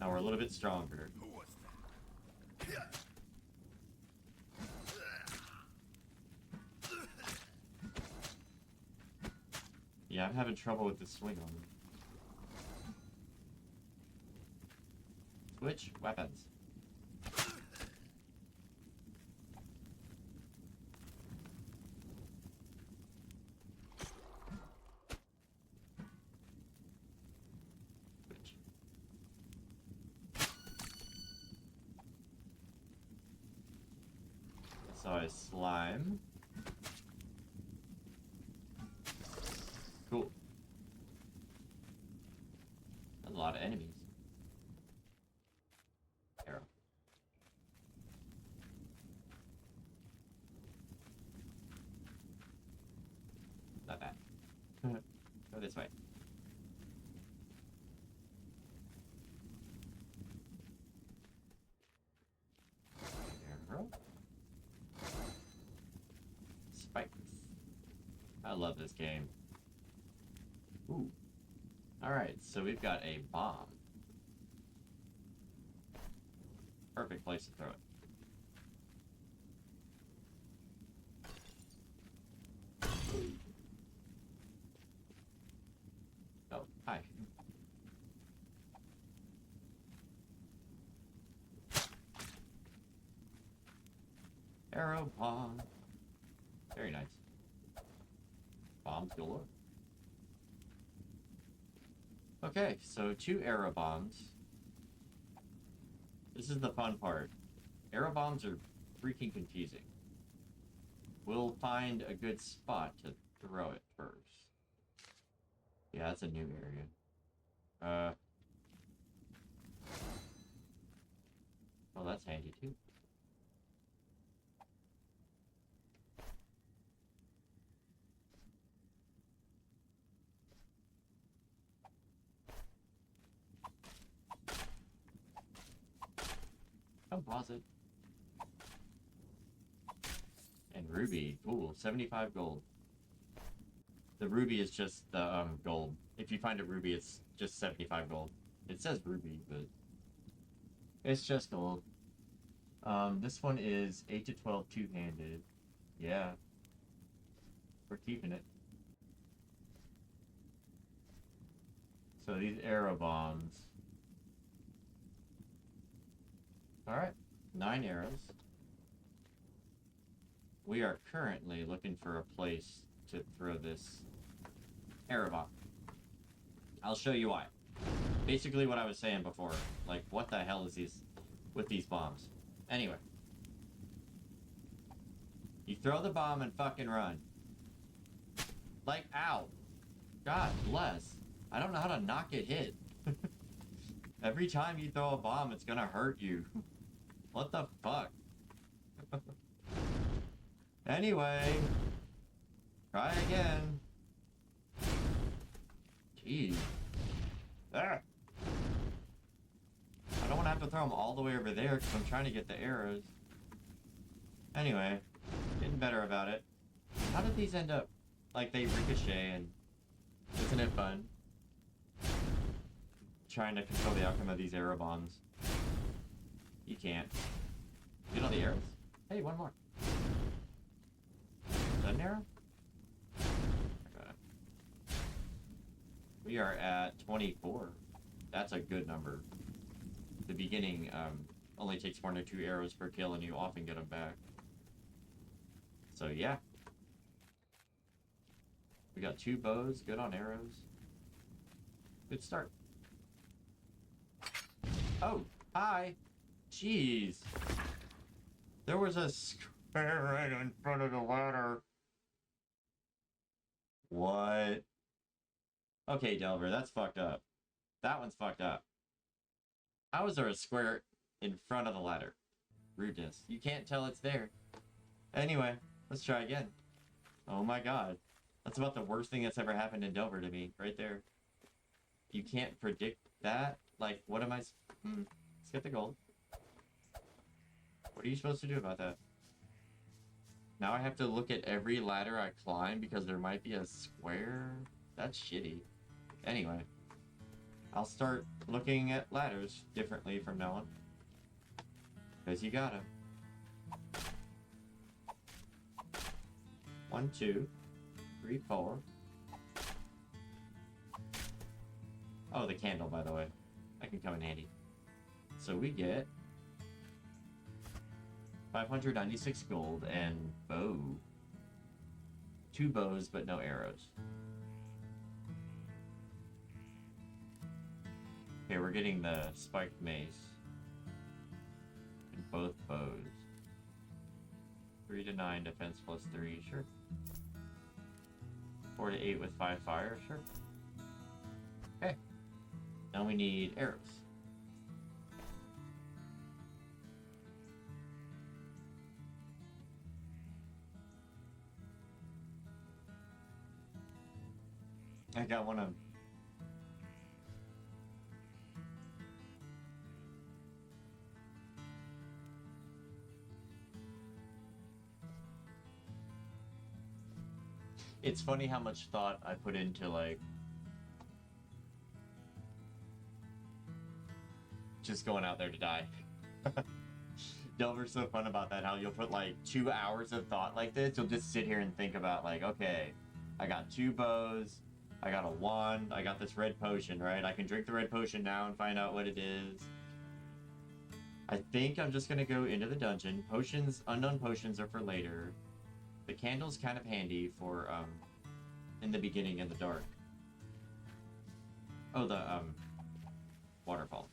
Now we're a little bit stronger. Yeah, I'm having trouble with the swing on them. Switch weapons. Switch. I saw a slime. Cool. A lot of enemies. Arrow. Not bad. Go this way. Arrow. Spikes. I love this game. Ooh. Alright, so we've got a bomb. Perfect place to throw it. Oh, hi. Arrow bomb. Very nice. Bombs galore. Okay, so 2 arrow bombs. This is the fun part. Arrow bombs are freaking confusing. We'll find a good spot to throw it first. Yeah, that's a new area. Well, that's handy too. Composite. And ruby. Cool. 75 gold. The ruby is just the gold. If you find a ruby, it's just 75 gold. It says ruby, but it's just gold. This one is 8 to 12 two-handed. Yeah. We're keeping it. So these arrow bombs. Alright. 9 arrows. We are currently looking for a place to throw this arrow bomb. I'll show you why. Basically what I was saying before. Like, what the hell is these with these bombs? Anyway. You throw the bomb and fucking run. Like, ow. God bless. I don't know how to not get hit. Every time you throw a bomb, it's gonna hurt you. What the fuck? Anyway. Try again. Jeez. Ah. I don't want to have to throw them all the way over there because I'm trying to get the arrows. Anyway. Getting better about it. How did these end up? Like, they ricochet and... Isn't it fun? Trying to control the outcome of these arrow bombs. You can't. Get all the arrows? Hey, one more. Is that an arrow? Okay. We are at 24. That's a good number. The beginning only takes 1 or 2 arrows per kill and you often get them back. So yeah. We got 2 bows, good on arrows. Good start. Oh, hi. Jeez. There was a square right in front of the ladder. What? Okay, Delver, that's fucked up. That one's fucked up. How is there a square in front of the ladder? Rudeness. You can't tell it's there. Anyway, let's try again. Oh my god. That's about the worst thing that's ever happened in Delver to me, right there. You can't predict that? Like, what am I... Let's get the gold. What are you supposed to do about that? Now I have to look at every ladder I climb because there might be a square? That's shitty. Anyway. I'll start looking at ladders differently from now on. Because you gotta. 1, 2, 3, 4. Oh, the candle, by the way. That can come in handy. So we get 596 gold and bow. 2 bows, but no arrows. Okay, we're getting the spiked mace. And both bows. 3 to 9 defense plus 3, sure. 4 to 8 with 5 fire, sure. Okay. Now we need arrows. I got one of... It's funny how much thought I put into, like, just going out there to die. Delver's so fun about that, how you'll put, like, 2 hours of thought like this. You'll just sit here and think about, like, okay, I got 2 bows, I got a wand, I got this red potion, right? I can drink the red potion now and find out what it is. I think I'm just gonna go into the dungeon. Potions, unknown potions are for later. The candle's kind of handy for, in the beginning in the dark. Oh, the, waterfall.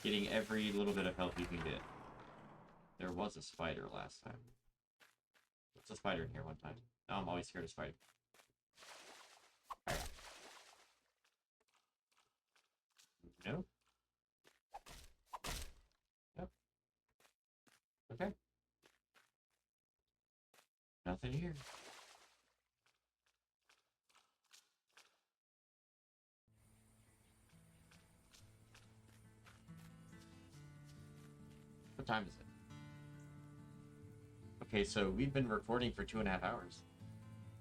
Getting every little bit of health you can get. There was a spider last time. What's a spider in here one time? No, I'm always scared of spiders. Nope. Yep. Okay. Nothing here. What time is it? Okay, so we've been recording for 2.5 hours.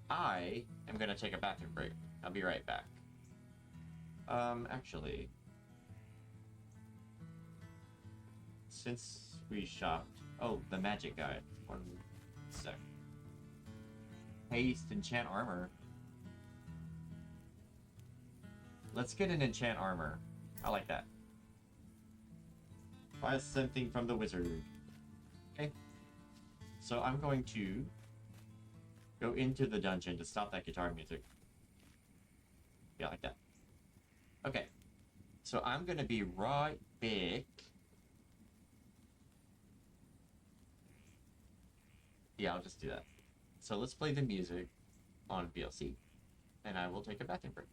I am gonna take a bathroom break. I'll be right back. Actually, since we shopped... Oh, the magic guide. One sec. Haste, enchant armor. Let's get an enchant armor. I like that. Buy something from the wizard. Okay. So I'm going to go into the dungeon to stop that guitar music. Yeah, like that. Okay. So I'm gonna be right back. Yeah, I'll just do that. So let's play the music on VLC, and I will take a bathroom break.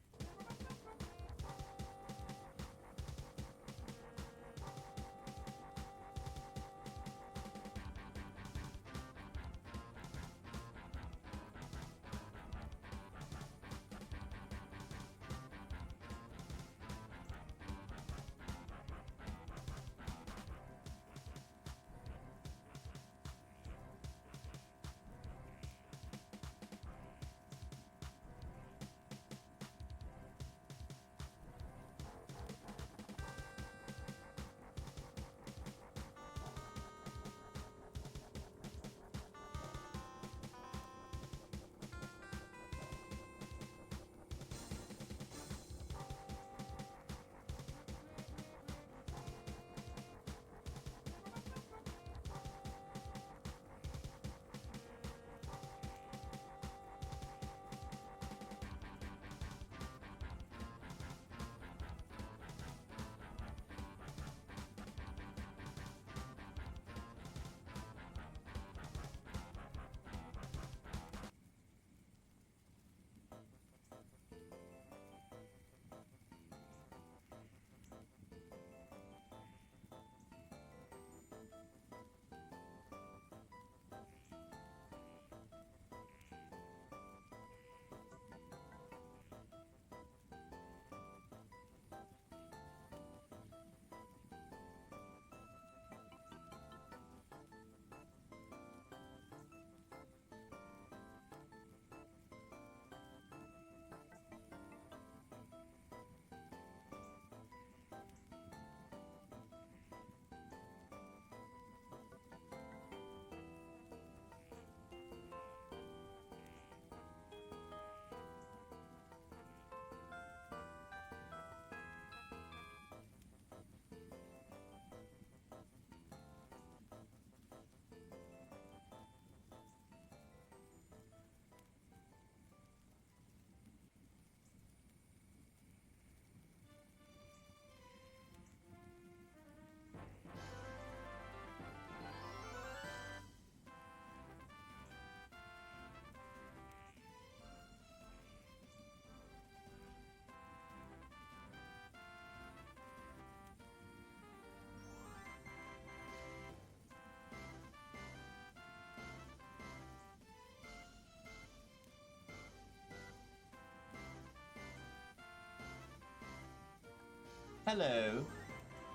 Hello.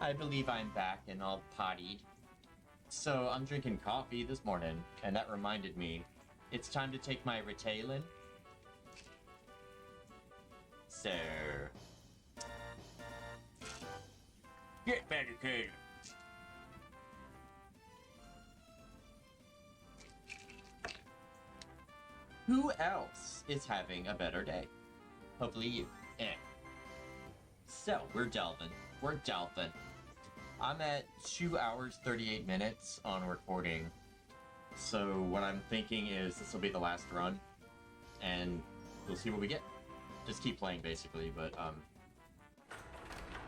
I believe I'm back and all pottied. So I'm drinking coffee this morning, and that reminded me, it's time to take my Ritalin. So... get back to cave. Who else is having a better day? Hopefully you. So, we're delving. I'm at 2 hours, 38 minutes on recording. So, what I'm thinking is this will be the last run, and we'll see what we get. just keep playing basically, but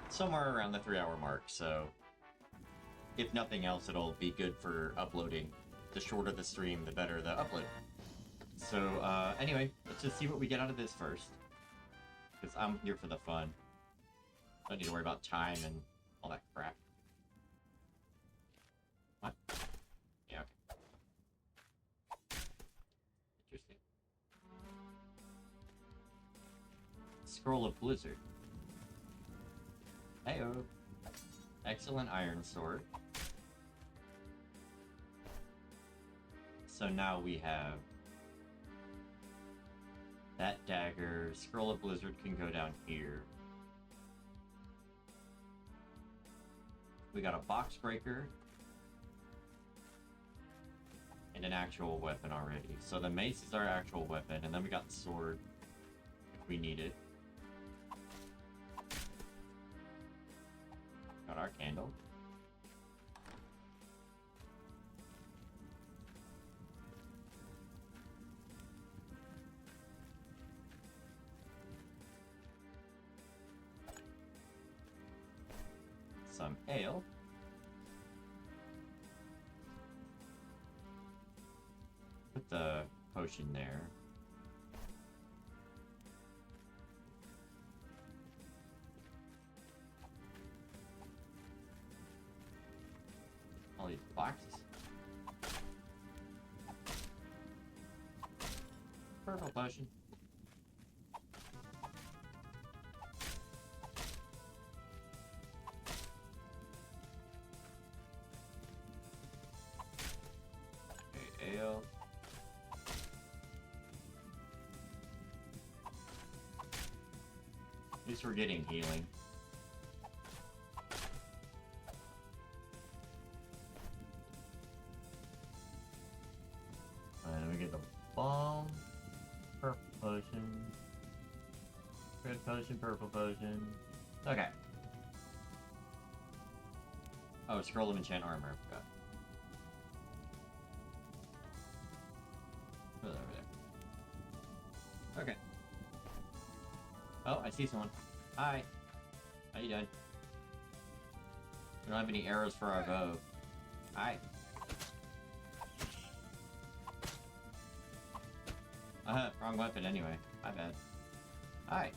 somewhere around the 3-hour mark, so if nothing else, it'll be good for uploading. The shorter the stream, the better the upload. So anyway, let's just see what we get out of this first, because I'm here for the fun. Don't need to worry about time and all that crap. What? Yeah, okay. Interesting. Scroll of Blizzard. Heyo. Excellent iron sword. So now we have that dagger. Scroll of Blizzard can go down here. We got a box breaker and an actual weapon already. So the mace is our actual weapon, and then we got the sword if we need it. Got our candle. Some ale. Put the potion there. All these boxes. Purple potion. Okay, ale. At least we're getting healing. And we get the bomb, purple potion, red potion, purple potion. Okay. Oh, scroll of enchant armor. I forgot. Put it over there. Okay. Oh, I see someone. Hi. How you doing? We don't have any arrows for our bow. Hi. Wrong weapon anyway. My bad. Hi.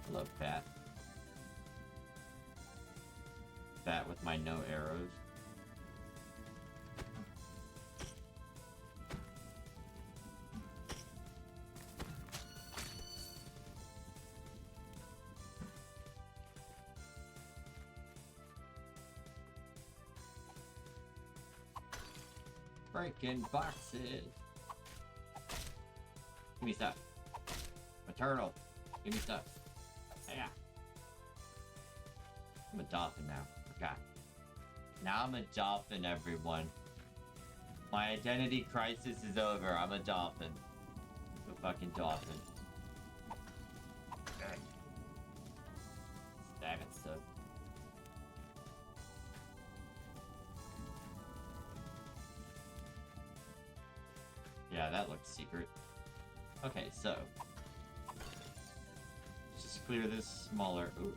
Hello, Pat. That with my no arrows. Breaking boxes. Give me stuff. A turtle. Give me stuff. Yeah. I'm a dolphin now. Okay. Now I'm a dolphin, everyone. My identity crisis is over. I'm a dolphin. I'm a fucking dolphin. Okay. Stabbing stuff. Yeah, that looked secret. Okay, so let's just clear this smaller. Ooh.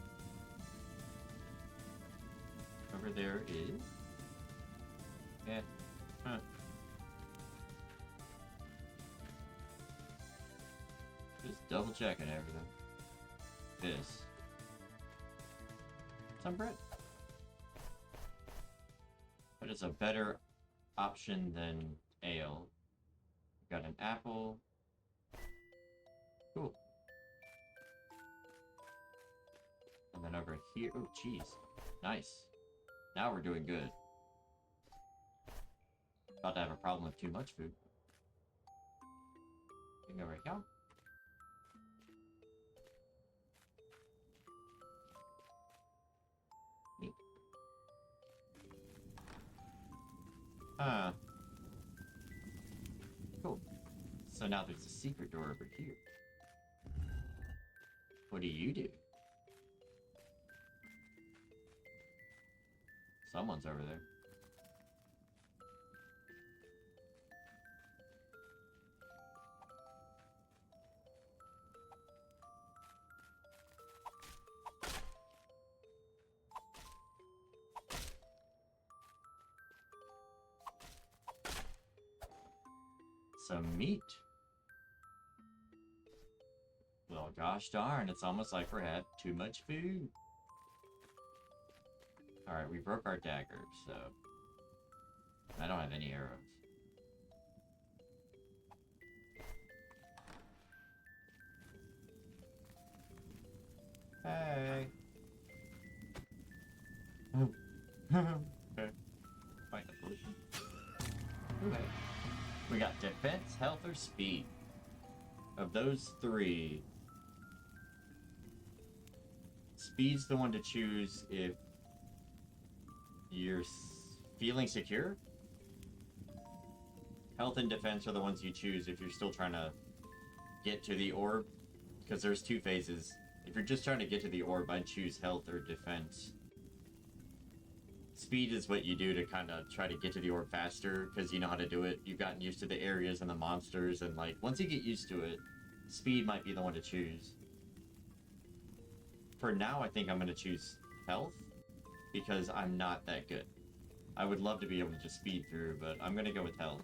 Over there is. Yeah. Huh. Just double checking everything. This. Some bread. But it's a better option than ale. Got an apple. Cool. And then over here, oh cheese. Nice. Now we're doing good. About to have a problem with too much food. Thing over here. Neat. Cool. So now there's a secret door over here. What do you do? Someone's over there. some meat. Well, gosh darn, it's almost like we had too much food. Alright, we broke our dagger, so... I don't have any arrows. Hey! Okay. Fight the pollution. Okay. We got defense, health, or speed. Of those three... Speed's the one to choose if you're feeling secure. Health and defense are the ones you choose if you're still trying to get to the orb. Because there's two phases. If you're just trying to get to the orb, I'd choose health or defense. Speed is what you do to kind of try to get to the orb faster, because you know how to do it. You've gotten used to the areas and the monsters, and like, once you get used to it, speed might be the one to choose. For now, I think I'm going to choose health, because I'm not that good. I would love to be able to just speed through, but I'm going to go with health.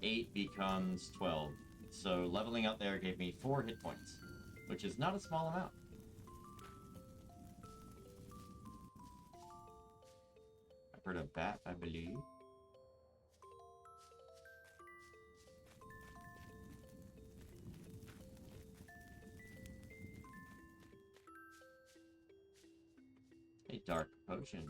8 becomes 12. So leveling up there gave me 4 hit points, which is not a small amount. I've heard of bat, I believe. A dark potion.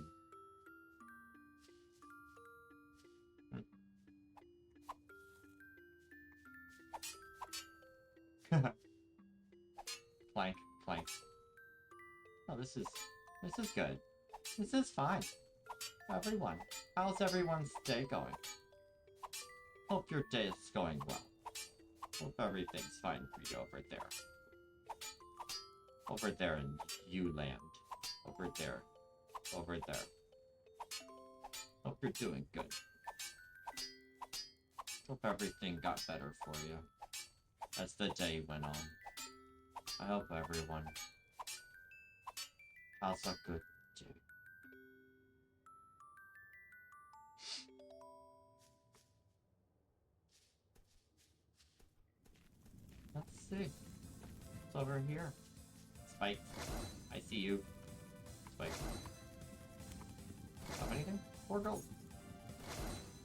Clank, clank. Oh, this is good. This is fine. Everyone, how's everyone's day going? Hope your day is going well. Hope everything's fine for you over there. Over there in U-land. Over there. Over there. Hope you're doing good. Hope everything got better for you as the day went on. I hope everyone has a good day. Let's see. It's over here. Spike. I see you. Spike. Have anything? 4 gold.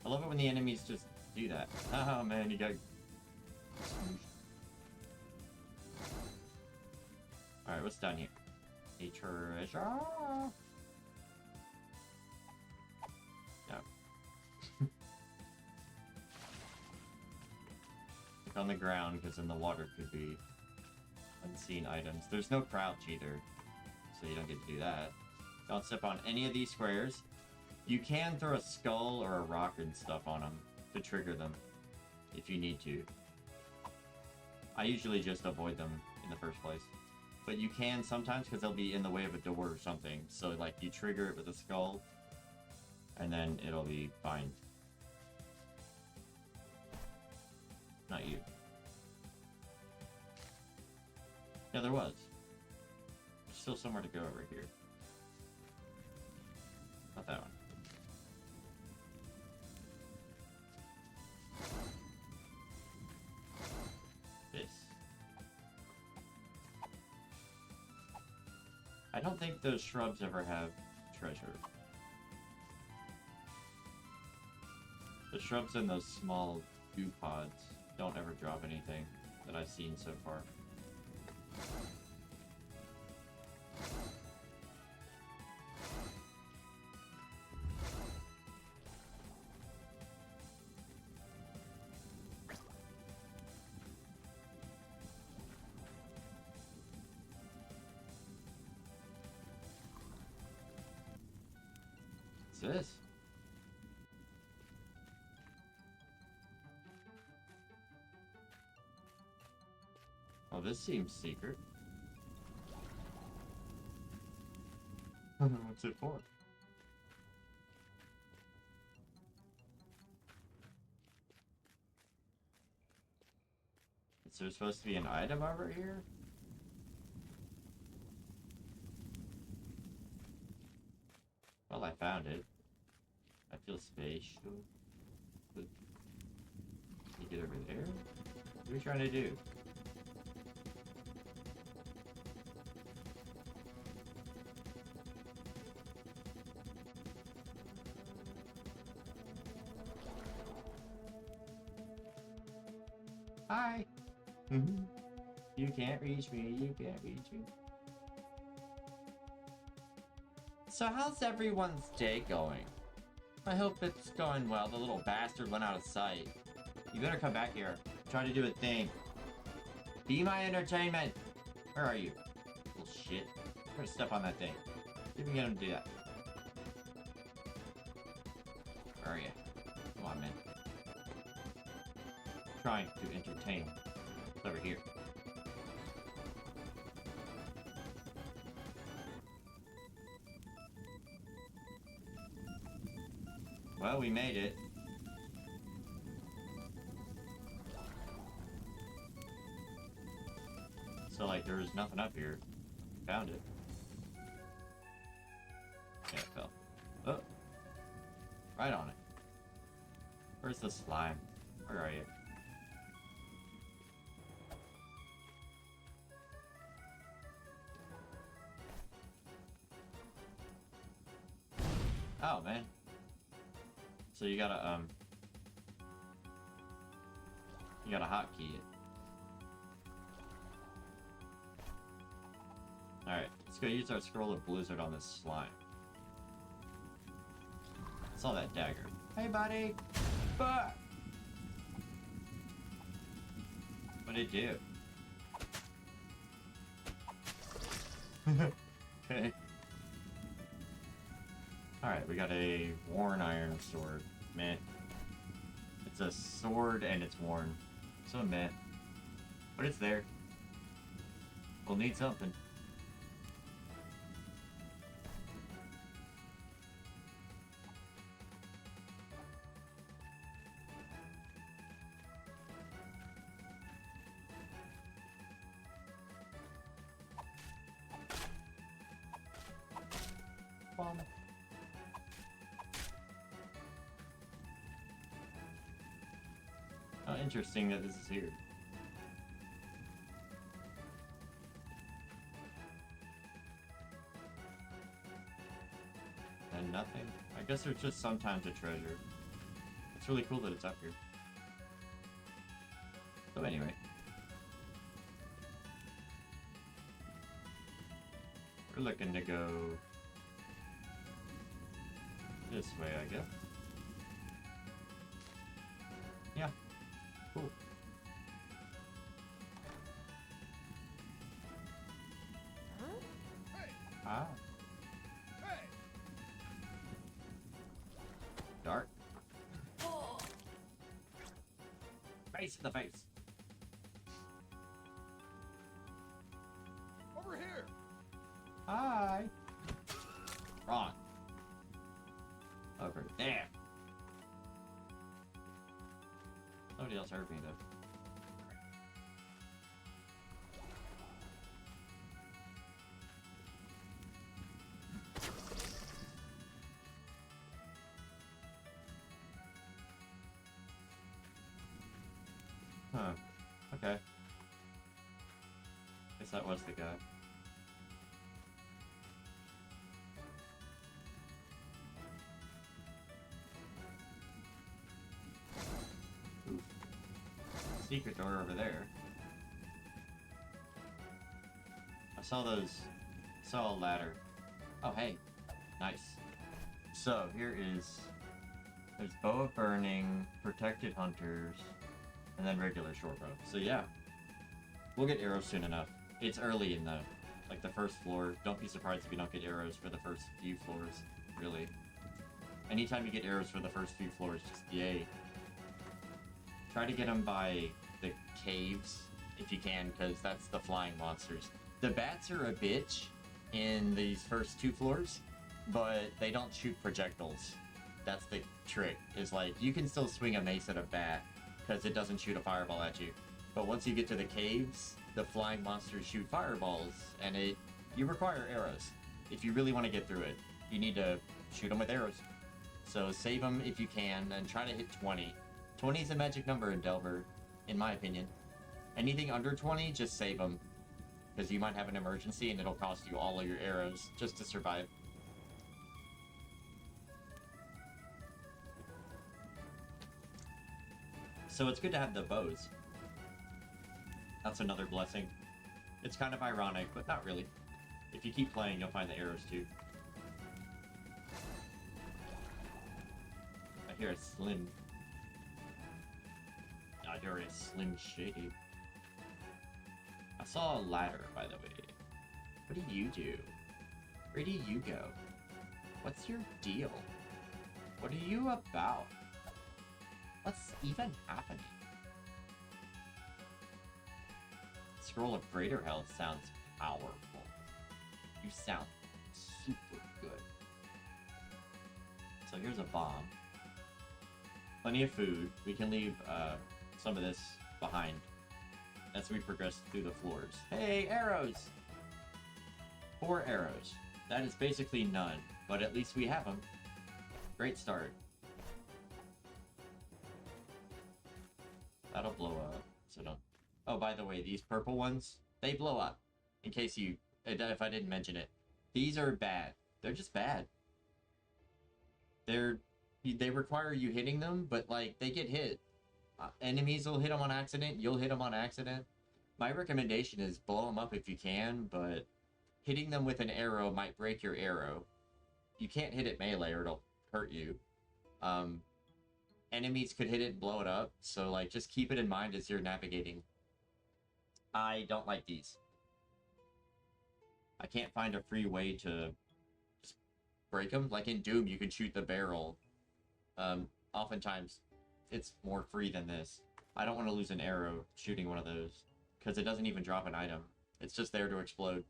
I love it when the enemies just do that. Oh man, you got... Alright, what's down here? A treasure? No. Look on the ground, because in the water could be unseen items. There's no crouch either, so you don't get to do that. Don't step on any of these squares. You can throw a skull or a rock and stuff on them to trigger them, if you need to. I usually just avoid them in the first place. But you can sometimes, because they'll be in the way of a door or something. So, like, you trigger it with a skull, and then it'll be fine. Not you. Yeah, there was. There's still somewhere to go over here. Not that one. This. I don't think those shrubs ever have treasure. The shrubs and those small goo pods don't ever drop anything that I've seen so far. What's this? Oh, this seems secret. What's it for? Is there supposed to be an item over here? Well, I found it. I feel spatial. But Get over there. What are you trying to do? Hi. You can't reach me. You can't reach me. So how's everyone's day going? I hope it's going well. The little bastard went out of sight. You better come back here. Try to do a thing. Be my entertainment. Where are you? Little shit. I'm gonna step on that thing. See if we can get him to do that. Where are you? Come on, man. Trying to entertain. It's over here. Well, we made it. So, like, there was nothing up here. Found it. Yeah, it fell. Oh. Right on it. Where's the slime? Where are you? Oh, man. So you gotta hotkey it. Alright, let's go use our scroll of blizzard on this slime. I saw that dagger. Hey, buddy! Bah! What'd it do? Okay. Alright, we got a worn iron sword. Meh. It's a sword and it's worn. So meh. But it's there. We'll need something. Bomb. Oh, interesting that this is here. And nothing. I guess there's just sometimes a treasure. It's really cool that it's up here. So anyway. We're looking to go this way, I guess. Yeah. Cool. Ah. Dark. Face to the face. Over here. Hi. Wrong. Over there. Nobody else heard me though. Huh. Okay. Guess that was the guy. Oof. Secret door over there. I saw a ladder. Oh, hey. Nice. So, here is... There's Bow of Burning, Protected Hunters, and then regular short bow. So yeah, we'll get arrows soon enough. It's early in the first floor. Don't be surprised if you don't get arrows for the first few floors, really. Anytime you get arrows for the first few floors, just yay. Try to get them by the caves, if you can, because that's the flying monsters. The bats are a bitch in these first two floors, but they don't shoot projectiles. That's the trick, is like, you can still swing a mace at a bat, because it doesn't shoot a fireball at you. But once you get to the caves, the flying monsters shoot fireballs, and you require arrows. If you really want to get through it, you need to shoot them with arrows. So save them if you can, and try to hit 20 20 is a magic number in Delver, in my opinion. Anything under 20, just save them. Because you might have an emergency and it'll cost you all of your arrows just to survive. So it's good to have the bows. That's another blessing. It's kind of ironic, but not really. If you keep playing, you'll find the arrows too. I hear a Slim. I hear a Slim Shady. I saw a ladder, by the way. What do you do? Where do you go? What's your deal? What are you about? What's even happening? Scroll of Greater Health sounds powerful. You sound super good. So here's a bomb. Plenty of food. We can leave some of this behind as we progress through the floors. Hey, arrows! 4 arrows. That is basically none, but at least we have them. Great start. That'll blow up, so don't... Oh, by the way, these purple ones, they blow up. In case you... If I didn't mention it. These are bad. They're just bad. They require you hitting them, but, like, they get hit. Enemies will hit them on accident. You'll hit them on accident. My recommendation is blow them up if you can, but hitting them with an arrow might break your arrow. You can't hit it melee or it'll hurt you. Enemies could hit it and blow it up, so, like, just keep it in mind as you're navigating. I don't like these. I can't find a free way to just break them. Like in Doom, you can shoot the barrel. Oftentimes, it's more free than this. I don't want to lose an arrow shooting one of those, because it doesn't even drop an item. It's just there to explode.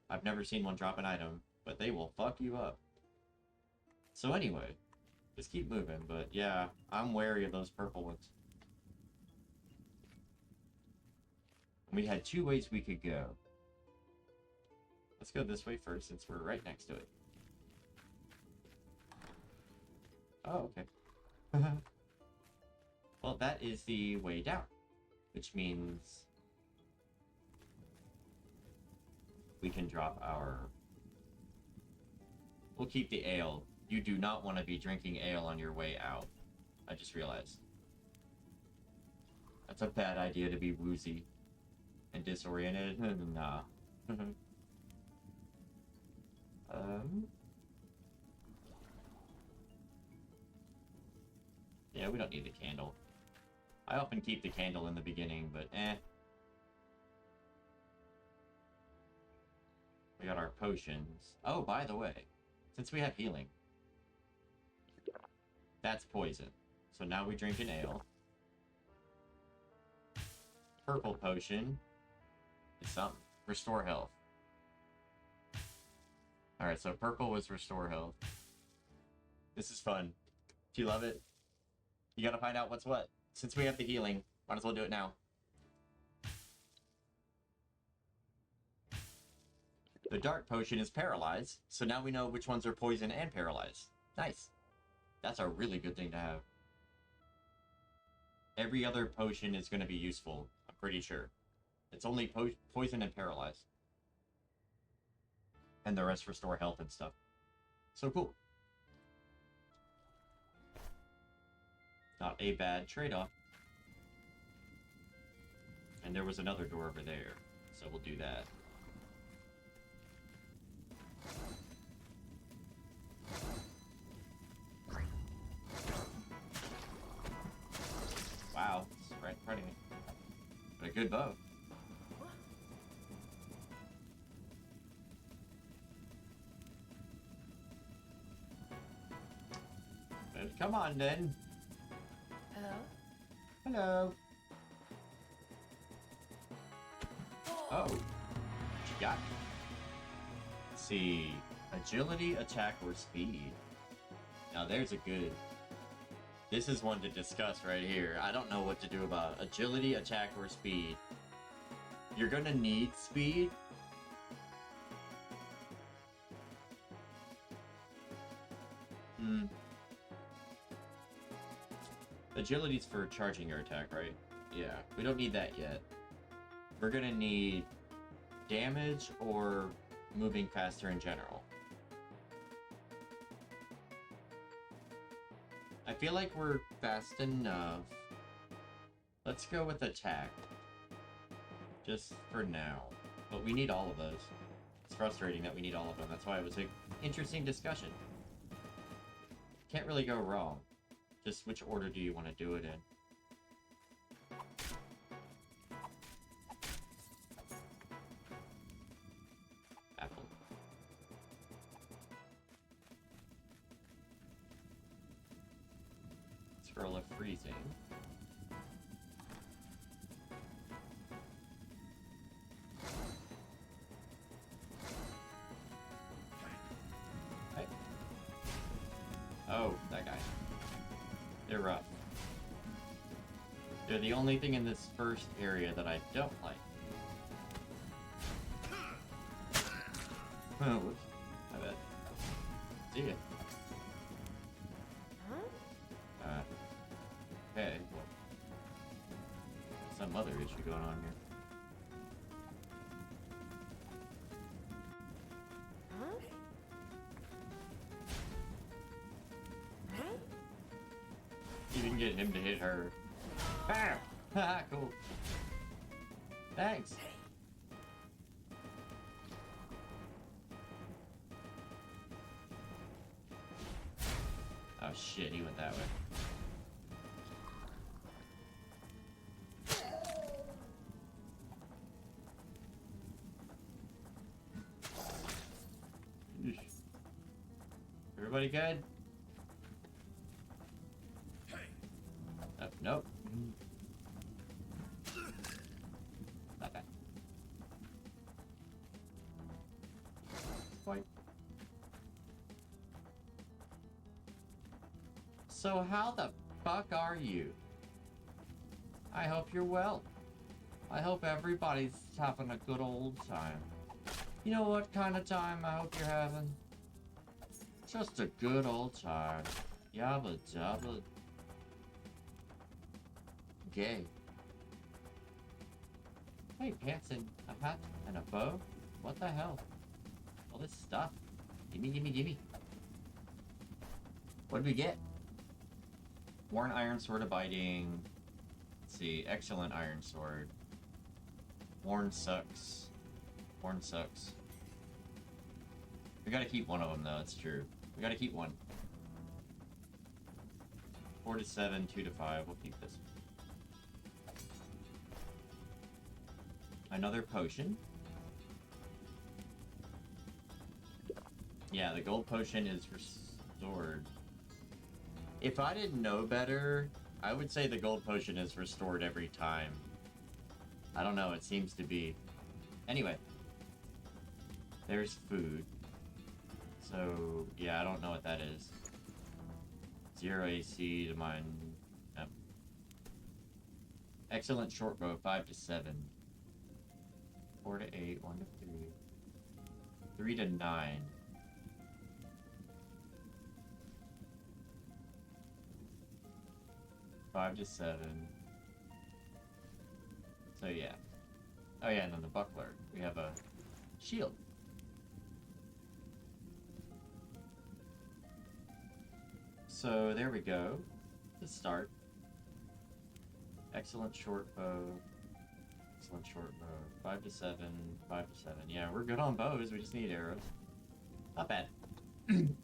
I've never seen one drop an item, but they will fuck you up. So anyway, just keep moving, but yeah, I'm wary of those purple ones. We had 2 ways we could go. Let's go this way first, since we're right next to it. Oh, okay. Well, that is the way down, which means we can drop our... We'll keep the ale. You do not want to be drinking ale on your way out. I just realized. That's a bad idea to be woozy and disoriented. Nah. Yeah, we don't need the candle. I often keep the candle in the beginning, but eh. We got our potions. Oh, by the way, since we have healing, that's poison. So now we drink an ale. Purple potion is something. Restore health. Alright, so purple was restore health. This is fun. Do you love it? You gotta find out what's what. Since we have the healing, might as well do it now. The dark potion is paralyzed, so now we know which ones are poison and paralyzed. Nice. That's a really good thing to have. Every other potion is going to be useful, I'm pretty sure. It's only poison and paralyzed. And the rest restore health and stuff. So cool. Not a bad trade-off. And there was another door over there, so we'll do that. Wow, it's right in front of me. But a good bow. But come on then. Hello? Hello. Oh, what you got? Let's see. Agility, attack, or speed. Now there's a good... This is one to discuss right here. I don't know what to do about agility, attack, or speed. You're gonna need speed. Agility's for charging your attack, right? Yeah, we don't need that yet. We're gonna need damage or moving faster in general. I feel like we're fast enough. Let's go with attack. Just for now. But we need all of those. It's frustrating that we need all of them. That's why it was an interesting discussion. Can't really go wrong. Just which order do you want to do it in? Apple. Scroll of freezing. Right. Oh, that guy. They're rough. They're the only thing in this first area that I don't like. Oh, whoops. My bad. See ya. Okay, well, some other issue going on here. You can get him to hit her. Bam! Haha, cool. Thanks. Oh shit, he went that way. Everybody good? Nope. Okay. Quite. So how the fuck are you? I hope you're well. I hope everybody's having a good old time. You know what kind of time I hope you're having? Just a good old time. Yabba dabba. Gay. Hey, pants and a hat and a bow? What the hell? All this stuff. Gimme, gimme, gimme. What did we get? Worn iron sword abiding. Let's see. Excellent iron sword. Worn sucks. Worn sucks. We gotta keep one of them though, it's true. We gotta keep one. 4 to 7, 2 to 5. We'll keep this. Another potion. Yeah, the gold potion is restored. If I didn't know better, I would say the gold potion is restored every time. I don't know, it seems to be. Anyway. There's food. So, yeah, I don't know what that is. 0 AC to mine. Yep. Excellent short bow, 5 to 7. 4 to 8, 1 to 3. 3 to 9. 5 to 7. So yeah. Oh yeah, and then the buckler. We have a shield. So there we go. Let's start. Excellent short bow. Excellent short bow. 5 to 7. 5 to 7. Yeah, we're good on bows. We just need arrows. Not bad. And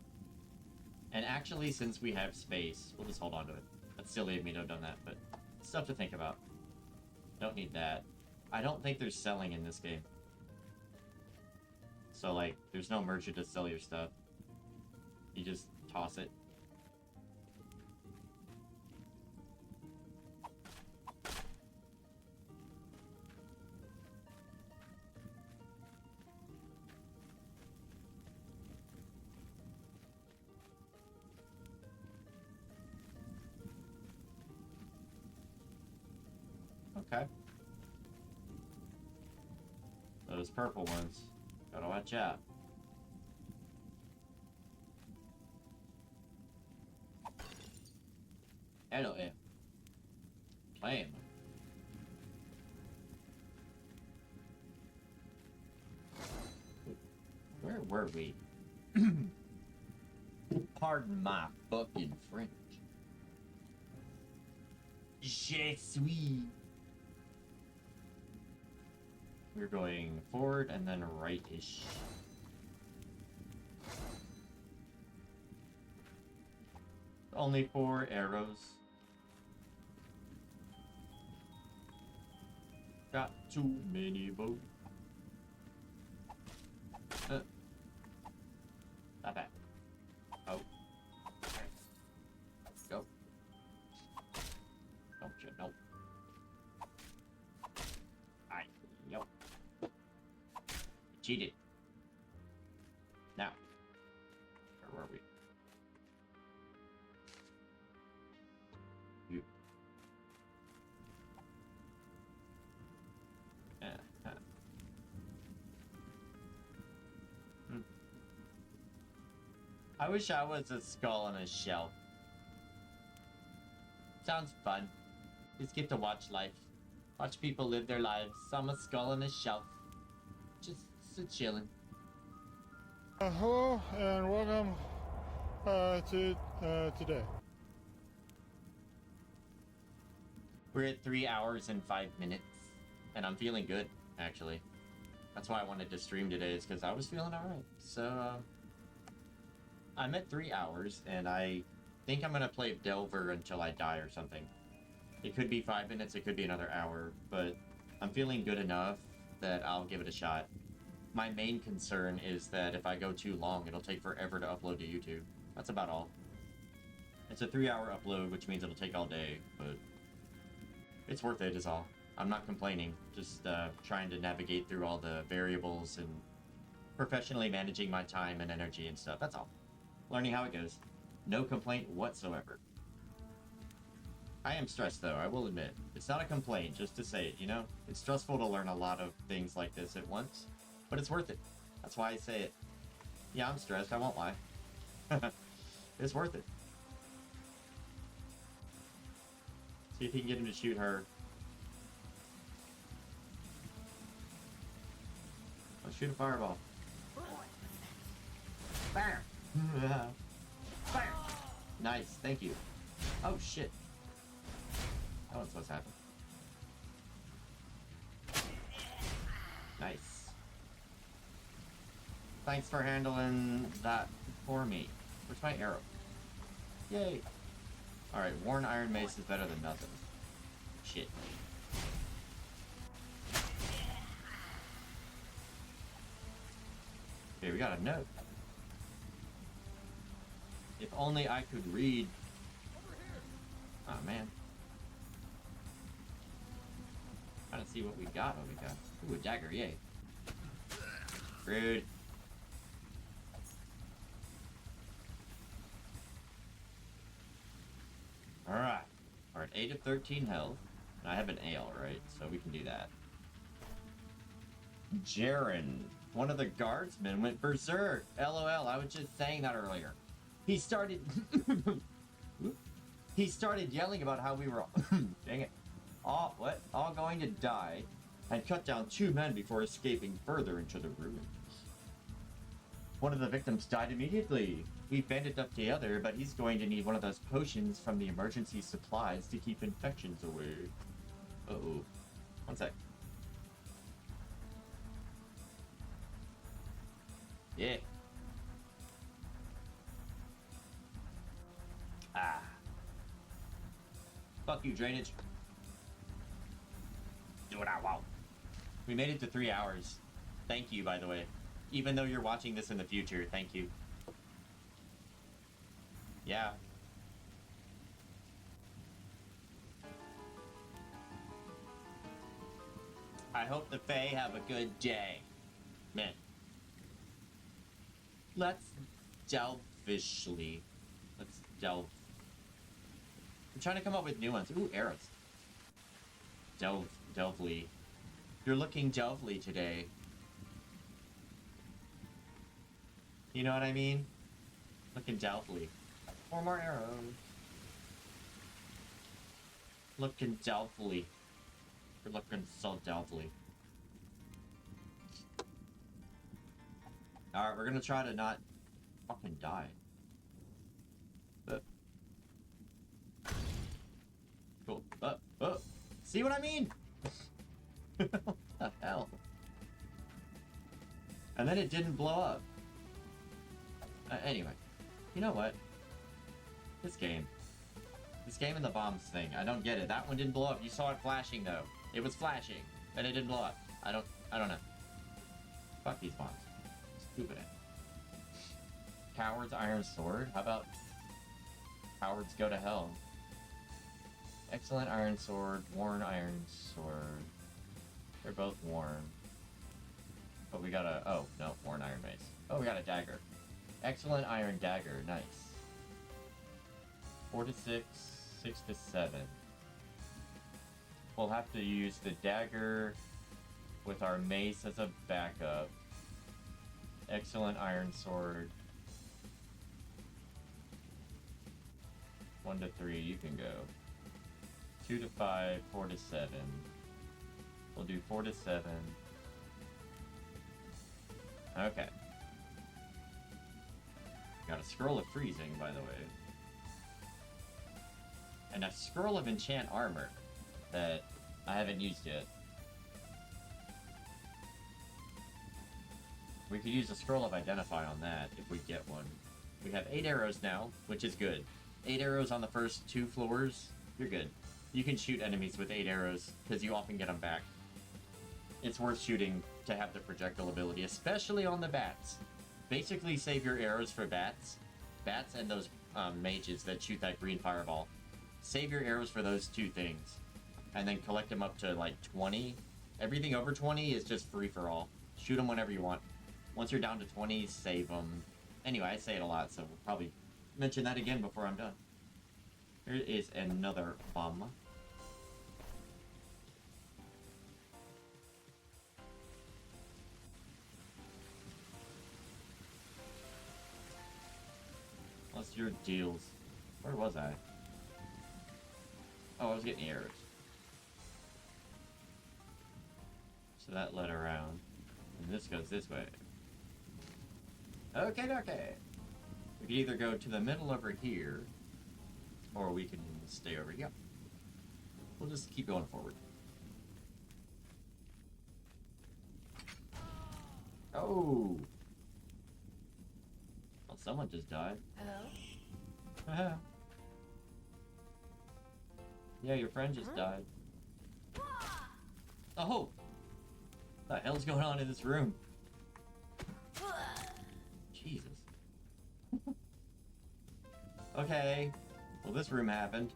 actually, since we have space, we'll just hold on to it. That's silly of me to have done that, but stuff to think about. Don't need that. I don't think there's selling in this game. So, like, there's no merchant to sell your stuff. You just toss it. Okay. Those purple ones. Gotta watch out. Hello, Bam. Where were we? Pardon my fucking French. Je suis. We're going forward and then right-ish. Only 4 arrows. Got too many bows. Not bad. Oh. Go. Don't you know? Yep. Cheated. Now. Where were we? You. I wish I was a skull on a shelf. Sounds fun. Just get to watch life. Watch people live their lives. I'm a skull on a shelf. Just chilling. Hello and welcome to today. We're at 3 hours and 5 minutes. And I'm feeling good, actually. That's why I wanted to stream today, is because I was feeling alright. So, I'm at 3 hours, and I think I'm gonna play Delver until I die or something. It could be 5 minutes, it could be another hour, but I'm feeling good enough that I'll give it a shot. My main concern is that if I go too long, it'll take forever to upload to YouTube. That's about all. It's a 3-hour upload, which means it'll take all day, but it's worth it is all. I'm not complaining, just trying to navigate through all the variables and professionally managing my time and energy and stuff, that's all. Learning how it goes. No complaint whatsoever. I am stressed though, I will admit. It's not a complaint, just to say it, you know? It's stressful to learn a lot of things like this at once, but it's worth it. That's why I say it. Yeah, I'm stressed, I won't lie. It's worth it. See if you can get him to shoot her. Let's shoot a fireball. Fire! Fire! Nice, thank you. Oh shit. That wasn't supposed to happen. Nice. Thanks for handling that for me. Where's my arrow? Yay! Alright, worn iron mace is better than nothing. Shit. Okay, we got a note. If only I could read. Oh man. Trying to see what we got. What we got. Ooh, a dagger, yay. Rude. Alright. We're at 8 of 13 health. And I have an ale, right? So we can do that. Jaren. One of the guardsmen went berserk. LOL, I was just saying that earlier. He started... he started yelling about how we were all... dang it. All going to die, and cut down 2 men before escaping further into the ruins. One of the victims died immediately. We bandaged up the other, but he's going to need one of those potions from the emergency supplies to keep infections away. Uh-oh. One sec. Yeah. Ah. Fuck you, drainage. Do what I want. We made it to 3 hours. Thank you, by the way. Even though you're watching this in the future, thank you. Yeah. I hope the Fae have a good day. Man. Let's delvishly. Let's delve. I'm trying to come up with new ones. Ooh, arrows. Delvely. You're looking delvely today. You know what I mean? Looking delvely. 4 more arrows. Looking doubtfully. You're looking so doubtfully. Alright, we're gonna try to not fucking die. But cool. See what I mean? What the hell? And then it didn't blow up. Anyway, you know what? This game and the bombs thing, I don't get it. That one didn't blow up. You saw it flashing though. It was flashing, and it didn't blow up. I don't know. Fuck these bombs. Stupid. Coward's Iron Sword? How about cowards go to hell? Excellent Iron Sword, worn Iron Sword. They're both worn. But we got a... Oh, no, worn Iron Mace. Oh, we got a dagger. Excellent Iron Dagger, nice. 4 to 6, 6 to 7. We'll have to use the dagger with our mace as a backup. Excellent Iron Sword. 1 to 3, you can go. 2 to 5, 4 to 7. We'll do 4 to 7. Okay. Got a Scroll of Freezing, by the way. And a Scroll of Enchant Armor that I haven't used yet. We could use a Scroll of Identify on that if we get one. We have 8 arrows now, which is good. 8 arrows on the first 2 floors, you're good. You can shoot enemies with 8 arrows, because you often get them back. It's worth shooting to have the projectile ability, especially on the bats. Basically save your arrows for bats. Bats and those mages that shoot that green fireball. Save your arrows for those 2 things. And then collect them up to like 20. Everything over 20 is just free for all. Shoot them whenever you want. Once you're down to 20, save them. Anyway, I say it a lot, so we'll probably mention that again before I'm done. Here is another bomb. What's your deals? Where was I? Oh, I was getting arrows. So that led around. And this goes this way. Okay. We can either go to the middle over here, or we can stay over here. We'll just keep going forward. Oh! Well, someone just died. Hello? Yeah, your friend just died. Oh! What the hell's going on in this room? Jesus. Okay. Well, this room happened.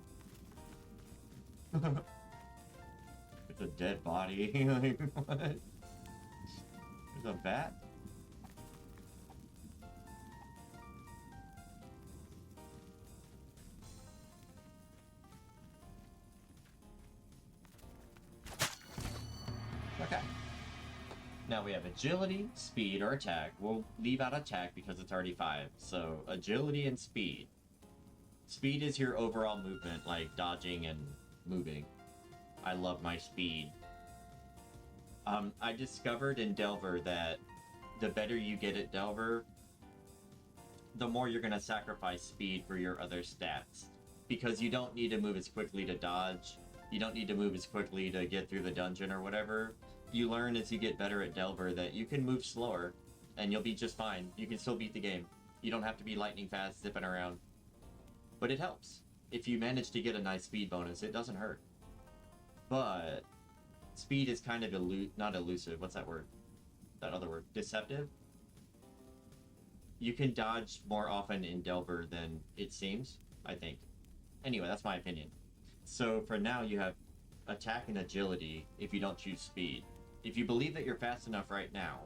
It's a dead body. Like, what? There's a bat? Okay. Now we have agility, speed, or attack. We'll leave out attack because it's already 5. So, agility and speed. Speed is your overall movement, like dodging and moving. I love my speed. I discovered in Delver that the better you get at Delver, the more you're going to sacrifice speed for your other stats. Because you don't need to move as quickly to dodge. You don't need to move as quickly to get through the dungeon or whatever. You learn as you get better at Delver that you can move slower, and you'll be just fine. You can still beat the game. You don't have to be lightning fast zipping around. But it helps. If you manage to get a nice speed bonus, it doesn't hurt. But speed is kind of not elusive. What's that word? That other word. Deceptive? You can dodge more often in Delver than it seems, I think. Anyway, that's my opinion. So for now, you have attack and agility if you don't choose speed. If you believe that you're fast enough right now,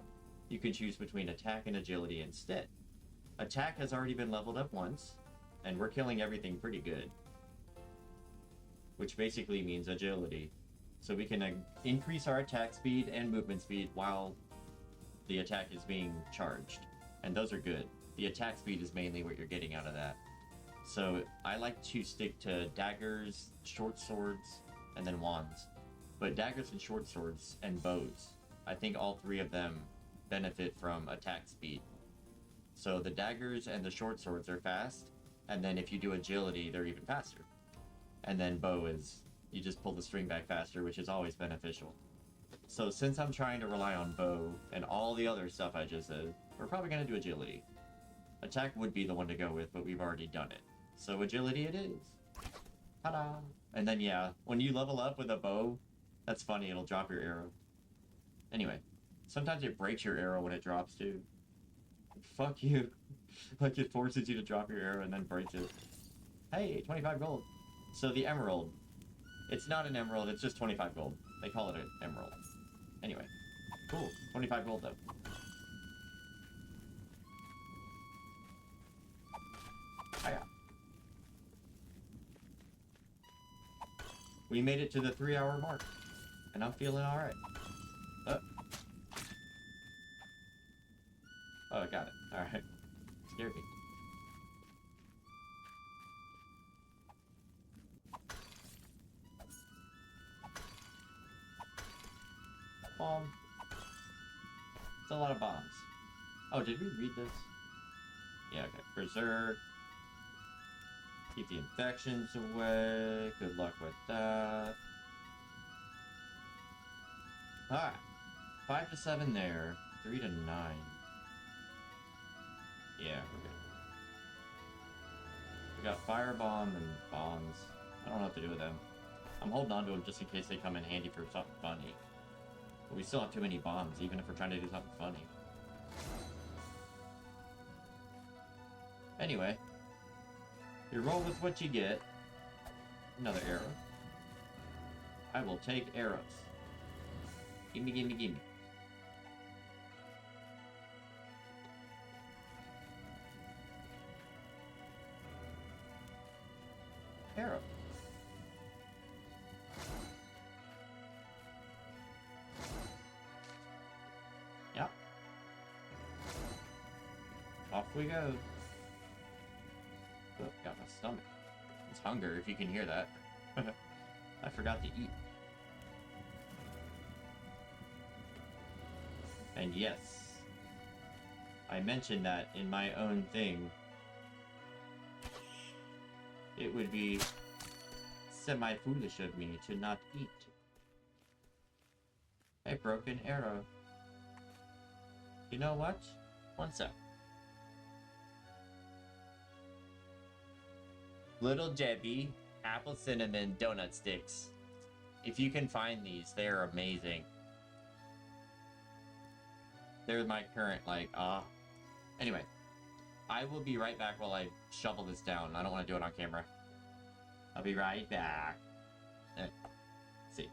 you can choose between attack and agility instead. Attack has already been leveled up once, and we're killing everything pretty good. Which basically means agility. So we can increase our attack speed and movement speed while the attack is being charged. And those are good. The attack speed is mainly what you're getting out of that. So I like to stick to daggers, short swords, and then wands. But daggers and short swords and bows, I think all three of them benefit from attack speed. So the daggers and the short swords are fast, and then if you do agility, they're even faster. And then bow is, you just pull the string back faster, which is always beneficial. So since I'm trying to rely on bow and all the other stuff I just said, we're probably going to do agility. Attack would be the one to go with, but we've already done it. So agility it is. Ta-da! And then yeah, when you level up with a bow, that's funny, it'll drop your arrow. Anyway, sometimes it breaks your arrow when it drops too. Fuck you. Like it forces you to drop your arrow and then breaks it. Hey, 25 gold. So the emerald. It's not an emerald, it's just 25 gold. They call it an emerald. Anyway, cool. 25 gold though. Hiya. We made it to the 3-hour mark, and I'm feeling alright. Oh, I got it. Alright. Scared me. Bomb. It's a lot of bombs. Oh, did we read this? Yeah, okay. Preserve. Keep the infections away. Good luck with that. Alright. 5 to 7 there. 3 to 9. Yeah, we're good. We got firebomb and bombs. I don't know what to do with them. I'm holding on to them just in case they come in handy for something funny. But we still have too many bombs, even if we're trying to do something funny. Anyway. You roll with what you get. Another arrow. I will take arrows. Gimme, gimme, gimme. Arrow. Yep. Off we go. Oh, got my stomach. It's hunger, if you can hear that. I forgot to eat. And yes, I mentioned that in my own thing. It would be semi-foolish of me to not eat. A broken arrow. You know what? One sec. Little Debbie apple cinnamon donut sticks. If you can find these, they're amazing. They're my current, Anyway, I will be right back while I shovel this down. I don't want to do it on camera. I'll be right back. See.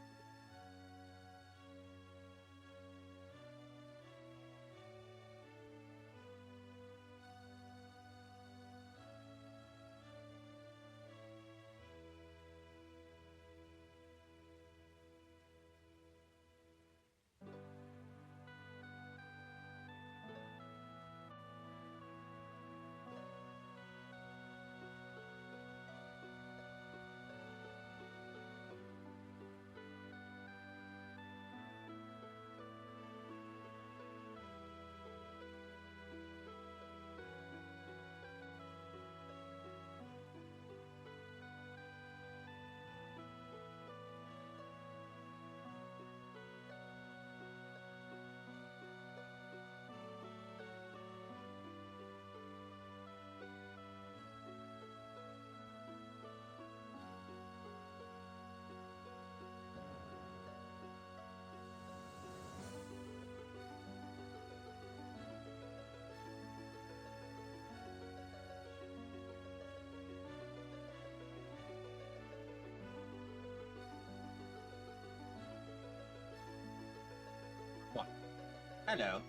Hello.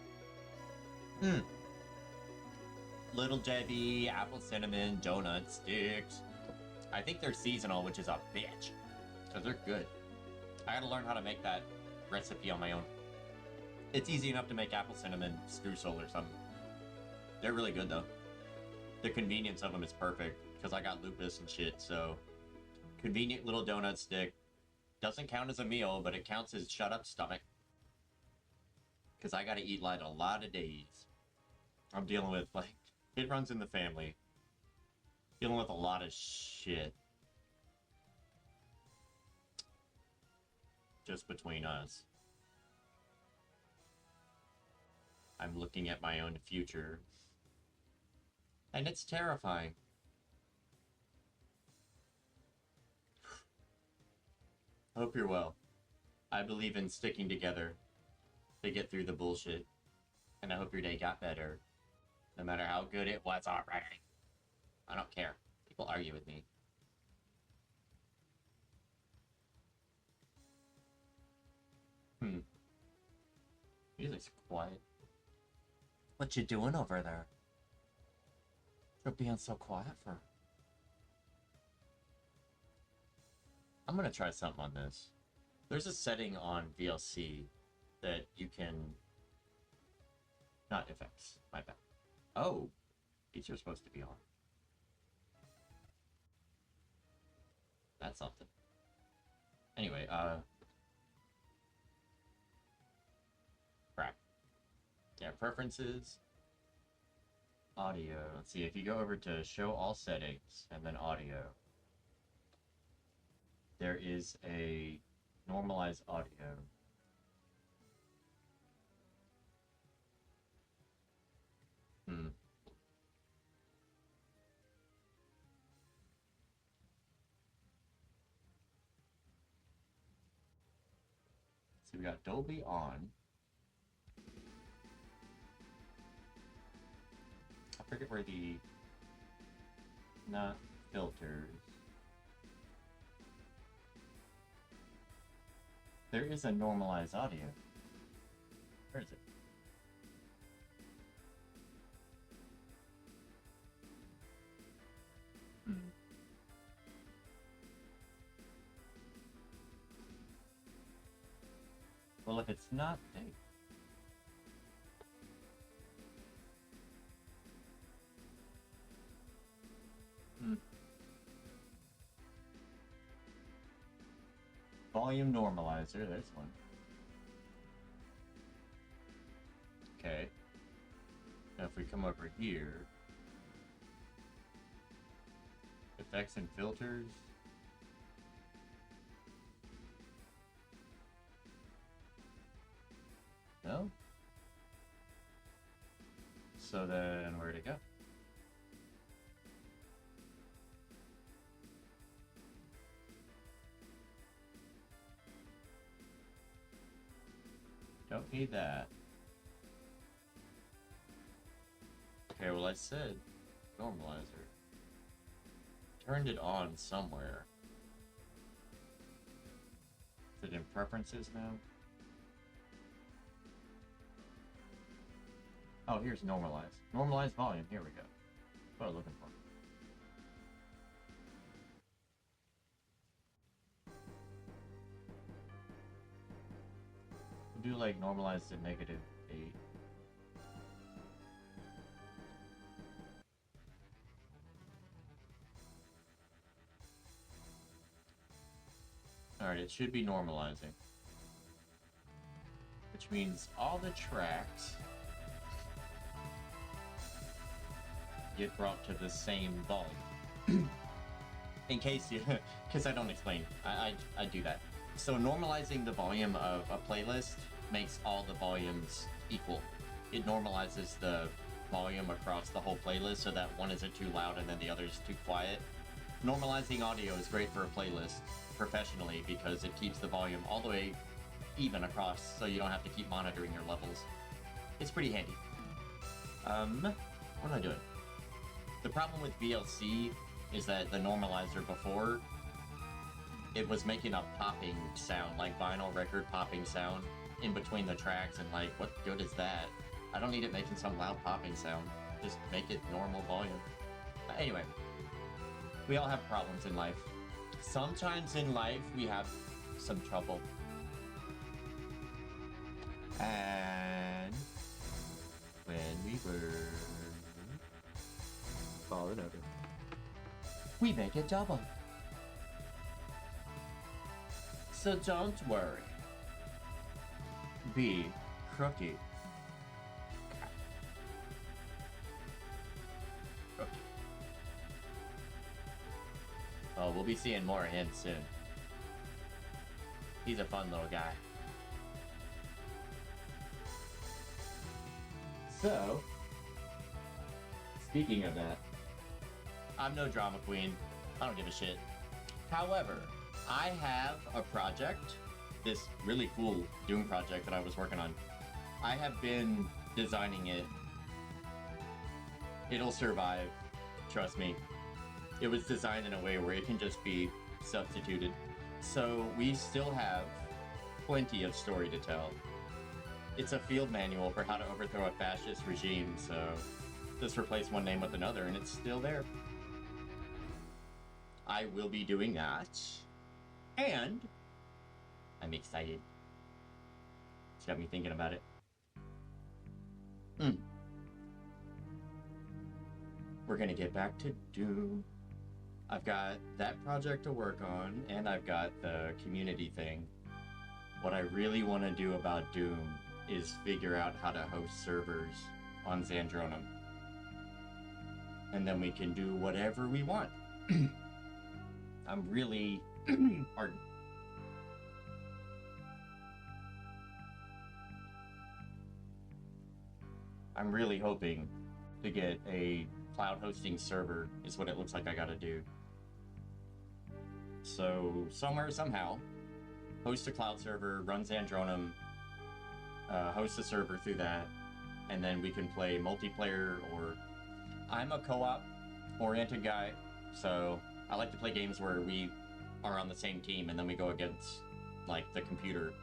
Little Debbie, apple cinnamon, donut sticks. I think they're seasonal, which is a bitch. Because they're good. I gotta learn how to make that recipe on my own. It's easy enough to make apple cinnamon streusel or something. They're really good, though. The convenience of them is perfect. Because I got lupus and shit, so... Convenient little donut stick. Doesn't count as a meal, but it counts as shut up stomach. Because I gotta eat light a lot of days. I'm dealing with, like, it runs in the family. Dealing with a lot of shit. Just between us. I'm looking at my own future. And it's terrifying. Hope you're well. I believe in sticking together to get through the bullshit. And I hope your day got better. No matter how good it was already. I don't care. People argue with me. Music's quiet. What you doing over there? You're being so quiet for. I'm gonna try something on this. There's a setting on VLC that you can... Not effects, my bad. Oh, these are supposed to be on. That's something. Anyway, crap. Yeah, preferences. Audio. Let's see, if you go over to show all settings and then audio, there is a normalize audio. So we got Dolby on. I forget where the... Not filters. There is a normalized audio. Where is it? Well, if it's not there... Volume normalizer, there's one. Okay. Now if we come over here, effects and filters. No? So then where'd it go? Don't need that. Okay, well I said normalizer. Turned it on somewhere. Is it in preferences now? Oh, here's normalize. Normalize volume, here we go. That's what I'm looking for. Do like normalize to -8. Alright, it should be normalizing. Which means all the tracks get brought to the same volume. In case you, because I don't explain, I do that. So normalizing the volume of a playlist makes all the volumes equal. It normalizes the volume across the whole playlist so that one isn't too loud and then the other is too quiet. Normalizing audio is great for a playlist professionally because it keeps the volume all the way even across so you don't have to keep monitoring your levels. It's pretty handy. What am I doing? The problem with VLC is that the normalizer before, it was making a popping sound, like vinyl record popping sound in between the tracks, and like, what good is that? I don't need it making some loud popping sound. Just make it normal volume. Anyway, we all have problems in life. Sometimes in life, we have some trouble. And when we were falling over, we make it double. So don't worry. Be crooked. Crooked. Oh, we'll be seeing more of him soon. He's a fun little guy. So, speaking of that, I'm no drama queen. I don't give a shit. However, I have a project, this really cool Doom project that I was working on. I have been designing it. It'll survive, trust me. It was designed in a way where it can just be substituted. So we still have plenty of story to tell. It's a field manual for how to overthrow a fascist regime, so just replace one name with another and it's still there. I will be doing that. And I'm excited. It's got me thinking about it. We're gonna get back to Doom. I've got that project to work on, and I've got the community thing. What I really want to do about Doom is figure out how to host servers on Zandronum. And then we can do whatever we want. I'm really... Pardon. I'm really hoping to get a cloud hosting server is what it looks like I gotta do. So somewhere, somehow, host a cloud server, run Zandronum, host a server through that, and then we can play multiplayer, or I'm a co-op oriented guy, so I like to play games where we are on the same team and then we go against like the computer.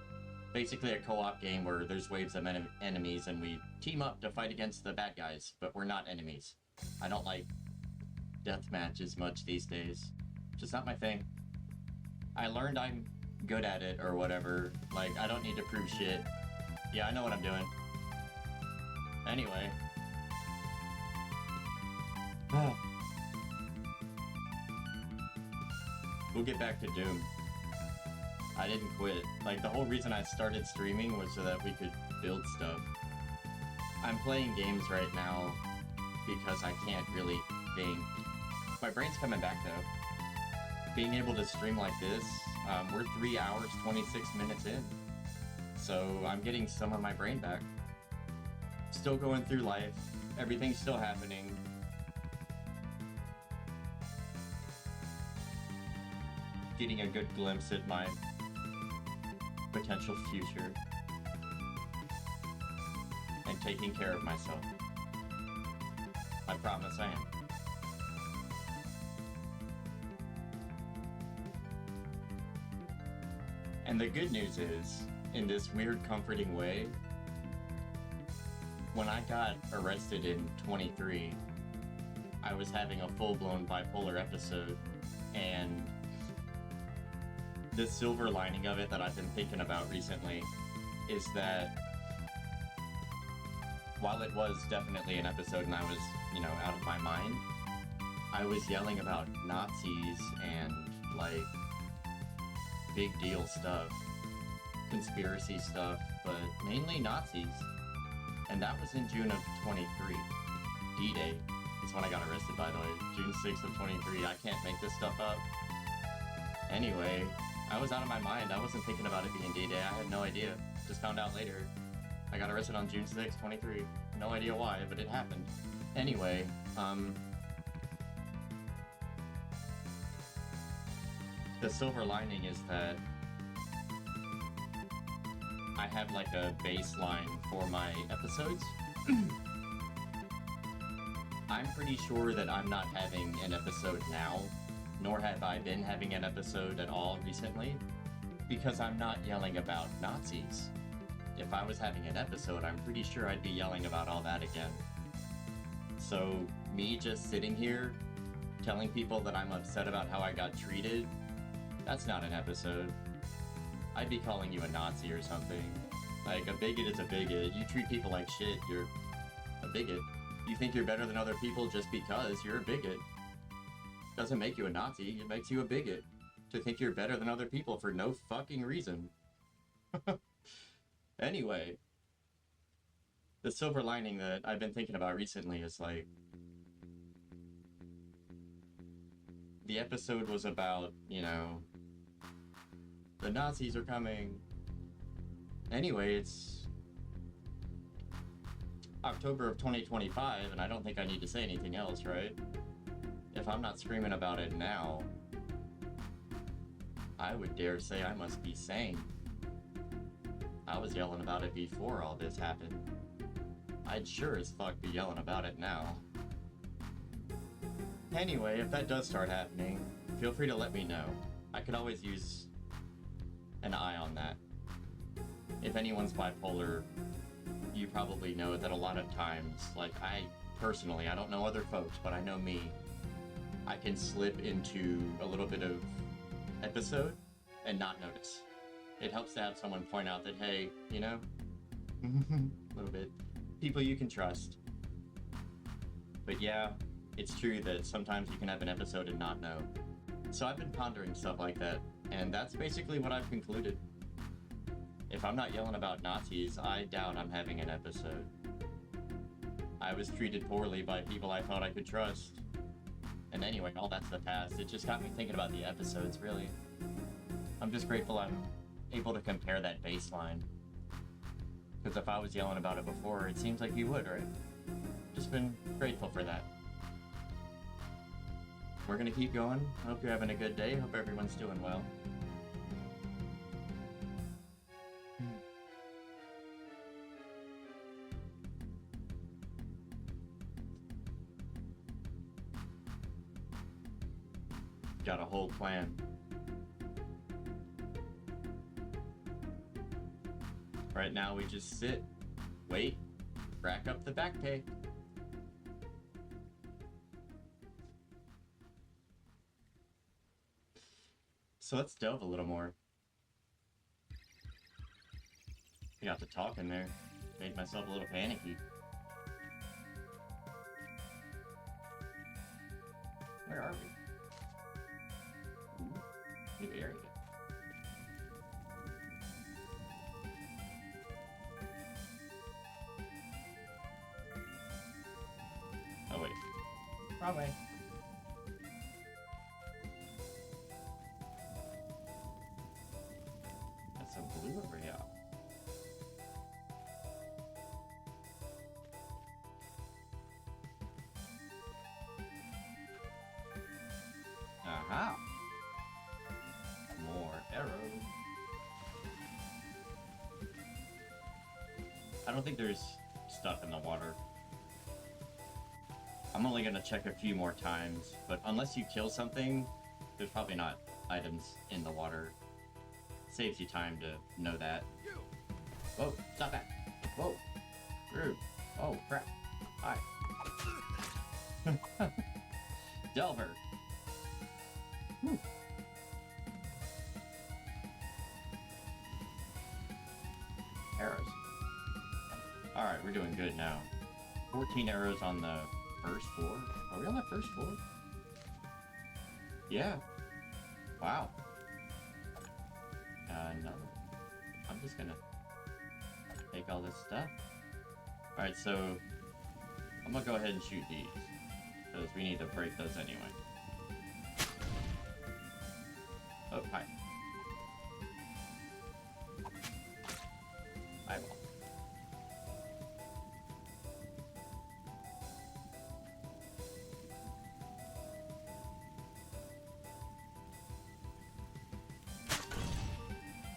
Basically a co-op game where there's waves of enemies and we team up to fight against the bad guys, but we're not enemies. I don't like deathmatch as much these days. Just not my thing. I learned I'm good at it or whatever. Like, I don't need to prove shit. Yeah, I know what I'm doing. Anyway. We'll get back to Doom. I didn't quit. Like, the whole reason I started streaming was so that we could build stuff. I'm playing games right now because I can't really think. My brain's coming back though. Being able to stream like this, we're 3 hours, 26 minutes in. So I'm getting some of my brain back. Still going through life. Everything's still happening. Getting a good glimpse at my potential future. And taking care of myself. I promise I am. And the good news is, in this weird comforting way, when I got arrested in 23, I was having a full-blown bipolar episode, and the silver lining of it that I've been thinking about recently is that while it was definitely an episode and I was, out of my mind, I was yelling about Nazis and, like, big deal stuff, conspiracy stuff, but mainly Nazis. And that was in June of 23. D-Day is when I got arrested, by the way. June 6th of 23. I can't make this stuff up. Anyway, I was out of my mind. I wasn't thinking about it being D-Day. I had no idea. Just found out later. I got arrested on June 6th, 23. No idea why, but it happened. Anyway, the silver lining is that I have like a baseline for my episodes. I'm pretty sure that I'm not having an episode now, nor have I been having an episode at all recently, because I'm not yelling about Nazis. If I was having an episode, I'm pretty sure I'd be yelling about all that again. So, me just sitting here, telling people that I'm upset about how I got treated, that's not an episode. I'd be calling you a Nazi or something. Like, a bigot is a bigot. You treat people like shit, you're a bigot. You think you're better than other people just because you're a bigot. Doesn't make you a Nazi, it makes you a bigot. to think you're better than other people for no fucking reason. Anyway, the silver lining that I've been thinking about recently is like, the episode was about, you know, the Nazis are coming. Anyway, it's October of 2025, and I don't think I need to say anything else, right? If I'm not screaming about it now, I would dare say I must be sane. I was yelling about it before all this happened. I'd sure as fuck be yelling about it now. Anyway, if that does start happening, feel free to let me know. I could always use an eye on that. If anyone's bipolar, you probably know that a lot of times, like I personally, I don't know other folks, but I know me, I can slip into a little bit of episode and not notice. It helps to have someone point out that, hey, you know, a little bit, people you can trust. But yeah, it's true that sometimes you can have an episode and not know. So I've been pondering stuff like that, and that's basically what I've concluded. If I'm not yelling about Nazis, I doubt I'm having an episode. I was treated poorly by people I thought I could trust. And anyway, all that's the past. It just got me thinking about the episodes, really. I'm just grateful I'm able to compare that baseline. Because if I was yelling about it before, it seems like you would, right? Just been grateful for that. We're gonna keep going. Hope you're having a good day. Hope everyone's doing well. Got a whole plan. Right now we just sit, wait, rack up the back pay. So let's delve a little more. I got to talking there. Made myself a little panicky. Where are we? Ooh, new area. Oh wait. Wrong way. That's some blue area. Aha! More arrows. I don't think there's stuff in the water. I'm only gonna check a few more times, but unless you kill something, there's probably not items in the water. Saves you time to know that. Whoa, stop that. Whoa, rude. Oh, crap. Hi. Delver. Whew. Arrows. Alright, we're doing good now. 14 arrows on the first floor. Are we on the first floor? Yeah. Wow. No. I'm just gonna take all this stuff. Alright, so I'm gonna go ahead and shoot these, because we need to break those anyway. Oh, hi. Eyeball.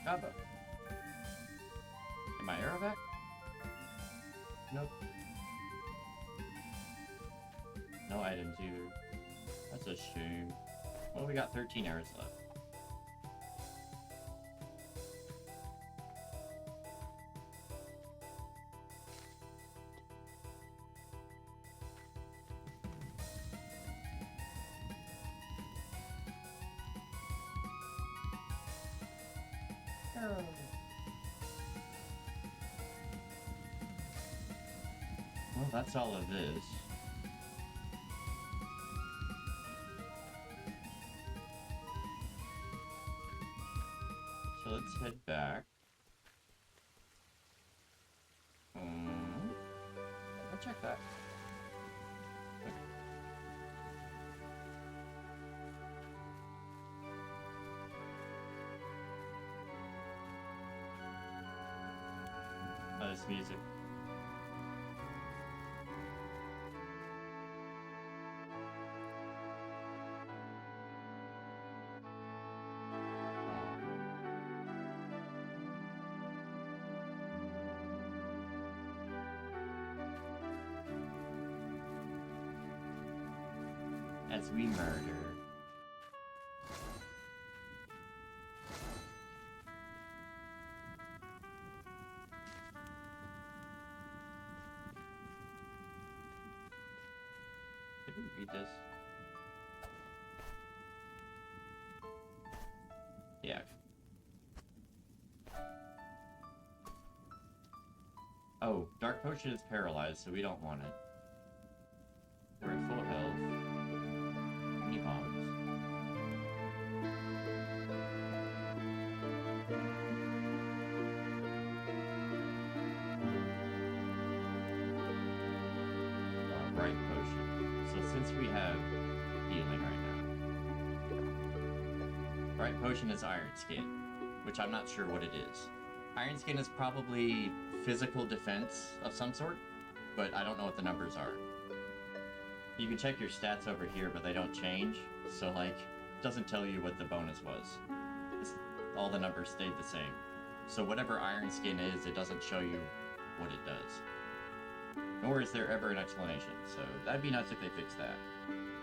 Gobbo. Get my arrow back? Nope. No items either. That's a shame. Well, we got 13 arrows left. Well, that's all of this. let's head back. I'll check that. Oh, this music. As we murder. Did we read this? Yeah. Oh, Dark Potion is paralyzed, so we don't want it. We're at full health. Mini bombs. Bright Potion. So since we have healing right now. Bright Potion is Iron Skin, which I'm not sure what it is. Iron Skin is probably physical defense of some sort, but I don't know what the numbers are. You can check your stats over here, but they don't change, so like, it doesn't tell you what the bonus was. All the numbers stayed the same. So whatever Iron Skin is, it doesn't show you what it does. Nor is there ever an explanation, so that'd be nice if they fixed that.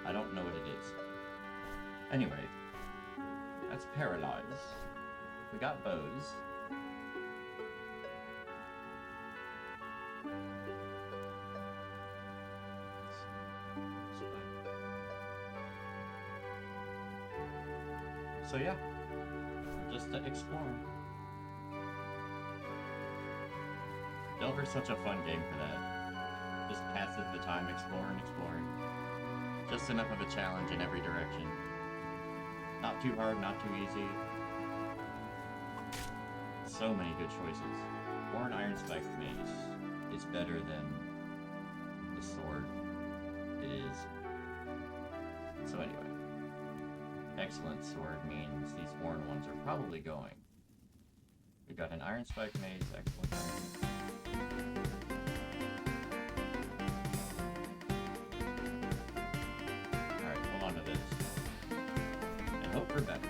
I don't know what it is. Anyway, that's Paralyze. We got bows. So yeah, just exploring. Delver's such a fun game for that. Just passes the time exploring. Just enough of a challenge in every direction. Not too hard, not too easy. So many good choices. Or an Iron Spike Mace is better than the sword. It is. So anyway. Excellent sword means these worn ones are probably going. We got an Iron Spike Mace, excellent. Alright, hold on to this. And hope for better.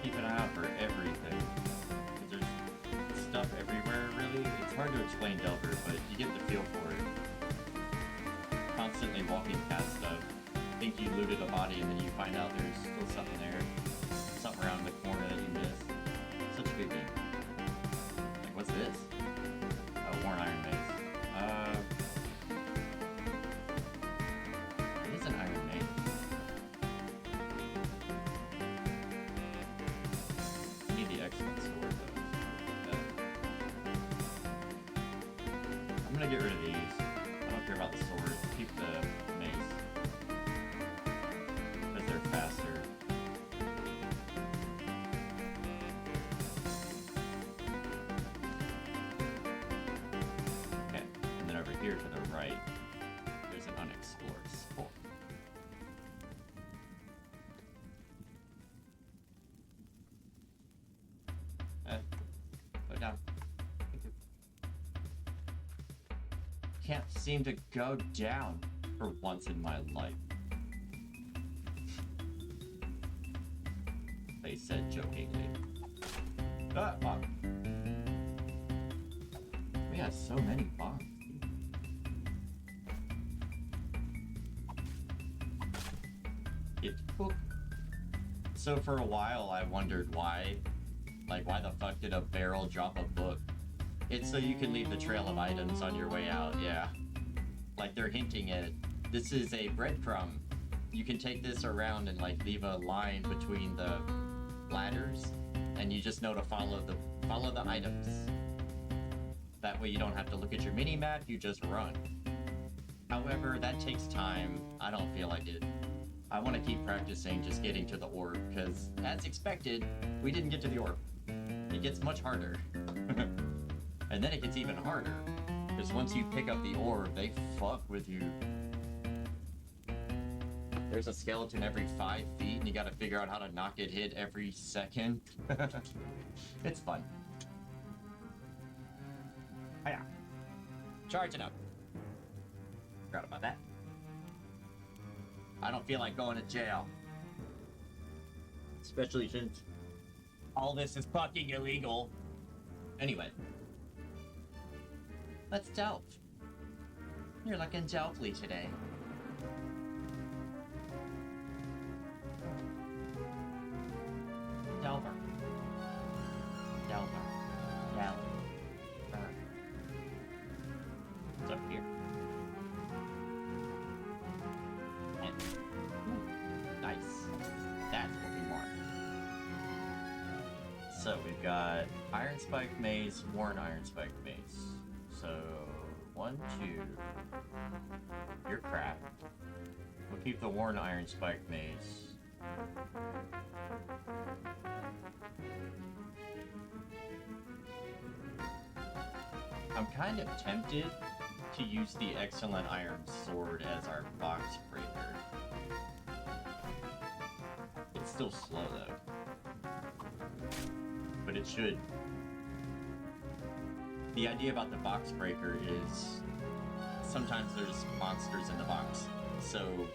Keep an eye out for everything. There's stuff everywhere, really. It's hard to explain Delver, but you get the feel for it. Constantly walking past stuff. Think you looted a body and then you find out there's still something there. Something around the corner that you missed. Such a good game. Like, what's this? Worn Iron Mace. It is an Iron Mace. I need the excellent sword, though. I'm gonna get rid of these. I don't care about the sword. Keep the mace. Because they're faster. Okay, and then over here to the right, there's an unexplored spore. Go down. Can't seem to go down for once in my life. They said jokingly. We have so many bombs. Book. So for a while I wondered why the fuck did a barrel drop a book? It's so you can leave the trail of items on your way out, yeah. Like they're hinting at, this is a breadcrumb. You can take this around and like leave a line between the ladders, and you just know to follow the items. That way you don't have to look at your mini-map, you just run. However, that takes time. I don't feel like it. I want to keep practicing just getting to the orb, because as expected, we didn't get to the orb. It gets much harder. And then it gets even harder, because once you pick up the orb, they fuck with you. There's a skeleton every 5 feet, and you gotta figure out how to not get hit every second. It's fun. Hiya. Charge it up. Forgot about that. I don't feel like going to jail. Especially since all this is fucking illegal. Anyway. Let's delve. You're looking delvely today. Delver. Delver. Delver. What's up here? And, ooh, nice. That's what we want. So we've got Iron Spike Mace, Worn Iron Spike Mace. So 1, 2. You're crap. We'll keep the Worn Iron Spike Mace. I'm kind of tempted to use the Excellent Iron Sword as our box breaker. It's still slow though. But it should. The idea about the box breaker is sometimes there's monsters in the box. So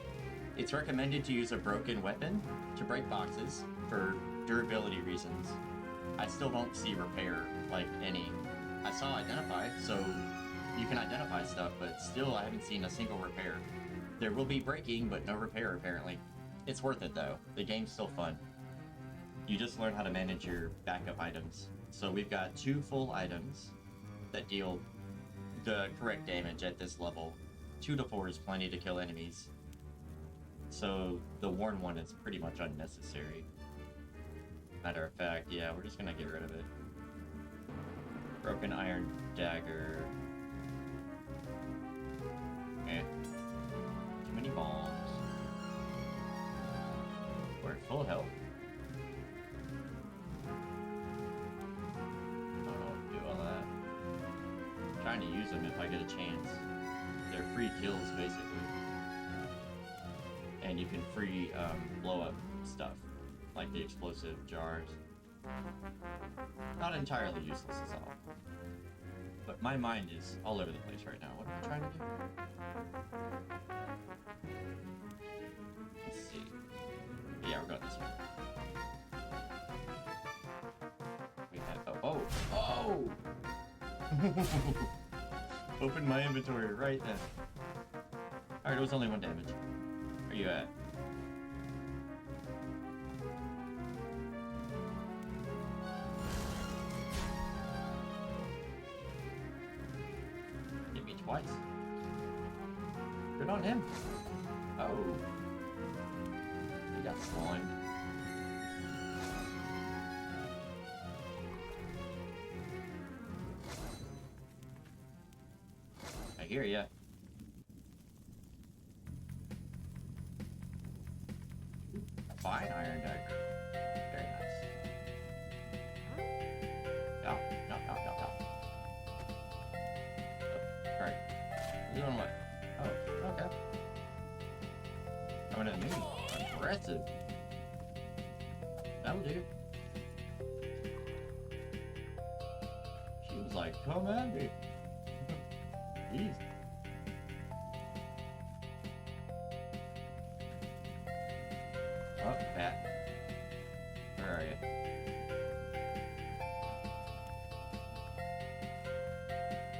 it's recommended to use a broken weapon to break boxes for durability reasons. I still don't see repair like any. I saw identify, so you can identify stuff, but still I haven't seen a single repair. There will be breaking, but no repair apparently. It's worth it though. The game's still fun. You just learn how to manage your backup items. So we've got 2 full items that deal the correct damage at this level. 2 to 4 is plenty to kill enemies. So the worn one is pretty much unnecessary. Matter of fact, yeah, we're just gonna get rid of it. Broken iron dagger. Eh. Too many bombs. We're at full health. I don't know what to do all that. I'm trying to use them if I get a chance. They're free kills, basically. And you can free blow up stuff, like the explosive jars. Not entirely useless as all. But my mind is all over the place right now. What am I trying to do? Let's see. Yeah, we're going this way. We have... Oh! Oh! Opened my inventory right then. Alright, it was only 1 damage. Where you at? Hit me twice. Good on him. Oh. He got slimed. I hear ya. Fine iron dagger. Very nice. No. Oh, right. You doing what? Oh, okay. Coming at me. Aggressive. That'll do. She was like, come at me. Jeez. Oh, Pat. Where are you?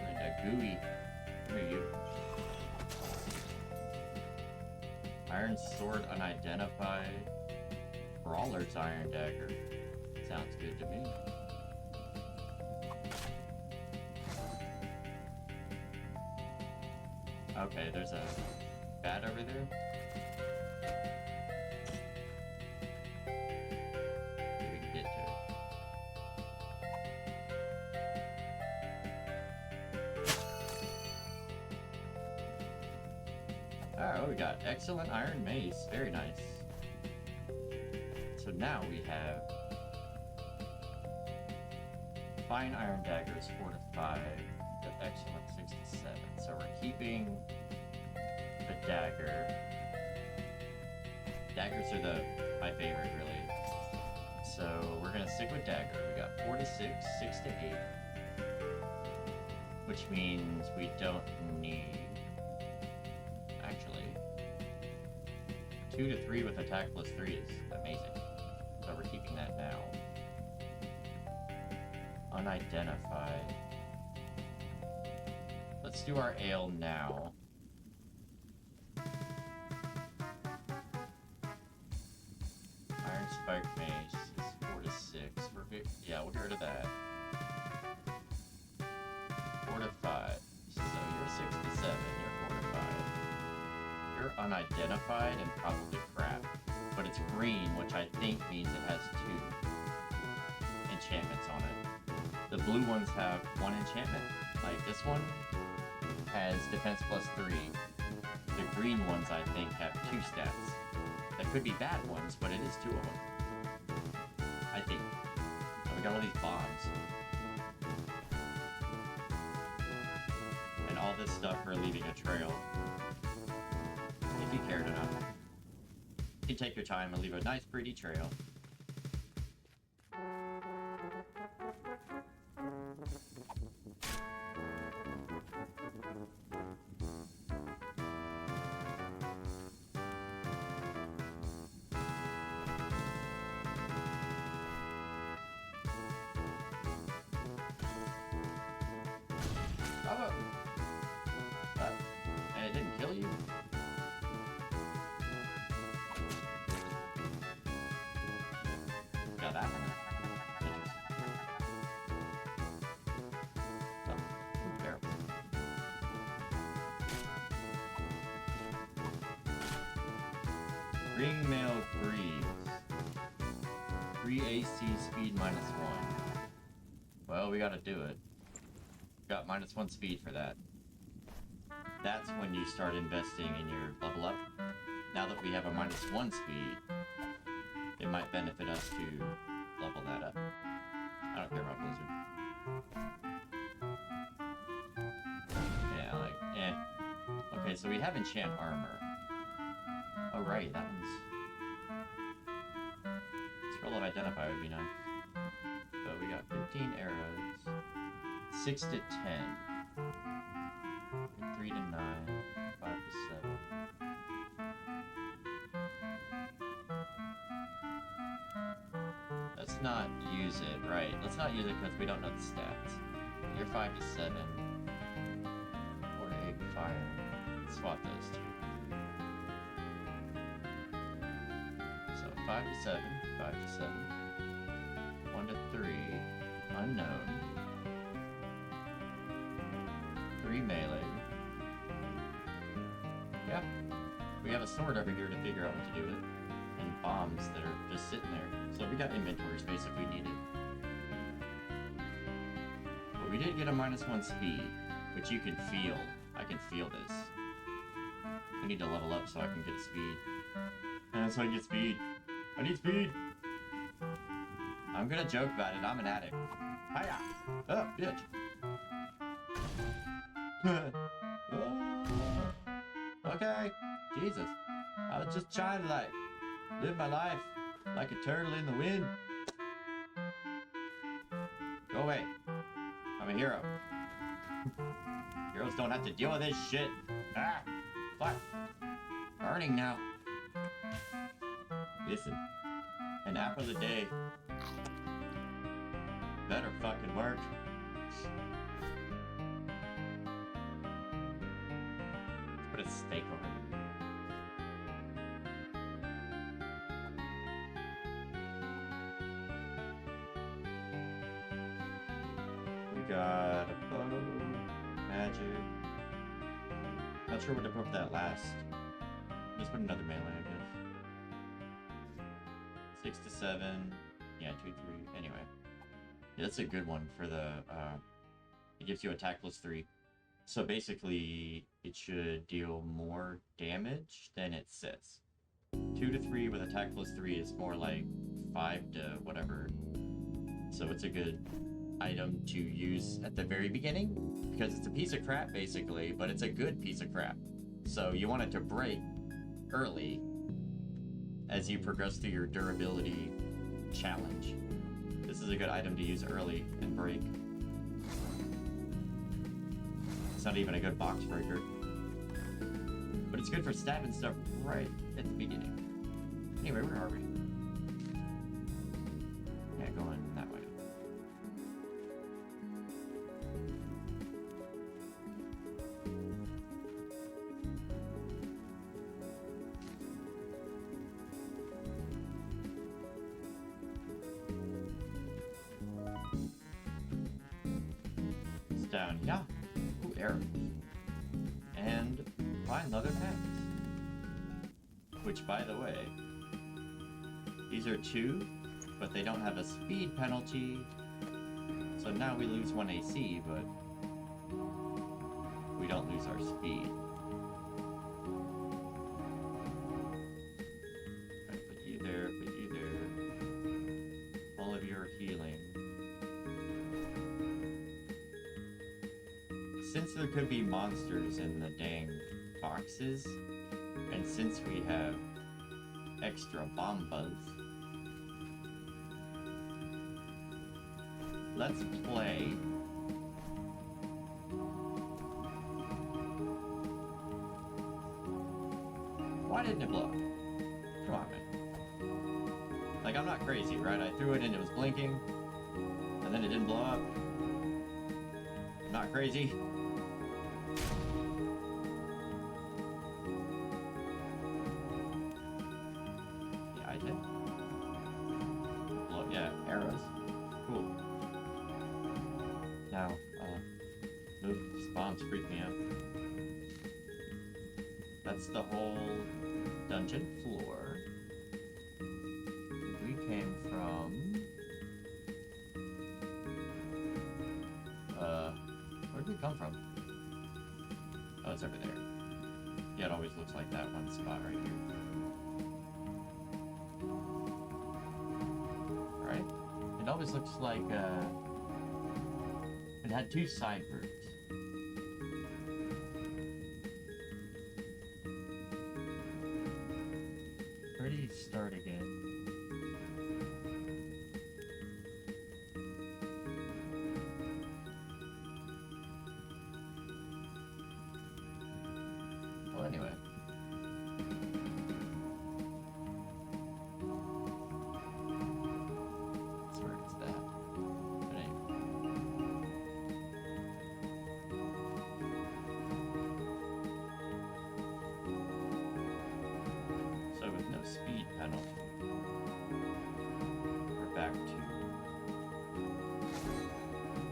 Linda Gooey. Where are you? Iron sword unidentified. Brawler's iron dagger. Sounds good to me. Okay, there's a bat over there. Maybe we can get to it. Oh, we got excellent iron mace. Very nice. So now we have fine iron daggers 4 to 5, but excellent 6 to 7. So we're keeping the dagger. Daggers are my favorite, really. So we're gonna stick with dagger. We got 4 to 6, 6 to 8, which means we don't need. Actually, 2 to 3 with attack plus 3 is amazing. So we're keeping that now. Unidentified. Let's do our ale now. Iron spike mace is 4 to 6. Yeah, we'll get rid of that. 4 to 5. So you're 6 to 7. You're 4 to 5. You're unidentified and probably crap. But it's green, which I think means it has 2 enchantments on it. The blue ones have 1 enchantment. Like this one has defense plus 3. The green ones, I think, have 2 stats. That could be bad ones, but it is 2 of them. I think. So we got all these bombs. And all this stuff for leaving a trail. If you cared enough. You can take your time and leave a nice pretty trail. Bravo! And it didn't kill you? Got that one. Interesting. Oh, barrel. Ringmail Greaves. 3 AC speed -1. Well, we gotta do it. Got -1 speed for that. That's when you start investing in your level up. Now that we have a -1 speed, it might benefit us to level that up. I don't care about Blizzard. Yeah, like, eh. Okay, so we have enchant armor. Oh, right, that one's... Scroll of Identify would be nice. But we got 15 arrows. 6 to 10. 3 to 9. 5 to 7. Let's not use it, right. Let's not use it because we don't know the stats. You're 5 to 7. 4 to 8 fire. Let's swap those two. So 5 to 7. 5 to 7. 1 to 3. Unknown. 3 melee. Yeah. We have a sword over here to figure out what to do with it. And bombs that are just sitting there. So we got inventory space if we need it. But we did get a -1 speed, which you can feel. I can feel this. I need to level up so I can get speed. And so I can get speed. I need speed! I'm gonna joke about it. I'm an addict. Hiya! Oh, bitch! Okay, Jesus. I was just trying to, like, live my life like a turtle in the wind. Go away. I'm a hero. Heroes don't have to deal with this shit. Ah! What? Burning now. Listen. An apple a day better fucking work. Let's put a steak over it. We got a bow, magic. Not sure what to put for that last. Just put another melee, I guess. 6 to 7. Yeah, 2, 3. Anyway. Yeah, that's a good one for the, it gives you attack plus 3. So basically, it should deal more damage than it says. 2 to 3 with attack plus 3 is more like 5 to whatever. So it's a good item to use at the very beginning, because it's a piece of crap basically, but it's a good piece of crap. So you want it to break early as you progress through your durability challenge. This is a good item to use early and break. It's not even a good box breaker, but it's good for stabbing stuff right at the beginning. Anyway, where are we? Yeah, going that way. It's down here. Ooh, arrows. And fine leather pants. Which, by the way, these are 2, but they don't have a speed penalty. So now we lose 1 AC, but we don't lose our speed. Right, put you there, put you there. All of your healing. Since there could be monsters in the dang boxes, and since we have extra bombas, let's play Why didn't it blow up? Come on, man. Like, I'm not crazy, right? I threw it and it was blinking, and then it didn't blow up. I'm not crazy. Yeah, I did. Blow, yeah, arrows. Cool. Now, move spawns freak me out. That's the whole dungeon floor. We came from... where'd we come from? Oh, it's over there. Yeah, it always looks like that one spot right here. Right? It always looks like, it had 2 side routes. Where do you start again? Well, anyway. That's where it's at. But anyway. So with no speed penalty, we're back to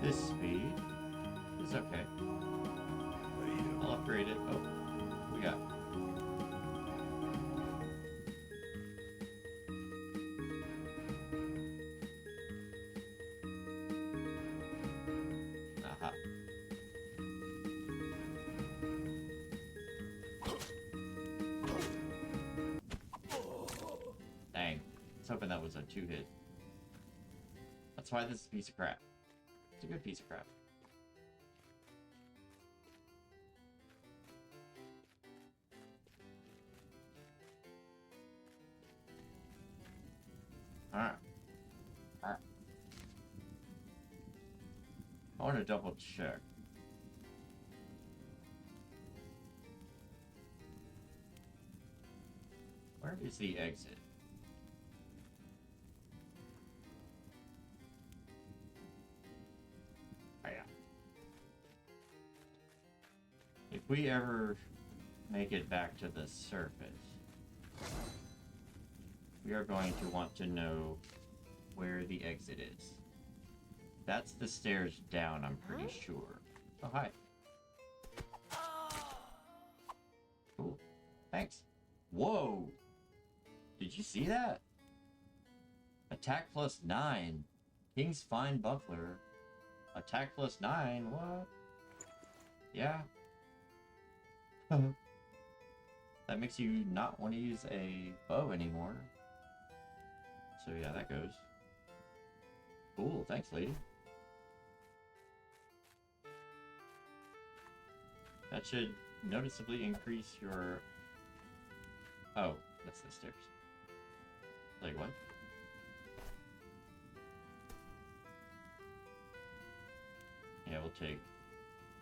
this speed. It's okay. I'll upgrade it. Oh, we got. Aha. Dang. I was hoping that was a 2-hit. That's why this is a piece of crap. It's a good piece of crap. Alright. Alright. I want to double check. Where is the exit? Oh, yeah. If we ever make it back to the surface, we are going to want to know where the exit is. That's the stairs down, I'm pretty sure. Oh, hi. Cool. Thanks. Whoa! Did you see that? Attack plus 9. King's Fine Buckler. Attack plus 9, what? Yeah. That makes you not want to use a bow anymore. So yeah, that goes. Cool, thanks, lady. That should noticeably increase your... Oh, that's the stairs. Like what? Yeah, we'll take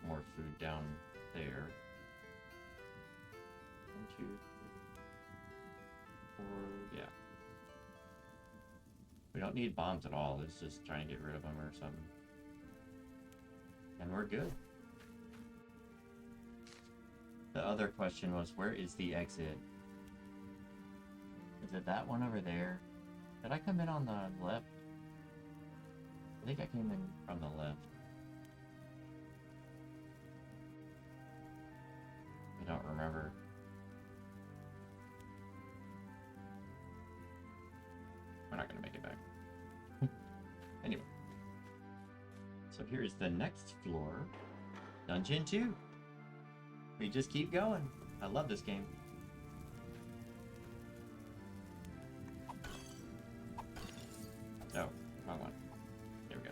more food down there. 1, 2, 3, 4, yeah. We don't need bombs at all. It's just trying to get rid of them or something. And we're good. The other question was, where is the exit? Is it that one over there? Did I come in on the left? I think I came in from the left. I don't remember. We're not gonna make it back. Anyway. So here's the next floor. Dungeon 2. We just keep going. I love this game. Oh, wrong one. There we go.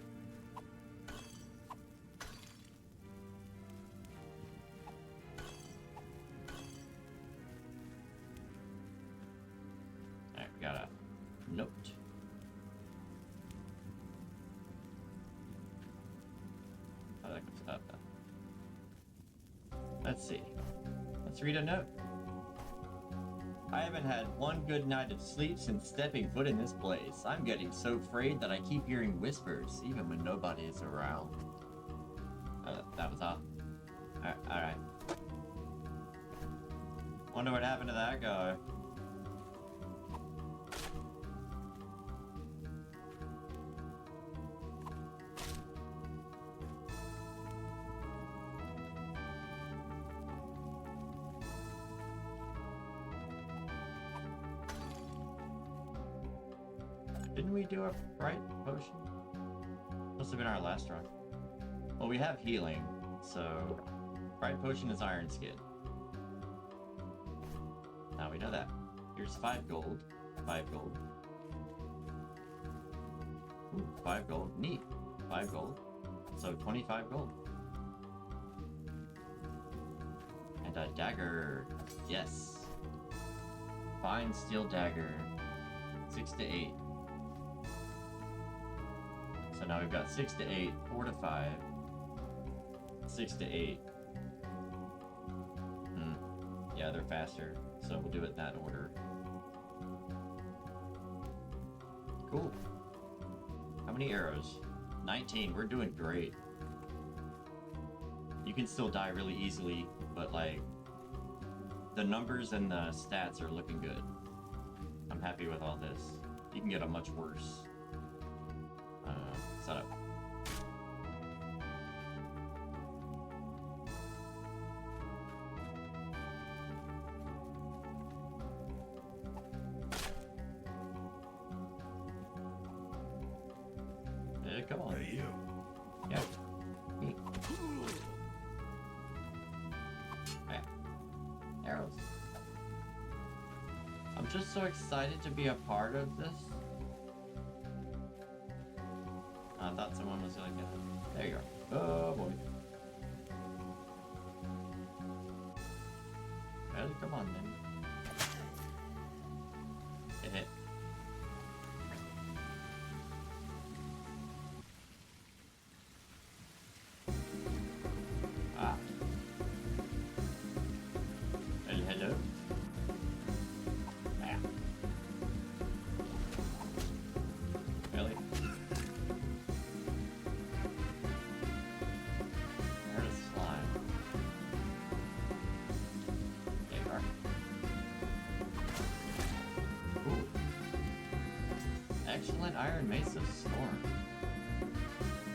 Alright, we got a note. Oh, that comes up. Let's see. Let's read a note. I haven't had one good night of sleep since stepping foot in this place. I'm getting so afraid that I keep hearing whispers, even when nobody is around. That was all. Alright. Wonder what happened to that guy. Didn't we do a bright potion? Must have been our last run. Well, we have healing, so bright potion is iron skin. Now we know that. Here's 5 gold. 5 gold. Ooh, 5 gold. Neat. 5 gold. So 25 gold. And a dagger. Yes. Fine steel dagger. 6 to 8. So now we've got 6 to 8, 4 to 5, 6 to 8. Yeah, they're faster, so we'll do it in that order. Cool. How many arrows? 19. We're doing great. You can still die really easily, but like the numbers and the stats are looking good. I'm happy with all this. You can get a much worse setup. Yeah, come on. Hey, you. Yeah. Me. Yeah. Arrows. I'm just so excited to be a part of this. I thought someone was like, there you go. Oh boy. Well, come on then. Hit. Ah. Well, hello. Ah. Really? Excellent Iron Mesa Storm.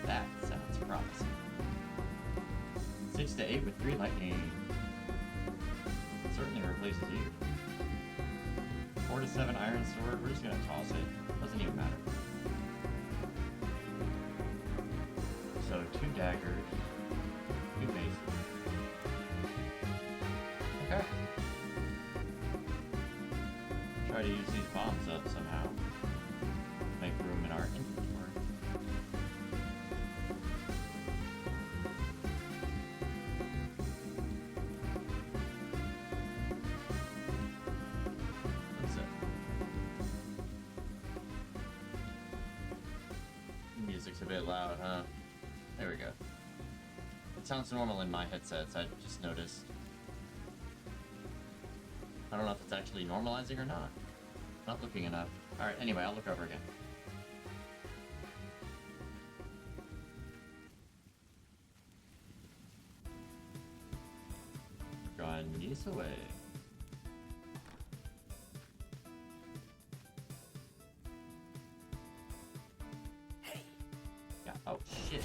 That sounds promising. 6 to 8 with 3 lightning. Certainly replaces you. 4 to 7 Iron Sword. We're just gonna toss it. Doesn't even matter. So 2 daggers, 2 maces. try to use these bombs up somehow. Make room in our inventory. What's up? Music's a bit loud, huh? There we go. It sounds normal in my headsets, I just noticed. I don't know if it's actually normalizing or not. Not looking enough. Alright, anyway, I'll look over again. Drawing these away. Yeah, oh shit.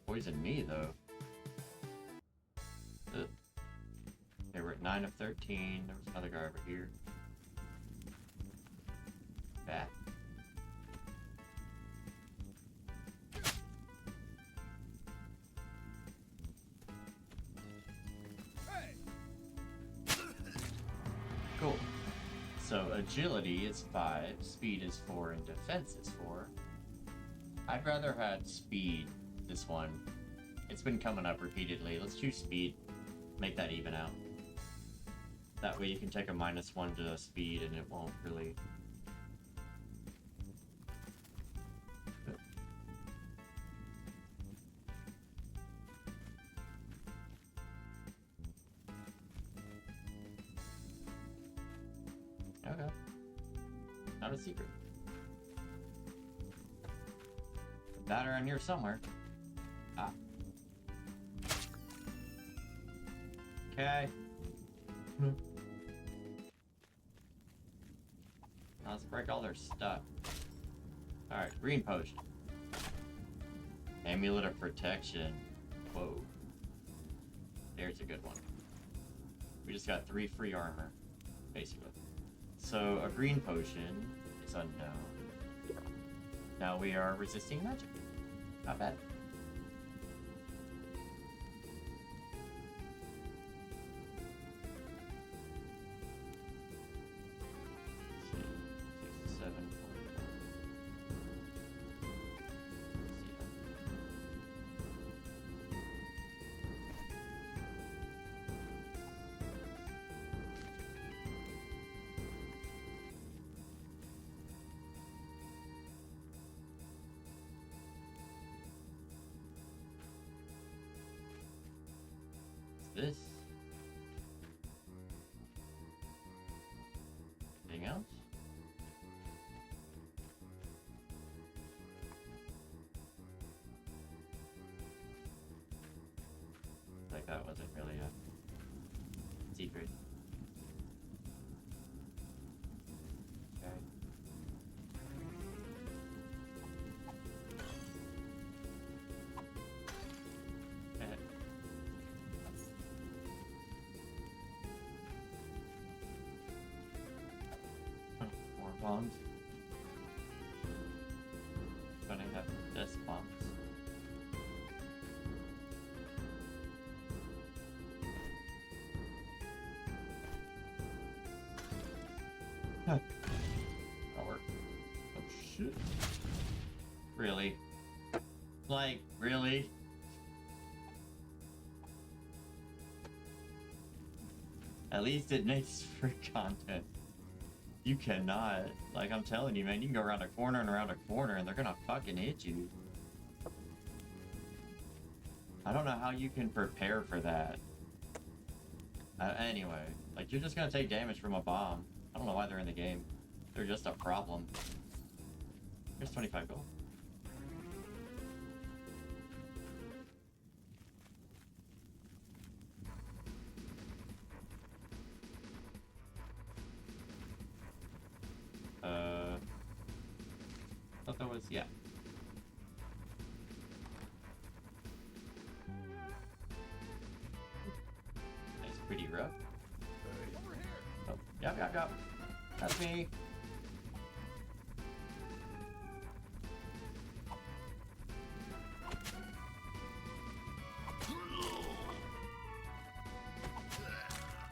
Poison me though. Ugh. Okay, we're at 9 of 13. There was another guy over here. Bat. Cool. So agility is 5, speed is 4, and defense is 4. I'd rather had speed, this one. It's been coming up repeatedly. Let's choose speed. Make that even out. That way you can take a -1 to speed and it won't really... Okay. Not a secret. That around here somewhere. Ah. Okay. Now let's break all their stuff. Alright, green potion. Amulet of protection. Whoa. There's a good one. We just got 3 free armor, basically. So a green potion is unknown. Now we are resisting magic. Not bad. This? Anything else? Like that wasn't really a secret. Okay. More bombs. Gonna have this bombs. That'll work. Oh shit. Really? Like, really? At least it makes for content. You cannot. Like, I'm telling you, man, you can go around a corner and around a corner and they're gonna fucking hit you. I don't know how you can prepare for that. Anyway, like, you're just gonna take damage from a bomb. I don't know why they're in the game. They're just a problem. Here's 25 gold. I thought that was, yeah. That's pretty rough. Oh, Yep. That's me.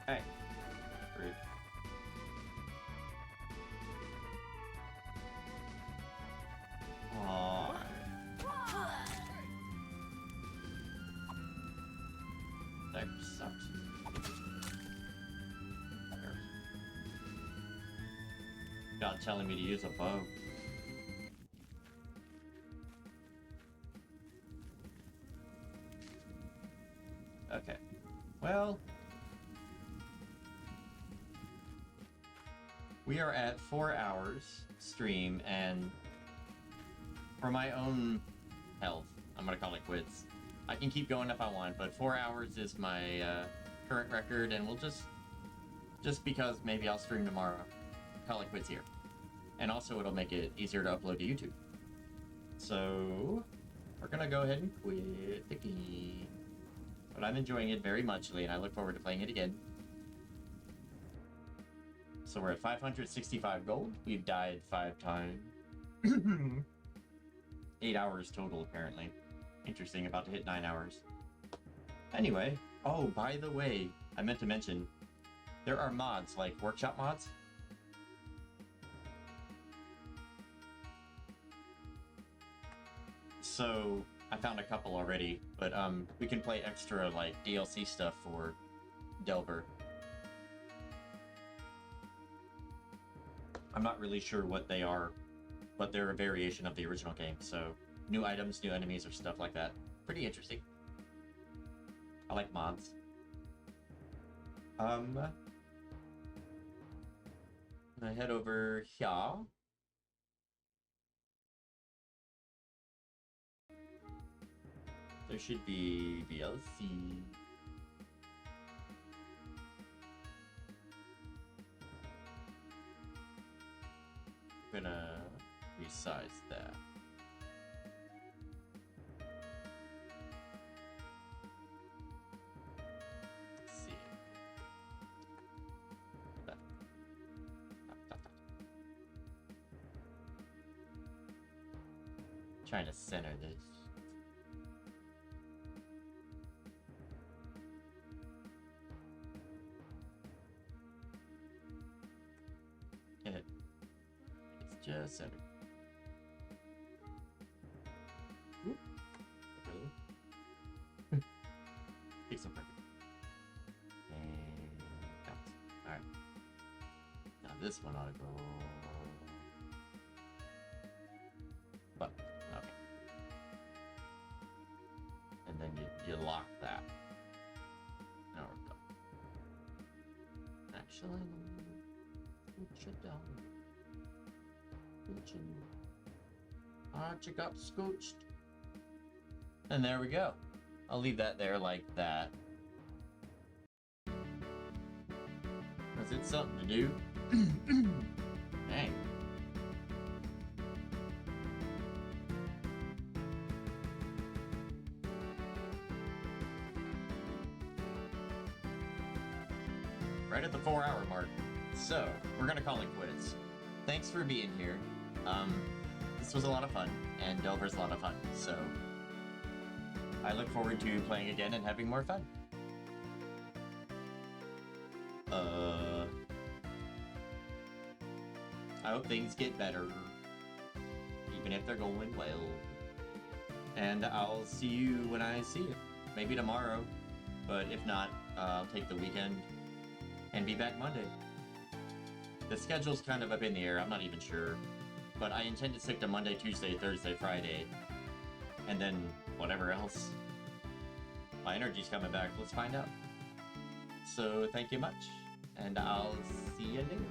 Hey. Rude. Aww. That sucks. God telling me to use a bow. Okay. Well, we are at 4 hours stream, and for my own health, I'm gonna call it quits. I can keep going if I want, but 4 hours is my current record, and we'll just because maybe I'll stream tomorrow, call it quits here. And also it'll make it easier to upload to YouTube. So we're gonna go ahead and quit the game. But I'm enjoying it very muchly, and I look forward to playing it again. So we're at 565 gold. We've died 5 times. 8 hours total, apparently. Interesting, about to hit 9 hours. Anyway, oh, by the way, I meant to mention, there are mods, like workshop mods. So I found a couple already, but we can play extra like DLC stuff for Delver. I'm not really sure what they are, but they're a variation of the original game, so new items, new enemies, or stuff like that. Pretty interesting. I like mods. I head over here. There should be DLC. I'm gonna resize that. Let's see. Trying to center this. It's just centered. Whoop. Really? Pixel perfect. And bounce. Alright. Now this one ought to go. But, okay. And then you lock that. Now we're done. Actually, switch it down. Check up, scooched. And there we go. I'll leave that there like that. Cause it's something to do. Dang. Right at the 4-hour mark. So, we're gonna call it quits. Thanks for being here. This was a lot of fun, and Delver's a lot of fun, so I look forward to playing again and having more fun. I hope things get better, even if they're going well. And I'll see you when I see you. Maybe tomorrow, but if not, I'll take the weekend and be back Monday. The schedule's kind of up in the air, I'm not even sure. But I intend to stick to Monday, Tuesday, Thursday, Friday, and then whatever else. My energy's coming back, let's find out. So thank you much, and I'll see you later.